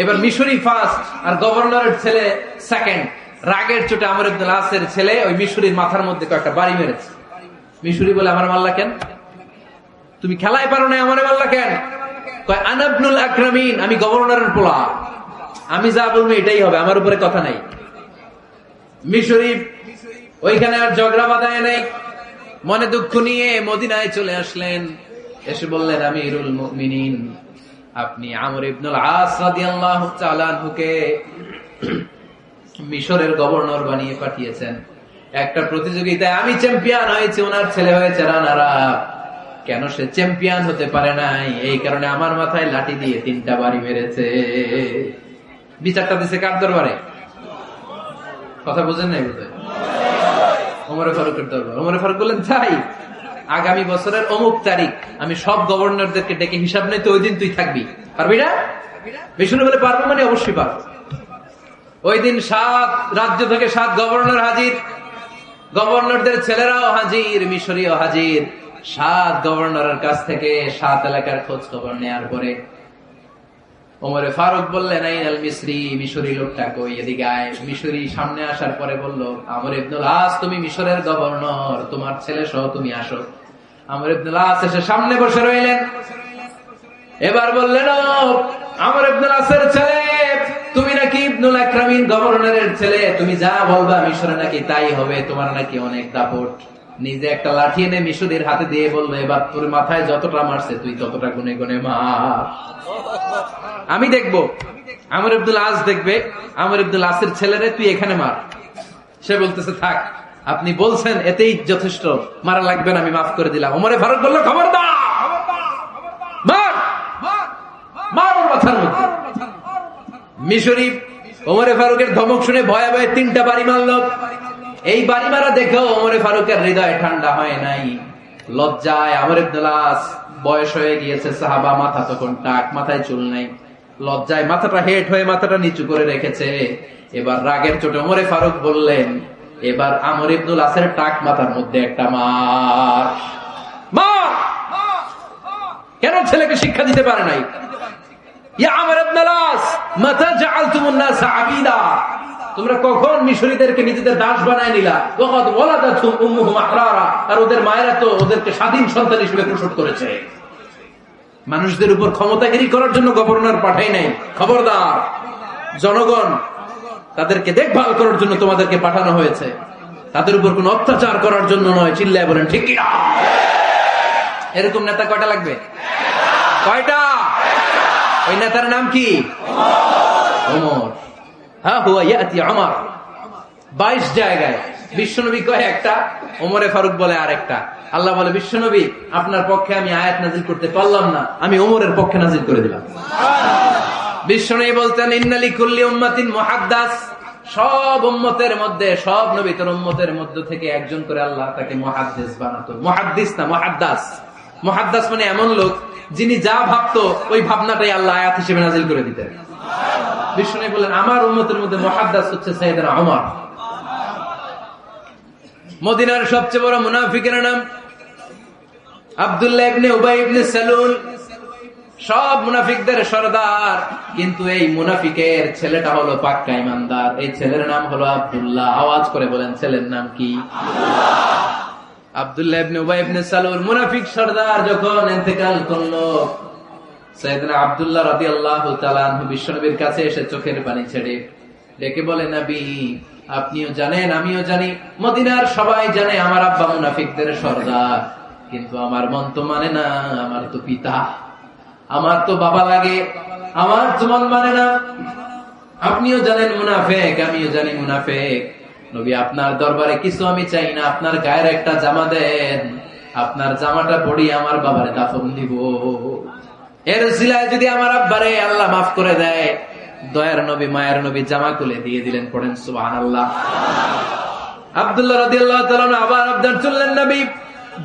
Speaker 1: এবার মিশরি ফার্স্ট আর গভর্নরের ছেলে সেকেন্ড। রাগের চোটে আমর ইবনে আল-আসের ছেলে ওই মিশরির মাথার মধ্যে কয়েকটা বাড়ি মেরেছে। মিশরি বলে আমার মাল্লা কেন? তুমি খেলায় পারো না, আমারে মাল্লা কেন? কয় আনা ইবনুল আকরামিন, আমি গভর্নরের পোলা, আমি যা বলবো এটাই হবে, আমার উপরে কথা নাই। মিশরি ওইখানে আর ঝগড়া বাঁধায় নাই, মনে দুঃখ নিয়ে মদিনায় চলে আসলেন। এসে বললেন আমিরুল মুমিনিন, আপনি আমর ইবনুল আস রাদিয়াল্লাহু তাআলা আনহুকে মিশরের গভর্নর বানিয়ে পাঠিয়েছেন। একটা প্রতিযোগিতায় আমি চ্যাম্পিয়ন হয়েছি, ওনার ছেলে হয়েছে রানার আপ। কেন সে চ্যাম্পিয়ন হতে পারে নাই? এই কারণে আমার মাথায় লাঠি দিয়ে 3টা বাড়ি মেরেছে। বিচারটা দিছে কার দরবারে? কথা বুঝেন নাই বোধহয়? ওমর ফারুকের দরবার। ওমর ফারুক বললেন তাই, আগামী বছরের অমুক তারিখ আমি সব গভর্নরদেরকে ডেকে হিসাব নেই, তো ওই দিন তুই থাকবি, পারবি না? বিষ্ণু বলে পারবো, মানে অবশ্যই পারবো। ওই দিন 7 রাজ্য থেকে 7 গভর্নর হাজির, গভর্নরদের ছেলেরাও হাজির, মিশরীয় হাজির। 7 গভর্নরের কাছ থেকে 7 এলাকার খোঁজ খবর নেয়ার পরে ওমরে ফারুক বললেন আইনাল মিসরি, মিশরি লোকটা কই, এদিকে আয়। মিশরি সামনে আসার পরে বলল, আমর ইবনুল আস তুমি মিশরের গভর্নর, তোমার ছেলে সহ তুমি আসো। আমর ইবনুল আস এসে সামনে বসে রইলেন। এবার বললেন, আমর ইবনুল আসের ছেলে, তুমি নাকি ইবনুল আকরামিন গভর্নরের ছেলে, তুমি যা বলবা মিশরে নাকি তাই হবে, তোমার নাকি অনেক দাপট। নিজে একটা লাঠি এনে মিশরীর হাতে দিয়ে বললো, এবার তোর মাথায় যতটা মারছে তুই ততটা গুনে গুনে মার। আমি দেখবো, আমর ইবনুল আস দেখবে, আমর ইবনুল আসের ছেলেরে তুই এখানে মার। সে বলতেছে থাক, আপনি বলছেন এতেই যথেষ্ট, মারা লাগবে না, আমি মাফ করে দিলাম। ওমরে ফারুক বলল, খবরদার, মার মার ওর মাথার মধ্যে। মিশরী ওমরে ফারুকের ধমক শুনে ভয়ে ভয়ে 3টা বাড়ি মারল। এই বাড়ি মারা দেখেও ওমরে ফারুকের হৃদয় ঠান্ডা হয় নাই। লজ্জায় আমর ইবনুল আস, বয়স হয়ে গিয়েছে সাহাবা, মাথা তখন টাক, মাথায় চুল নাই, লজ্জায় মাথাটা হেট হয়ে মাথাটা নিচু করে রেখেছে। এবার রাগের চোটে ওমরে ফারুক বললেন, এবার আমর ইবনুল আসের টাক মাথার মধ্যে একটা মার। মার! কেন ছেলেকে শিক্ষা দিতে পারে নাই? ইয়া আমর ইবনুল আস, মাতা জাআলতুমুন নাস আবিদা, তোমরা কখন মিশরীদেরকে নিজেদের দাস বানায় নিলা? ওয়াকাদ ওয়ালাদাতুহুম উম্মুহুম আহরারা, আর ওদের মায়েরা তো ওদেরকে স্বাধীন সন্তান হিসেবে প্রসব করেছে। মানুষদের উপর ক্ষমতাগিরি করার জন্য গভর্নর পাঠাই নাই। খবরদার, জনগণ তাদেরকে দেখভাল করার জন্য তোমাদেরকে পাঠানো হয়েছে, তাদের উপর কোন অত্যাচার করার জন্য নয়। চিল্লায় বলেন ঠিক কিনা? এরকম নেতা কয়টা লাগবে? কয়টা? ওই নেতার নাম কি? ওমর। হ্যাঁ, হুয়া ইয়াতি ওমর। 22 জায়গায় বিশ্বনবী কয় একটা, ওমরে ফারুক বলে আরেকটা। আল্লাহ বলে, বিশ্বনবী আপনার পক্ষে আমি আয়াত নাজিল করতে পারলাম না, আমি ওমরের পক্ষে নাজিল করে দিলাম। বিশ্বনবী বলতেন, ইন্না লিকুল্লি উম্মাতিন মুহাদ্দাস, সব উম্মতের মধ্যে, সব নবীর উম্মতের মধ্য থেকে একজন করে আল্লাহ তাকে মুহাদ্দিস বানাতো। মুহাদ্দিস না, মুহাদ্দাস। মুহাদ্দাস মানে এমন লোক যিনি যা ভাবতো ওই ভাবনাটাই আল্লাহ আয়াত হিসেবে নাজিল করে দিতেন। বিশ্বনবী বলেন, আমার উম্মতের মধ্যে মুহাদ্দাস হচ্ছে সাইয়েদনা ওমর। মদিনার সবচেয়ে বড় মুনাফিকের নাম আব্দুল্লাহ ইবনে উবাই ইবনে সালুল, সব মুনাফিকদের সরদার, কিন্তু এই মুনাফিকের ছেলেটা হলো পাক্কা ইমানদার। এই ছেলের নাম হলো আব্দুল্লাহ। আওয়াজ করে বলেন, ছেলের নাম কি? আব্দুল্লাহ ইবনে উবাই ইবনে সালুল, মুনাফিক সরদার যখন ইন্তেকাল করলো, সাইয়েদনা আব্দুল্লাহ রাদিয়াল্লাহু তাআলা আনহু বিশ্বনবীর কাছে এসে চোখের পানি ছেড়ে ডেকে বলে, নবী আপনিও জানেন, আমিও জানি, মদিনার সবাই জানে আমার আব্বা মুনাফিকদের সরদার, কিন্তু আমার মন তো মানে না, আমার তো পিতা, আমার তো বাবা লাগে, আমার তো মন মানে না। আপনিও জানেন মুনাফিক, আমিও জানি মুনাফিক। নবী আপনার দরবারে কিছু আমি চাই না, আপনার গায়ের একটা জামা দেন, আপনার জামাটা পরিয়ে আমার বাবারে দাফন দিব। এর উসিলায় যদি আমার আব্বারে আল্লাহ মাফ করে দেয়, দয়ার নবী মায়ের নবী জামা খুলে দিয়ে দিলেন। পড়েন সুবহানাল্লাহ। আব্দুল্লাহ রাদিয়াল্লাহু তাআলা আবার আবদার চললেন, নবী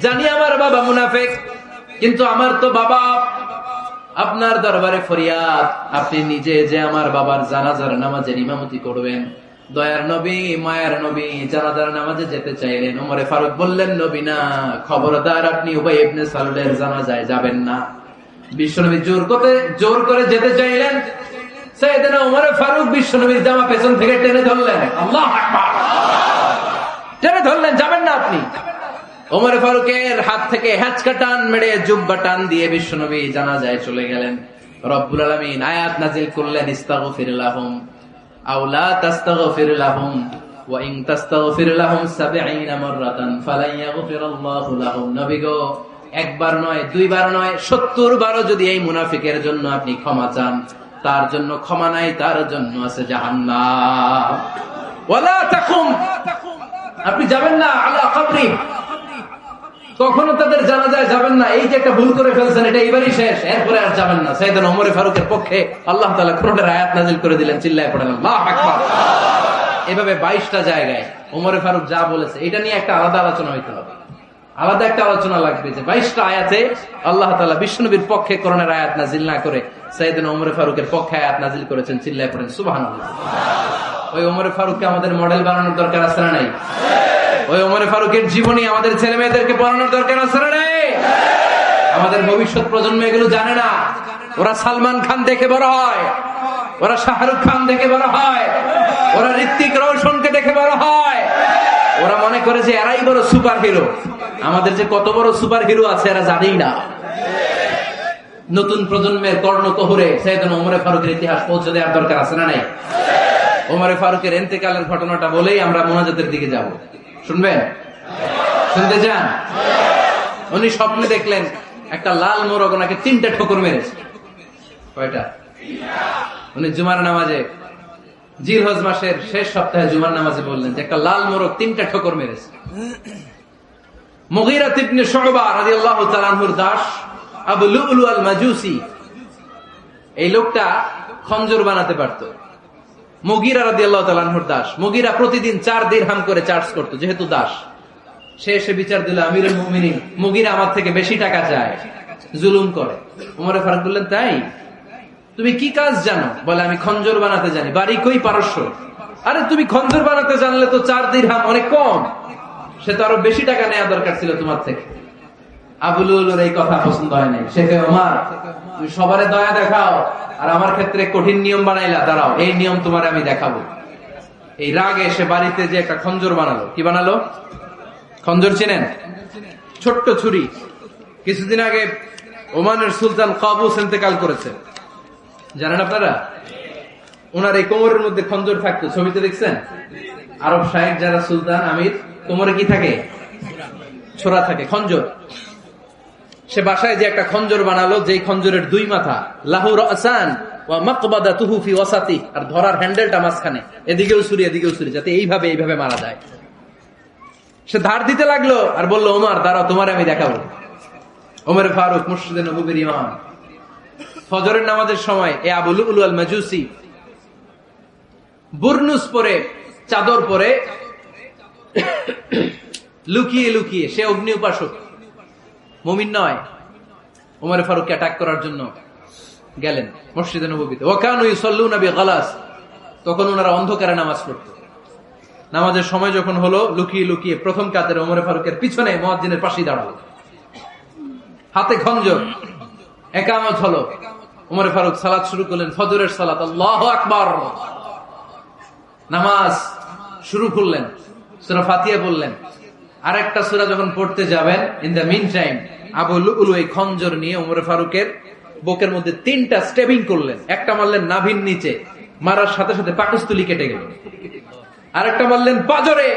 Speaker 1: জানি আমার বাবা মুনাফিক, কিন্তু আমার তো বাবা, আপনার দরবারে ফরিয়াদ, আপনি নিজে যে আমার বাবার জানাজার নামাজের ইমামতি করবেন। দয়ার নবী মায়ের নবী জানাজার নামাজে যেতে চাইলেন। ওমরে ফারুক বললেন, নবী না, খবরদার আপনি উবাই ইবনে সালুলের জানাজায় যাবেন না। বিশ্বনবী জোর করে যেতে চাইলেন। সাইয়েদনা ওমর ফারুক বিশ্বনবীর জামা পেছন থেকে টেনে ধরলেন। আল্লাহু আকবার! টেনে ধরলেন, যাবেন না আপনি। ওমর ফারুকের হাত থেকে হ্যাচকা টান মেরে জুব্বা টান দিয়ে বিশ্বনবী জানাজায় চলে গেলেন। রব্বুল আলামিন আয়াত নাজিল করলেন, ইস্তাগফির লাহুম আও লা তাস্তাগফির লাহুম ওয়া ইন তাস্তাগফির লাহুম ৭০ মাররাতান ফালান ইয়াগফিরাল্লাহু লাহুম। নবী গো, একবার নয়, দুইবার নয়, ৭০ বারও যদি এই মুনাফিকের জন্য আপনি ক্ষমা চান, তার জন্য ক্ষমা নাই, তার জন্য আছে জাহান্নাম। ওয়ালা তাকুম, আপনি যাবেন না আলা কবরি, কখনো তাদের জানাজায় যাবেন না। এই যে একটা ভুল করে ফেলছেন, এটা এবারই শেষ, এরপরে আর যাবেন না। সাইয়েদনা ওমর ফারুকের পক্ষে আল্লাহ তাআলা কোরআনের আয়াত নাযিল করে দিলেন। চিল্লায় পড়েন আল্লাহু আকবার। এভাবে 22টা জায়গায় ওমর ফারুক যা বলেছে, এটা নিয়ে একটা আলাদা আলোচনা হইতে হবে, আলাদা একটা আলোচনা লাগবে যে 22টা আয়াতে আল্লাহ তাআলা বিশ্বনবীর পক্ষে কোরআনের আয়াত নাযিল না করে সাইয়েদনা ওমর ফারুকের পক্ষে আয়াত নাযিল করেছেন। চিল্লায় পড়েন সুবহানাল্লাহ। ওই ওমর ফারুককে আমাদের মডেল বানানোর দরকার আছে না নাই? ওই ওমর ফারুকের জীবনী আমাদের ছেলে মেয়েদেরকে পড়ানোর দরকার আছে না নাই? আমাদের ভবিষ্যৎ প্রজন্ম এগুলো জানে না। ওরা সালমান খান দেখে বড় হয়, ওরা শাহরুখ খান দেখে বড় হয়, ওরা ঋত্বিক রোশনকে দেখে বড় হয়, ওরা মনে করে যে এরাই বড় সুপার হিরো। আমাদের যে কত বড় সুপার হিরো আছে এরা জানেই না। নতুন প্রজন্মের কর্ণকহরে সাইয়েদনা ওমর ফারুকের ইতিহাস পৌঁছে দেওয়ার দরকার আছে না নাই? ওমর ফারুকের ইন্তেকালের ঘটনাটা বলেই আমরা মোনাজাতের দিকে যাব, শুনবেন? শুনতে চান? উনি স্বপ্নে দেখলেন একটা লাল মোরগ ওনাকে 3টা ঠোকর মেরেছে। কয়টা? উনি জুমার নামাজে, জিলহজ মাসের শেষ সপ্তাহে জুমার নামাজে বললেন যে একটা লাল মোরগ 3টা ঠোকর মেরেছে। মুগীরা ইবনে শুবা রাদিয়াল্লাহু তাআলা আনহুর দাস আবু লুলু আল মাজুসি, এই লোকটা খঞ্জর বানাতে পারত। মুগীরা রাদিয়াল্লাহু তাআলা আনহুর দাস। মুগীরা প্রতিদিন 4 দিরহাম করে চার্জ করত, যেহেতু দাস। সে এসে বিচার দিল, আমিরুল মুমিনিন, মুগীরা আমার থেকে বেশি টাকা চায়, জুলুম করে। ওমর ফারুক বললেন, তাই? তুমি কি কাজ জানো? বলে, আমি খঞ্জর বানাতে জানি। বাড়ি কই? পারস্য। আরে তুমি খঞ্জর বানাতে জানলে তো 4 দিরহাম অনেক কম, সে তো আরো বেশি টাকা নেওয়া দরকার ছিল তোমার থেকে। আবু লুলুর এই কথা পছন্দ হয় নাই। সে কয়, ওমর, তুমি সবারে দয়া দেখাও আর আমার ক্ষেত্রে কঠিন নিয়ম বানাইলা, দাঁড়াও, এই নিয়ম তোমার আমি দেখাবো। এই রাগে সে বাড়িতে যে একটা খঞ্জর বানালো। কি বানালো? খঞ্জর চিনেন? ছোট্ট ছুরি। কিছুদিন আগে ওমানের সুলতান কাবুস ইন্তেকাল করেছে, জানেন আপনারা? ওনার এই কোমরের মধ্যে খঞ্জর থাকতো, ছবিতে দেখছেন? আরব শাহেক যারা সুলতান, আমির, কোমরে কি থাকে? ছোরা থাকে, খঞ্জর। সে বাসায় যে একটা খঞ্জর বানালো, যেই খঞ্জরের 2 মাথা, লাহু রাসান ওয়া মাকবাদাতুহু ফি ওয়াসাতি, আর ধরার হ্যান্ডেলটা মাঝখানে, এদিকেও ছুরি এদিকেও ছুরি, যাতে এইভাবে মারা যায়। সে ধার দিতে লাগলো আর বলল, ওমর দাঁড়াও, তোমার আমি দেখাবো। ওমর ফারুক মসজিদে নববীর ইমাম, ফজরের নামাজের সময় এ আবু লুলু আল মাজুসি বুরনুস পরে, চাদর পরে, লুকিয়ে লুকিয়ে, সে অগ্নি উপাসক, মুমিন নয়, ওমর ফারুককে অ্যাটাক করার জন্য গেলেন মসজিদে নববীতে। ওয়াকানু ইউসাল্লুনা বিগালাস, তখন ওনারা অন্ধকারে নামাজ পড়ত। নামাজের সময় যখন হলো, লুকিয়ে লুকিয়ে প্রথম কাতারে ওমর ফারুকের পিছনে মুয়াজ্জিনের পাশেই দাঁড়ালো, হাতে খঞ্জর। ইকামত হলো, ওমর ফারুক সালাত শুরু করলেন, ফজরের সালাত, আল্লাহু আকবার। নামাজ শুরু করলেন, সূরা ফাতিহা বললেন। আরেকটা সূরা যখন পড়তে যাবেন, in the mean time Abu Lulu এই খঞ্জর নিয়ে ওমর ফারুকের বুকের মধ্যে 3টা স্টেবিং করলেন। একটা মারলেন নাভির নিচে, মারার সাথে সাথে পাকস্থলী কেটে গেল। আরেকটা মারলেন পাজরে,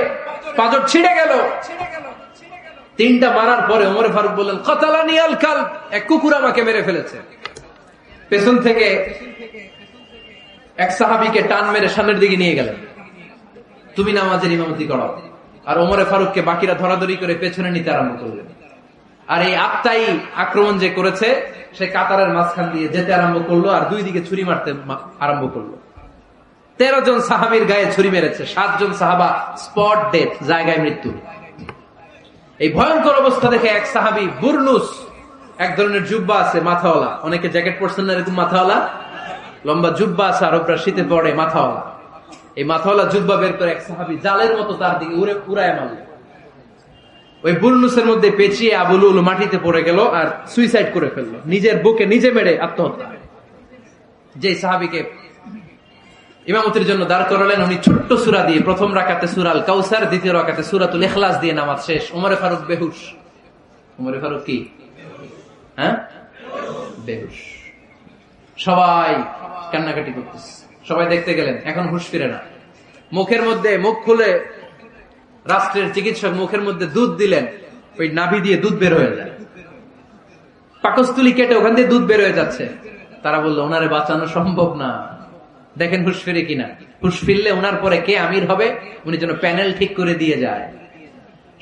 Speaker 1: পাজর ছিঁড়ে গেল। 3টা মারার পরে ওমর ফারুক বললেন, কাতালানি আল কালব, এক কুকুর আমাকে মেরে ফেলেছে। পেছন থেকে এক সাহাবীকে টান মেরে সামনের দিকে নিয়ে গেলেন, তুমি নামাজের ইমামতি করো। আর ওমর ফারুককে বাকিরা ধরাধরি করে পেছনে নিতে আরম্ভ করলেন। আর এই আত্মাই আক্রমণ যে করেছে, সে কাতারের মাঝখান দিয়ে যেতে আরম্ভ করলো আর 2 দিকে ছুরি মারতে আরম্ভ করলো। 13 জন সাহাবীর গায়ে ছুরি মেরেছে, 7 জন সাহাবা স্পট ডেথ, জায়গায় মৃত্যু। এই ভয়ঙ্কর অবস্থা দেখে এক সাহাবী বুরনুস, এক ধরনের জুব্বা আছে মাথাওয়ালা, অনেকে জ্যাকেট পরছেন না এরকম মাথাওয়ালা, লম্বা জুব্বা আছে, আরবরা শীতে পরে মাথাওয়ালা, এই মাথাওয়ালা জুব্বা বের করে এক সাহাবী জালের মতো তার দিকে উড়ায় মারল। ওই বুরনুসের মধ্যে পেঁচিয়ে আবু লুলু মাটিতে পড়ে গেল আর সুইসাইড করে ফেললো, নিজের বুকে নিজে মেরে আত্মহত্যা। যে সাহাবীকে ইমামতির জন্য দাঁড় করালেন, উনি ছোট্ট সূরা দিয়ে, প্রথম রাকাতে সূরা আল কাউসার, দ্বিতীয় রাকাতে সূরাতুল ইখলাস দিয়ে নামাজ শেষ। ওমর ফারুক বেহুশ। ওমর ফারুক কি? হ্যাঁ, বেহুশ। সবাই কান্নাকাটি করতেছে, সবাই দেখতে গেলেন, এখন হুঁশ ফিরে না। মুখের মধ্যে, মুখ খুলে রাষ্ট্রের চিকিৎসক মুখের মধ্যে দুধ দিলেন, ওই নাভি দিয়ে দুধ বের হয়ে যায়, পাকস্থলী কেটে ওখান দিয়ে দুধ বের হয়ে যাচ্ছে। তারা বললো, ওনারে বাঁচানো সম্ভব না, দেখেন হুঁশ ফিরে কিনা। হুঁশ ফিরলে ওনার পরে কে আমির হবে, উনি যেন প্যানেল ঠিক করে দিয়ে যায়।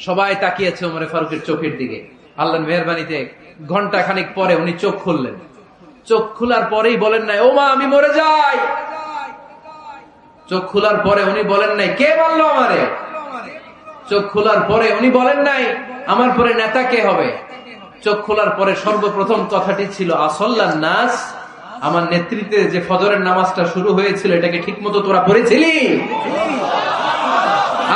Speaker 1: সবাই তাকিয়েছে ওমর ফারুকের চোখের দিকে। আল্লাহর মেহেরবানিতে ঘন্টা খানিক পরে উনি চোখ খুললেন। চোখ খোলার পরেই বলেন নাই, ও মা আমি মরে যাই। চোখ খোলার পরে উনি বলেন নাই, কে মারলো আমারে। চোখ খোলার পরে উনি বলেন নাই, আমার পরে নেতা কে হবে। চোখ খোলার পরে সর্বপ্রথম কথাটি ছিল, আসল্লান নাস, আমার নেতৃত্বে যে ফজরের নামাজটা শুরু হয়েছিল, এটাকে ঠিক মতো তোরা পড়েছিলি?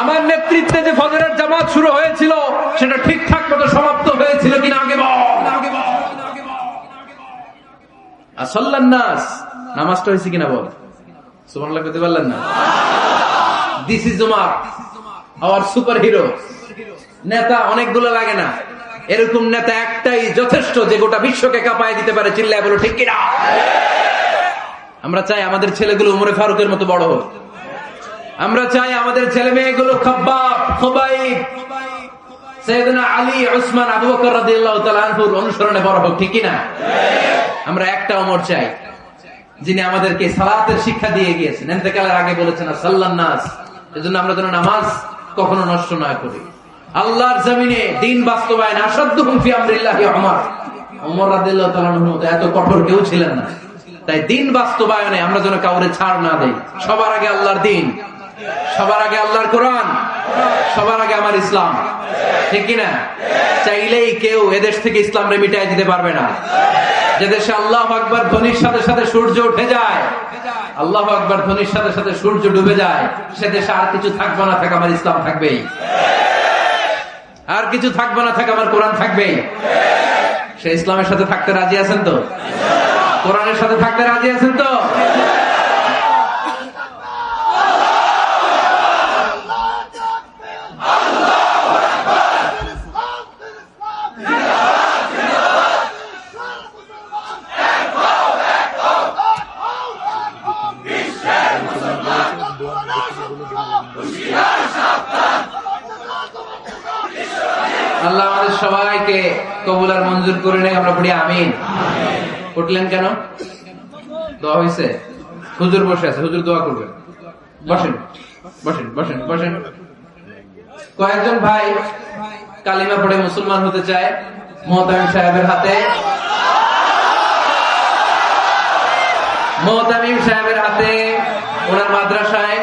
Speaker 1: আমার নেতৃত্বে যে ফজরের জামাত শুরু হয়েছিল, সেটা ঠিকঠাক মতো সমাপ্ত হয়েছিল কিনা আগে বল। আসল্লান নাস, নামাজটা হয়েছে কিনা বল। সুবহানাল্লাহ কইতে পারলেন না? This is Umar, hour super hero. নেতা অনেকগুলো লাগে না, এরকম নেতা একটাই যথেষ্ট, যে গোটা বিশ্বকে কাঁপায় দিতে পারে। চিল্লায় বলো ঠিক কিনা? আমরা চাই আমাদের ছেলেগুলো উমরে ফারুকের মতো বড় হোক। আমরা চাই আমাদের ছেলে মেয়েগুলো খাব্বাব, খুবাইব, সাইয়েদনা আলী, উসমান, আবু বকর রাদিয়াল্লাহু তাআলা আনহুর অনুসরণে বড় হোক, ঠিক কি না? আমরা একটা ওমর চাই যিনি আমাদেরকে সালাতের শিক্ষা দিয়ে গিয়েছেন, ইন্তেকালের আগে বলেছেন সাল্লান নাস। এজন্য আমরা যেন নামাজ কখনো নষ্ট না করি। আল্লাহর জমিনে দ্বীন বাস্তবায়ন আসাদ্দুহুম ফি আমরিল্লাহি ওমর। ওমর রাদিয়াল্লাহু তাআলা আনহু এত কঠোর কেউ ছিলেন না। তাই দ্বীন বাস্তবায়নে আমরা যেন কাউরে ছাড় না দেই। সবার আগে আল্লাহর দ্বীন, সবার আগে আল্লাহর কোরআন, সবার আগে আমার ইসলাম, ঠিক কিনা? চাইলেই কেউ এদেশ থেকে ইসলামরে মিটাই দিতে পারবে না। যে দেশে আল্লাহু আকবার ধ্বনির সাথে সাথে সূর্য উঠে যায়, আল্লাহু আকবার ধ্বনির সাথে সাথে সূর্য ডুবে যায়, সে দেশে আর কিছু থাকবে না থাক আমার ইসলাম থাকবেই, আর কিছু থাকবে না থাক আমার কোরআন থাকবেই। সে ইসলামের সাথে থাকতে রাজি আছেন তো? কোরআনের সাথে থাকতে রাজি আছেন তো? আল্লাহ আমাদের সবাইকে কবুল আর মঞ্জুর করে নেই। আমরা পড়ি আমিন। উঠলেন কেন? দোয়া হয়েছে? হুজুর বসে আছে, হুজুর দোয়া করবেন। বসেন বসেন বসেন বসেন। কয়েকজন ভাই কালিমা পড়ে মুসলমান হতে চায়। মুহতামিম সাহেবের হাতে, মুহতামিম সাহেবের হাতে ওনার মাদ্রাসায়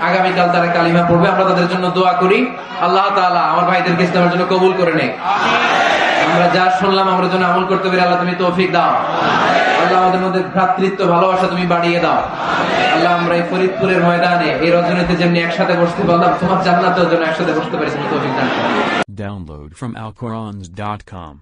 Speaker 1: আগামীকাল তারা কালিমা পড়বে। আমরা তাদের জন্য দোয়া করি। আল্লাহ তাআলা আমার ভাইদেরকে ইসলামের জন্য কবুল করে নেয়। আমরা যা শুনলাম আমরা যেন আমল করতে পারি। আল্লাহ তুমি তৌফিক দাও। আল্লাহ আমাদের মধ্যে ভ্রাতৃত্ব ভালোবাসা তুমি বাড়িয়ে দাও। আল্লাহ আমরা এই ফরিদপুরের ময়দানে এই রজনীতে যেমনি একসাথে বসতে পারলাম, তোমার জান্নাতের জন্য একসাথে বসতে পারি, তুমি তৌফিক দান করো।
Speaker 2: Download from alqurans.com